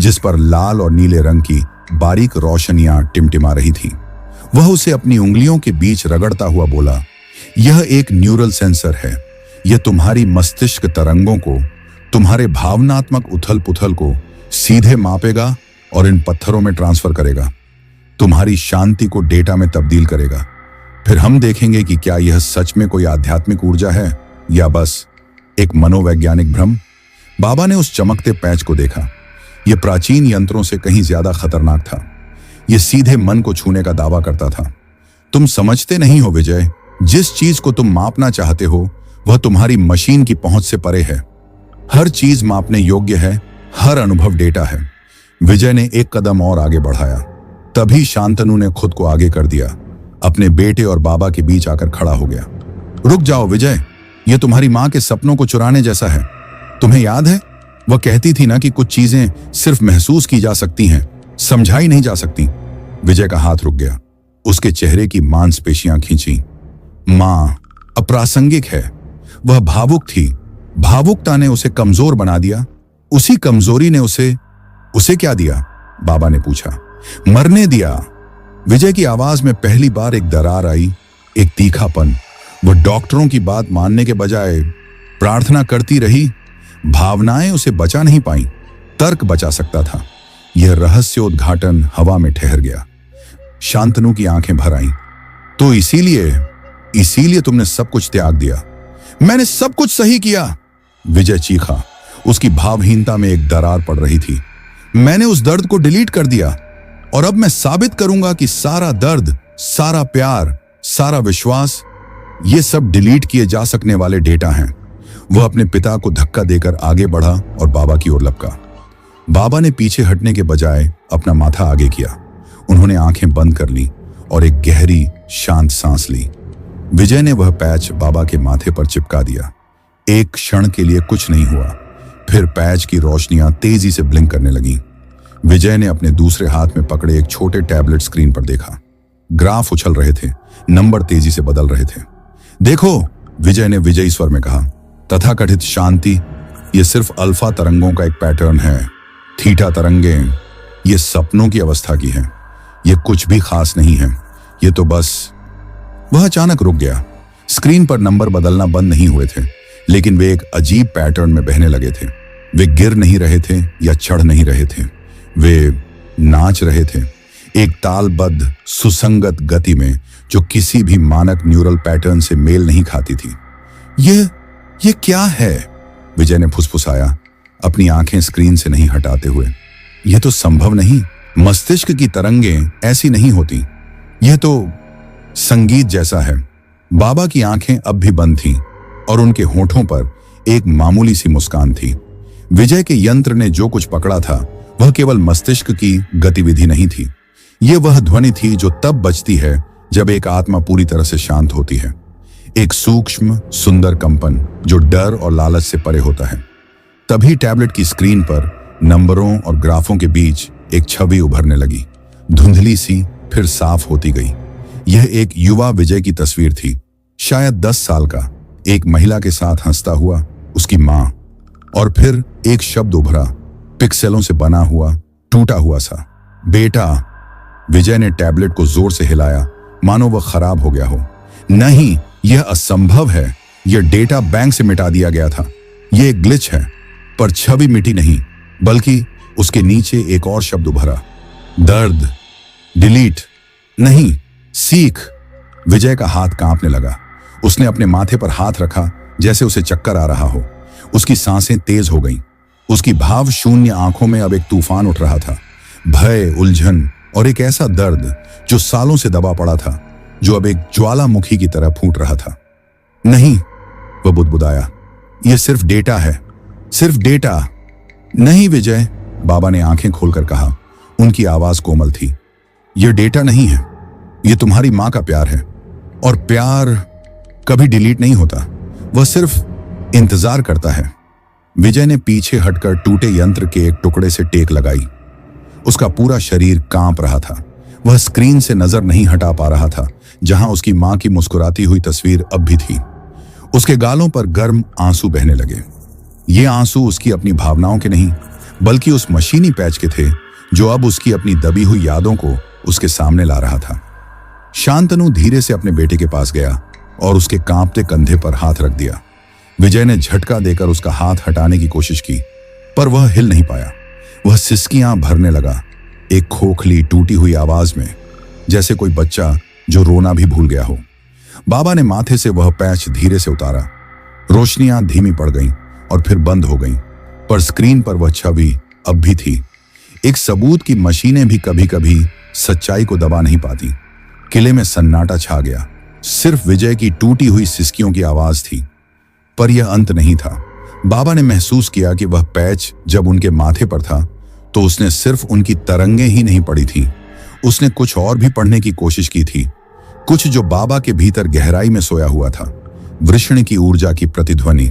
जिस पर लाल और नीले रंग की बारीक रोशनियां टिमटिमा रही थीं। वह उसे अपनी उंगलियों के बीच रगड़ता हुआ बोला, यह एक न्यूरल सेंसर है। यह तुम्हारी मस्तिष्क तरंगों को, तुम्हारे भावनात्मक उथल पुथल को सीधे मापेगा और इन पत्थरों में ट्रांसफर करेगा। तुम्हारी शांति को डेटा में तब्दील करेगा। फिर हम देखेंगे कि क्या यह सच में कोई आध्यात्मिक ऊर्जा है या बस एक मनोवैज्ञानिक भ्रम। बाबा ने उस चमकते पैच को देखा। यह प्राचीन यंत्रों से कहीं ज्यादा खतरनाक था। यह सीधे मन को छूने का दावा करता था। तुम समझते नहीं हो विजय, जिस चीज को तुम मापना चाहते हो वह तुम्हारी मशीन की पहुंच से परे है। हर चीज मापने योग्य है, हर अनुभव डेटा है। विजय ने एक कदम और आगे बढ़ाया। तभी शांतनु ने खुद को आगे कर दिया, अपने बेटे और बाबा के बीच आकर खड़ा हो गया। रुक जाओ विजय, यह तुम्हारी मां के सपनों को चुराने जैसा है। तुम्हें याद है वह कहती थी ना कि कुछ चीजें सिर्फ महसूस की जा सकती हैं, समझाई नहीं जा सकती। विजय का हाथ रुक गया। उसके चेहरे की मांसपेशियां खींची। मां अप्रासंगिक है। वह भावुक थी। भावुकता ने उसे कमजोर बना दिया। उसी कमजोरी ने उसे क्या दिया? बाबा ने पूछा। मरने दिया। विजय की आवाज में पहली बार एक दरार आई, एक तीखापन। वह डॉक्टरों की बात मानने के बजाय प्रार्थना करती रही। भावनाएं उसे बचा नहीं पाई, तर्क बचा सकता था। यह रहस्योद्घाटन हवा में ठहर गया। शांतनु की आंखें भर आईं। तो इसीलिए तुमने सब कुछ त्याग दिया? मैंने सब कुछ सही किया, विजय चीखा। उसकी भावहीनता में एक दरार पड़ रही थी। मैंने उस दर्द को डिलीट कर दिया और अब मैं साबित करूंगा कि सारा दर्द, सारा प्यार, सारा विश्वास, ये सब डिलीट किए जा सकने वाले डेटा हैं। वह अपने पिता को धक्का देकर आगे बढ़ा और बाबा की ओर लपका। बाबा ने पीछे हटने के बजाय अपना माथा आगे किया। उन्होंने आंखें बंद कर ली और एक गहरी शांत सांस ली। विजय ने वह पैच बाबा के माथे पर चिपका दिया। एक क्षण के लिए कुछ नहीं हुआ। फिर पैच की रोशनियां तेजी से ब्लिंक करने लगीं। विजय ने अपने दूसरे हाथ में पकड़े एक छोटे टैबलेट स्क्रीन पर देखा। ग्राफ उछल रहे थे, नंबर तेजी से बदल रहे थे। देखो, विजय ने विजयी स्वर में कहा, तथाकथित शांति यह सिर्फ अल्फा तरंगों का एक पैटर्न है। थीटा तरंगें ये सपनों की अवस्था की है। ये कुछ भी खास नहीं है। ये तो बस। वह अचानक रुक गया। स्क्रीन पर नंबर बदलना बंद नहीं हुए थे, लेकिन वे एक अजीब पैटर्न में बहने लगे थे। वे गिर नहीं रहे थे या चढ़ नहीं रहे थे। वे नाच रहे थे, एक तालबद्ध सुसंगत गति में जो किसी भी मानक न्यूरल पैटर्न से मेल नहीं खाती थी। ये क्या है? विजय ने फुसफुसाया, अपनी आंखें स्क्रीन से नहीं हटाते हुए। यह तो संभव नहीं। मस्तिष्क की तरंगें ऐसी नहीं होती। यह तो संगीत जैसा है। बाबा की आंखें अब भी बंद थीं और उनके होठों पर एक मामूली सी मुस्कान थी। विजय के यंत्र ने जो कुछ पकड़ा था वह केवल मस्तिष्क की गतिविधि नहीं थी। यह वह ध्वनि थी जो तब बजती है जब एक आत्मा पूरी तरह से शांत होती है। एक सूक्ष्म सुंदर कंपन जो डर और लालच से परे होता है। तभी टैबलेट की स्क्रीन पर नंबरों और ग्राफों के बीच एक छवि उभरने लगी, धुंधली सी, फिर साफ होती गई। यह एक युवा विजय की तस्वीर थी, शायद 10 साल का, एक महिला के साथ हंसता हुआ, उसकी मां। और फिर एक शब्द उभरा, पिक्सेलों से बना हुआ, टूटा हुआ सा, बेटा। विजय ने टैबलेट को जोर से हिलाया, मानो वह खराब हो गया हो। नहीं, यह असंभव है। यह डेटा बैंक से मिटा दिया गया था। यह एक ग्लिच है। पर छवि मिटी नहीं, बल्कि उसके नीचे एक और शब्द उभरा, दर्द। डिलीट नहीं, सीख। विजय का हाथ कांपने लगा। उसने अपने माथे पर हाथ रखा जैसे उसे चक्कर आ रहा हो। उसकी सांसें तेज हो गईं। उसकी भाव शून्य आंखों में अब एक तूफान उठ रहा था, भय, उलझन और एक ऐसा दर्द जो सालों से दबा पड़ा था, जो अब एक ज्वालामुखी की तरह फूट रहा था। नहीं, वह बुदबुदाया, यह सिर्फ डेटा है, सिर्फ डेटा। नहीं विजय, बाबा ने आंखें खोलकर कहा। उनकी आवाज कोमल थी। यह डेटा नहीं है, यह तुम्हारी मां का प्यार है। और प्यार कभी डिलीट नहीं होता, वह सिर्फ इंतजार करता है। विजय ने पीछे हटकर टूटे यंत्र के एक टुकड़े से टेक लगाई। उसका पूरा शरीर कांप रहा था। वह स्क्रीन से नजर नहीं हटा पा रहा था, जहां उसकी मां की मुस्कुराती हुई तस्वीर अब भी थी। उसके गालों पर गर्म आंसू बहने लगे। ये आंसू उसकी अपनी भावनाओं के नहीं, बल्कि उस मशीनी पैच के थे जो अब उसकी अपनी दबी हुई यादों को उसके सामने ला रहा था। शांतनु धीरे से अपने बेटे के पास गया और उसके कांपते कंधे पर हाथ रख दिया। विजय ने झटका देकर उसका हाथ हटाने की कोशिश की, पर वह हिल नहीं पाया। वह सिसकियां भरने लगा, एक खोखली टूटी हुई आवाज में, जैसे कोई बच्चा जो रोना भी भूल गया हो। बाबा ने माथे से वह पैच धीरे से उतारा। रोशनियां धीमी पड़ गईं और फिर बंद हो गईं, पर स्क्रीन पर वह छवि अब भी थी, एक सबूत की मशीनें भी कभी कभी सच्चाई को दबा नहीं पाती। किले में सन्नाटा छा गया, सिर्फ विजय की टूटी हुई सिसकियों की आवाज थी। पर यह अंत नहीं था। बाबा ने महसूस किया कि वह पैच जब उनके माथे पर था तो उसने सिर्फ उनकी तरंगें ही नहीं पढ़ी थी, उसने कुछ और भी पढ़ने की कोशिश की थी, कुछ जो बाबा के भीतर गहराई में सोया हुआ था, वृषण की ऊर्जा की प्रतिध्वनि।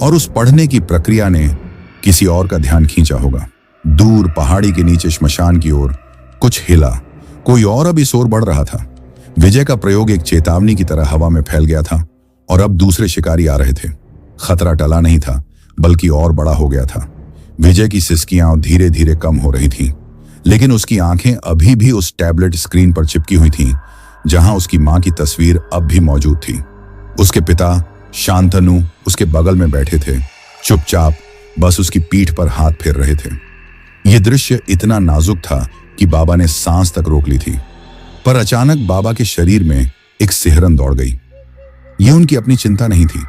और उस पढ़ने की प्रक्रिया ने किसी और का ध्यान खींचा होगा। दूर पहाड़ी के नीचे श्मशान की ओर कुछ हिला, कोई और अब इस ओर बढ़ रहा था। विजय का प्रयोग एक चेतावनी की तरह हवा में फैल गया था और अब दूसरे शिकारी आ रहे थे। खतरा टला नहीं था, बल्कि और बड़ा हो गया था। विजय की सिसकियां धीरे धीरे कम हो रही थीं, लेकिन उसकी आंखें अभी भी उस टैबलेट स्क्रीन पर चिपकी हुई थीं, जहां उसकी मां की तस्वीर अब भी मौजूद थी। उसके पिता शांतनु उसके बगल में बैठे थे, चुपचाप, बस उसकी पीठ पर हाथ फेर रहे थे। यह दृश्य इतना नाजुक था कि बाबा ने सांस तक रोक ली थी। पर अचानक बाबा के शरीर में एक सिहरन दौड़ गई। यह उनकी अपनी चिंता नहीं थी,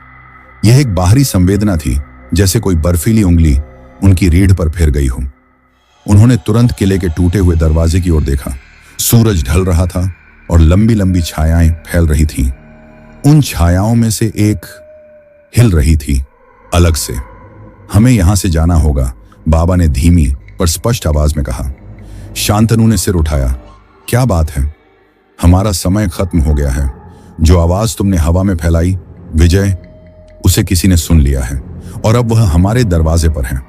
यह एक बाहरी संवेदना थी, जैसे कोई बर्फीली उंगली उनकी रीढ़ पर फिर गई हो। उन्होंने तुरंत किले के टूटे हुए दरवाजे की ओर देखा। सूरज ढल रहा था और लंबी लंबी छायाएं फैल रही थीं। उन छायाओं में से एक हिल रही थी, अलग से। हमें यहां से जाना होगा, बाबा ने धीमी पर स्पष्ट आवाज में कहा। शांतनु ने सिर उठाया। क्या बात है? हमारा समय खत्म हो गया है। जो आवाज तुमने हवा में फैलाई, विजय, उसे किसी ने सुन लिया है और अब वह हमारे दरवाजे पर है।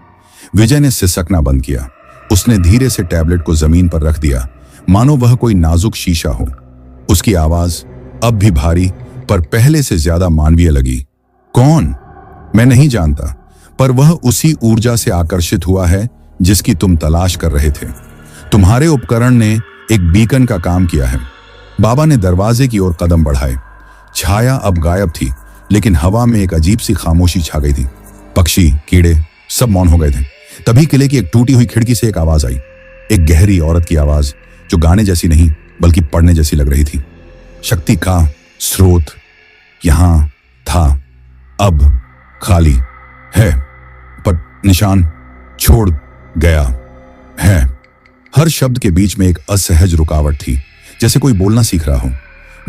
विजय ने सिसकना बंद किया। उसने धीरे से टैबलेट को जमीन पर रख दिया, मानो वह कोई नाजुक शीशा हो। उसकी आवाज अब भी भारी, पर पहले से ज्यादा मानवीय लगी। कौन? मैं नहीं जानता, पर वह उसी ऊर्जा से आकर्षित हुआ है जिसकी तुम तलाश कर रहे थे। तुम्हारे उपकरण ने एक बीकन का काम किया है। बाबा ने दरवाजे की ओर कदम बढ़ाए। छाया अब गायब थी, लेकिन हवा में एक अजीब सी खामोशी छा गई थी। पक्षी, कीड़े सब मौन हो गए थे। तभी किले की एक टूटी हुई खिड़की से एक आवाज आई, एक गहरी औरत की आवाज, जो गाने जैसी नहीं बल्कि पढ़ने जैसी लग रही थी। शक्ति का स्रोत यहां था, अब खाली है, पर निशान छोड़ गया है। हर शब्द के बीच में एक असहज रुकावट थी, जैसे कोई बोलना सीख रहा हो।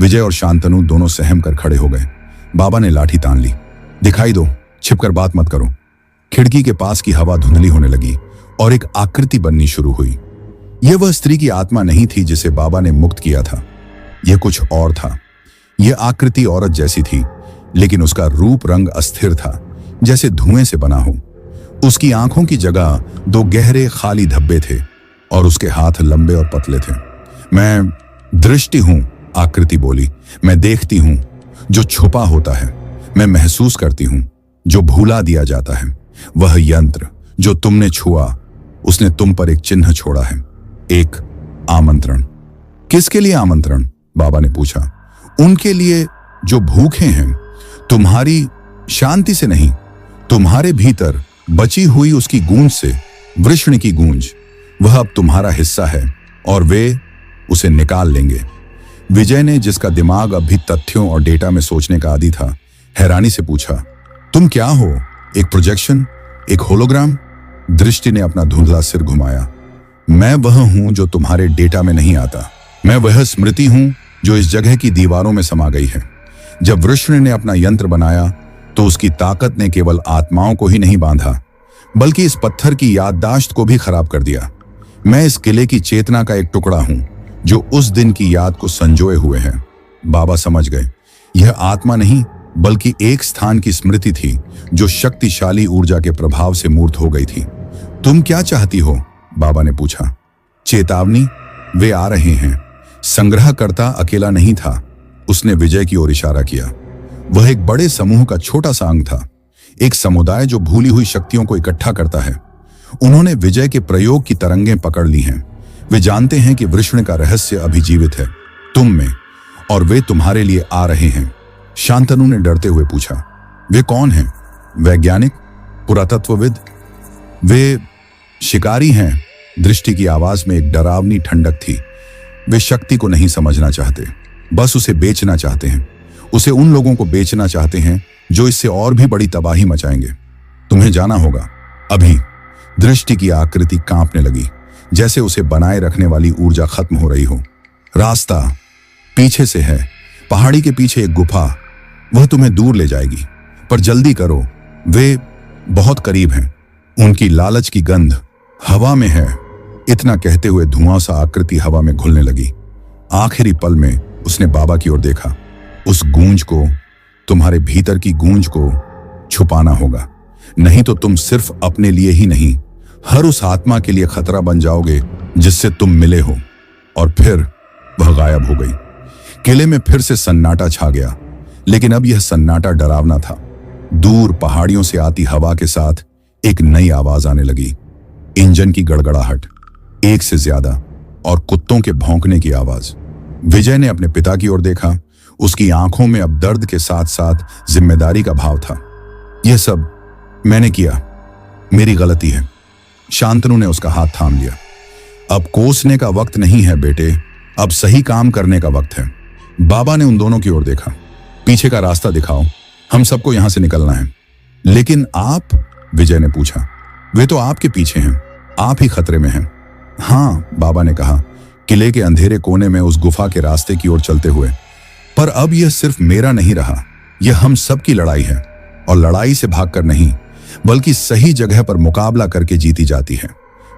विजय और शांतनु दोनों सहम कर खड़े हो गए। बाबा ने लाठी तान ली। दिखाई दो, छिपकर बात मत करो। खिड़की के पास की हवा धुंधली होने लगी और एक आकृति बननी शुरू हुई। यह वह स्त्री की आत्मा नहीं थी जिसे बाबा ने मुक्त किया था, यह कुछ और था। यह आकृति औरत जैसी थी, लेकिन उसका रूप रंग अस्थिर था, जैसे धुएं से बना हो। उसकी आंखों की जगह दो गहरे खाली धब्बे थे और उसके हाथ लंबे और पतले थे। मैं दृष्टि हूं, आकृति बोली। मैं देखती हूं जो छुपा होता है, मैं महसूस करती हूं जो भूला दिया जाता है। वह यंत्र जो तुमने छुआ, उसने तुम पर एक चिन्ह छोड़ा है, एक आमंत्रण। किसके लिए आमंत्रण? बाबा ने पूछा। उनके लिए जो भूखे हैं, तुम्हारी शांति से नहीं, तुम्हारे भीतर बची हुई उसकी गूंज से, वृषण की गूंज। वह अब तुम्हारा हिस्सा है और वे उसे निकाल लेंगे। विजय ने, जिसका दिमाग अब भी तथ्यों और डेटा में सोचने का आदी था, हैरानी से पूछा, तुम क्या हो? एक प्रोजेक्शन, एक होलोग्राम? दृष्टि ने अपना धुंधला सिर घुमाया। मैं वह हूं जो तुम्हारे डेटा में नहीं आता। मैं वह स्मृति हूं जो इस जगह की दीवारों में समा गई है। जब वृषण ने अपना यंत्र बनाया तो उसकी ताकत ने केवल आत्माओं को ही नहीं बांधा, बल्कि इस पत्थर की याददाश्त को भी खराब कर दिया। मैं इस किले की चेतना का एक टुकड़ा हूं जो उस दिन की याद को संजोए हुए है। बाबा समझ गए, यह आत्मा नहीं बल्कि एक स्थान की स्मृति थी जो शक्तिशाली ऊर्जा के प्रभाव से मूर्त हो गई थी। तुम क्या चाहती हो? बाबा ने पूछा। चेतावनी, वे आ रहे हैं। संग्रहकर्ता अकेला नहीं था, उसने विजय की ओर इशारा किया। वह एक बड़े समूह का छोटा सा अंग था, एक समुदाय जो भूली हुई शक्तियों को इकट्ठा करता है। उन्होंने विजय के प्रयोग की तरंगें पकड़ ली हैं। वे जानते हैं कि वृष्ण का रहस्य अभी जीवित है तुम में, और वे तुम्हारे लिए आ रहे हैं। शांतनु ने डरते हुए पूछा, वे कौन हैं? वैज्ञानिक? पुरातत्वविद? वे शिकारी हैं। दृष्टि की आवाज में एक डरावनी ठंडक थी। वे शक्ति को नहीं समझना चाहते, बस उसे बेचना चाहते हैं। उसे उन लोगों को बेचना चाहते हैं जो इससे और भी बड़ी तबाही मचाएंगे। तुम्हें जाना होगा अभी। दृष्टि की आकृति कांपने लगी, जैसे उसे बनाए रखने वाली ऊर्जा खत्म हो रही हो। रास्ता पीछे से है, पहाड़ी के पीछे एक गुफा, वह तुम्हें दूर ले जाएगी, पर जल्दी करो, वे बहुत करीब हैं। उनकी लालच की गंध हवा में है। इतना कहते हुए धुआं सा आकृति हवा में घुलने लगी। आखिरी पल में उसने बाबा की ओर देखा। उस गूंज को, तुम्हारे भीतर की गूंज को छुपाना होगा, नहीं तो तुम सिर्फ अपने लिए ही नहीं, हर उस आत्मा के लिए खतरा बन जाओगे जिससे तुम मिले हो। और फिर वह गायब हो गई। किले में फिर से सन्नाटा छा गया, लेकिन अब यह सन्नाटा डरावना था। दूर पहाड़ियों से आती हवा के साथ एक नई आवाज आने लगी। इंजन की गड़गड़ाहट, एक से ज्यादा, और कुत्तों के भौंकने की आवाज। विजय ने अपने पिता की ओर देखा। उसकी आंखों में अब दर्द के साथ साथ जिम्मेदारी का भाव था। यह सब मैंने किया, मेरी गलती है। शांतनु ने उसका हाथ थाम लिया। अब कोसने का वक्त नहीं है बेटे, अब सही काम करने का वक्त है। बाबा ने उन दोनों की ओर देखा। पीछे का रास्ता दिखाओ, हम सबको यहां से निकलना है। लेकिन आप? विजय ने पूछा। वे तो आपके पीछे हैं, आप ही खतरे में हैं। हाँ, बाबा ने कहा, किले के अंधेरे कोने में उस गुफा के रास्ते की ओर चलते हुए। पर अब यह सिर्फ मेरा नहीं रहा, यह हम सब की लड़ाई है, और लड़ाई से भागकर नहीं, बल्कि सही जगह पर मुकाबला करके जीती जाती है।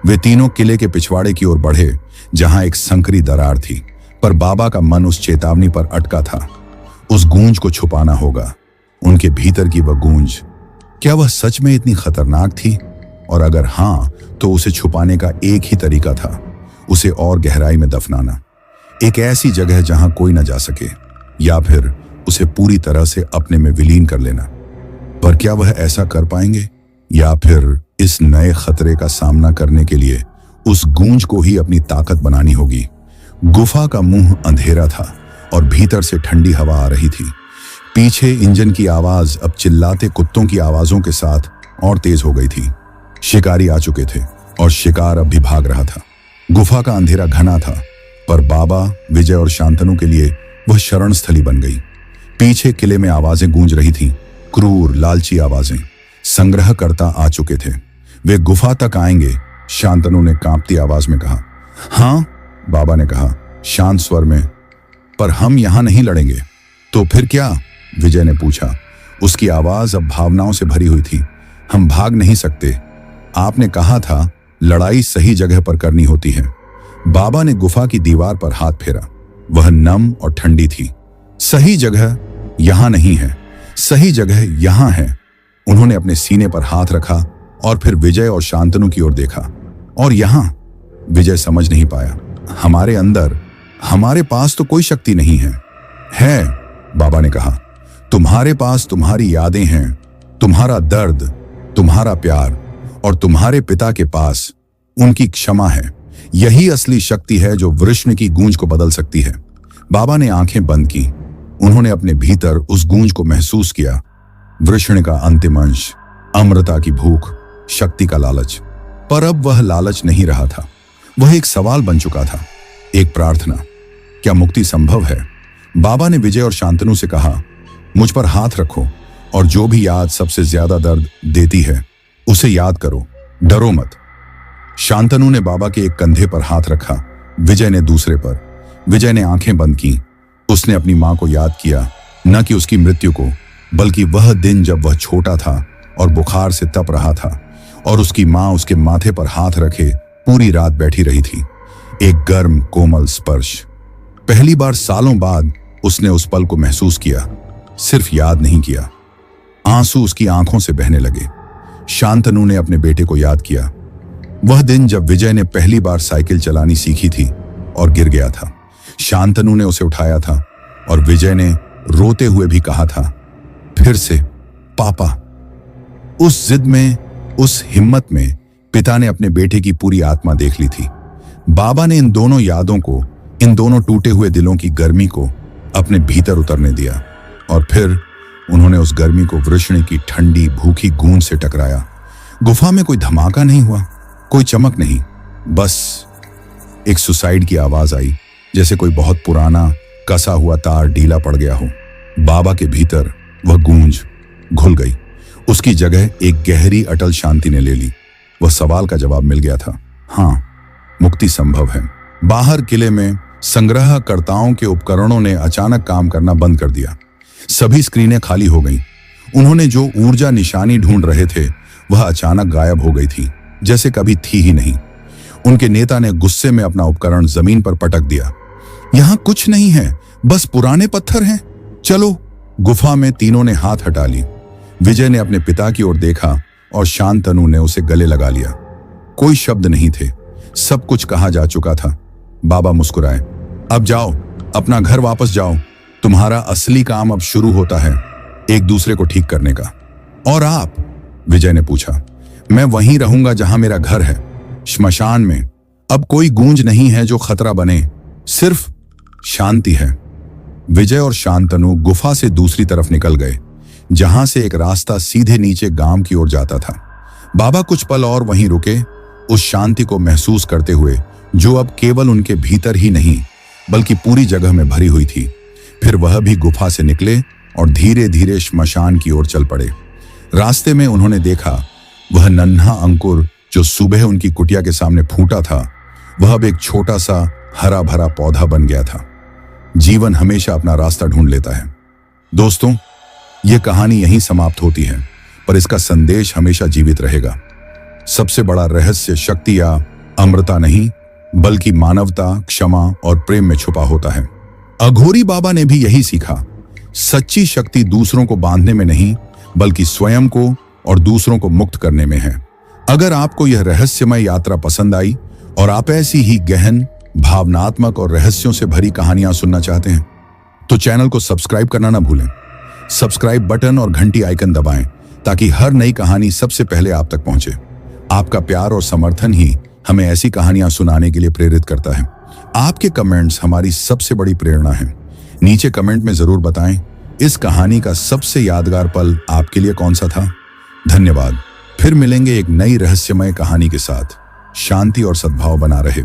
वे तीनों किले के पिछवाड़े की ओर बढ़े, जहां एक संकरी दरार थी, पर बाबा का मन उस चेतावनी पर अटका था। उस गूंज को छुपाना होगा। उनके भीतर की वह गूंज, क्या वह सच में इतनी खतरनाक थी? और अगर हां, तो उसे छुपाने का एक ही तरीका था, उसे और गहराई में दफनाना। एक ऐसी जगह जहां कोई न जा सके, या फिर उसे पूरी तरह से अपने में विलीन कर लेना। पर क्या वह ऐसा कर पाएंगे? या फिर इस नए खतरे का सामना करने के लिए उस गूंज को ही अपनी ताकत बनानी होगी? गुफा का मुंह अंधेरा था और भीतर से ठंडी हवा आ रही थी। पीछे इंजन की आवाज अब चिल्लाते कुत्तों की आवाजों के साथ और तेज हो गई थी। शिकारी आ चुके थे और शिकार अब भी भाग रहा था। गुफा का अंधेरा घना था, पर बाबा, विजय और शांतनु के लिए वह शरण स्थली बन गई। पीछे किले में आवाजें गूंज रही थीं, क्रूर लालची आवाजें। संग्रहकर्ता आ चुके थे। वे गुफा तक आएंगे, शांतनु ने कांपती आवाज में कहा। हाँ, बाबा ने कहा शांत स्वर में, पर हम यहां नहीं लड़ेंगे। तो फिर क्या? विजय ने पूछा। उसकी आवाज अब भावनाओं से भरी हुई थी। हम भाग नहीं सकते। आपने कहा था लड़ाई सही जगह पर करनी होती है। बाबा ने गुफा की दीवार पर हाथ फेरा। वह नम और ठंडी थी। सही जगह यहां नहीं है, सही जगह यहां है। उन्होंने अपने सीने पर हाथ रखा और फिर विजय और शांतनु की ओर देखा। और यहां? विजय समझ नहीं पाया। हमारे अंदर, हमारे पास तो कोई शक्ति नहीं है। है, बाबा ने कहा। तुम्हारे पास तुम्हारी यादें हैं, तुम्हारा दर्द, तुम्हारा प्यार, और तुम्हारे पिता के पास उनकी क्षमा है। यही असली शक्ति है जो वृष्ण की गूंज को बदल सकती है। बाबा ने आंखें बंद की। उन्होंने अपने भीतर उस गूंज को महसूस किया। वृष्ण का अंतिम अंश, अमृता की भूख, शक्ति का लालच। पर अब वह लालच नहीं रहा था, वह एक सवाल बन चुका था, एक प्रार्थना। क्या मुक्ति संभव है? बाबा ने विजय और शांतनु से कहा, मुझ पर हाथ रखो और जो भी याद सबसे ज्यादा दर्द देती है उसे याद करो, डरो मत। शांतनु ने बाबा के एक कंधे पर हाथ रखा, विजय ने दूसरे पर। विजय ने आंखें बंद की। उसने अपनी मां को याद किया, न कि उसकी मृत्यु को, बल्कि वह दिन जब वह छोटा था और बुखार से तप रहा था और उसकी मां उसके माथे पर हाथ रखे पूरी रात बैठी रही थी। एक गर्म कोमल स्पर्श। पहली बार सालों बाद उसने उस पल को महसूस किया, सिर्फ याद नहीं किया। आंसू उसकी आंखों से बहने लगे। शांतनु ने अपने बेटे को याद किया, वह दिन जब विजय ने पहली बार साइकिल चलानी सीखी थी और गिर गया था। शांतनु ने उसे उठाया था और विजय ने रोते हुए भी कहा था, फिर से पापा। उस जिद में, उस हिम्मत में पिता ने अपने बेटे की पूरी आत्मा देख ली थी। बाबा ने इन दोनों यादों को, इन दोनों टूटे हुए दिलों की गर्मी को अपने भीतर उतरने दिया और फिर उन्होंने उस गर्मी को वृषणी की ठंडी भूखी गूंज से टकराया। गुफा में कोई धमाका नहीं हुआ, कोई चमक नहीं, बस एक सुसाइड की आवाज आई, जैसे कोई बहुत पुराना कसा हुआ तार ढीला पड़ गया हो। बाबा के भीतर वह गूंज घुल गई। उसकी जगह एक गहरी अटल शांति ने ले ली। वह सवाल का जवाब मिल गया था। हाँ, मुक्ति संभव है। बाहर किले में संग्रहकर्ताओं के उपकरणों ने अचानक काम करना बंद कर दिया। सभी स्क्रीनें खाली हो गईं। उन्होंने जो ऊर्जा निशानी ढूंढ रहे थे वह अचानक गायब हो गई थी, जैसे कभी थी ही नहीं। उनके नेता ने गुस्से में अपना उपकरण जमीन पर पटक दिया। यहां कुछ नहीं है, बस पुराने पत्थर हैं। चलो। गुफा में तीनों ने हाथ हटा ली। विजय ने अपने पिता की ओर देखा और शांतनु ने उसे गले लगा लिया। कोई शब्द नहीं थे, सब कुछ कहा जा चुका था। बाबा मुस्कुराए। अब जाओ, अपना घर वापस जाओ। तुम्हारा असली काम अब शुरू होता है, एक दूसरे को ठीक करने का। और आप? विजय ने पूछा। मैं वहीं रहूंगा जहां मेरा घर है, श्मशान में। अब कोई गूंज नहीं है जो खतरा बने, सिर्फ शांति है। विजय और शांतनु गुफा से दूसरी तरफ निकल गए, जहां से एक रास्ता सीधे नीचे गांव की ओर जाता था। बाबा कुछ पल और वहीं रुके, उस शांति को महसूस करते हुए जो अब केवल उनके भीतर ही नहीं बल्कि पूरी जगह में भरी हुई थी। फिर वह भी गुफा से निकले और धीरे धीरे श्मशान की ओर चल पड़े। रास्ते में उन्होंने देखा वह नन्हा अंकुर जो सुबह उनकी कुटिया के सामने फूटा था, वह अब एक छोटा सा हरा भरा पौधा बन गया था। जीवन हमेशा अपना रास्ता ढूंढ लेता है। दोस्तों, यह कहानी यहीं समाप्त होती है, पर इसका संदेश हमेशा जीवित रहेगा। सबसे बड़ा रहस्य शक्ति या अमृता नहीं, बल्कि मानवता, क्षमा और प्रेम में छुपा होता है। अघोरी बाबा ने भी यही सीखा। सच्ची शक्ति दूसरों को बांधने में नहीं, बल्कि स्वयं को और दूसरों को मुक्त करने में है। अगर आपको यह रहस्यमय यात्रा पसंद आई और आप ऐसी ही गहन, भावनात्मक और रहस्यों से भरी कहानियां सुनना चाहते हैं, तो चैनल को सब्सक्राइब करना ना भूलें। सब्सक्राइब बटन और घंटी आइकन दबाएं ताकि हर नई कहानी सबसे पहले आप तक पहुंचे। आपका प्यार और समर्थन ही हमें ऐसी कहानियां सुनाने के लिए प्रेरित करता है। आपके कमेंट्स हमारी सबसे बड़ी प्रेरणा है। नीचे कमेंट में जरूर बताएं इस कहानी का सबसे यादगार पल आपके लिए कौन सा था। धन्यवाद। फिर मिलेंगे एक नई रहस्यमय कहानी के साथ। शांति और सद्भाव बना रहे।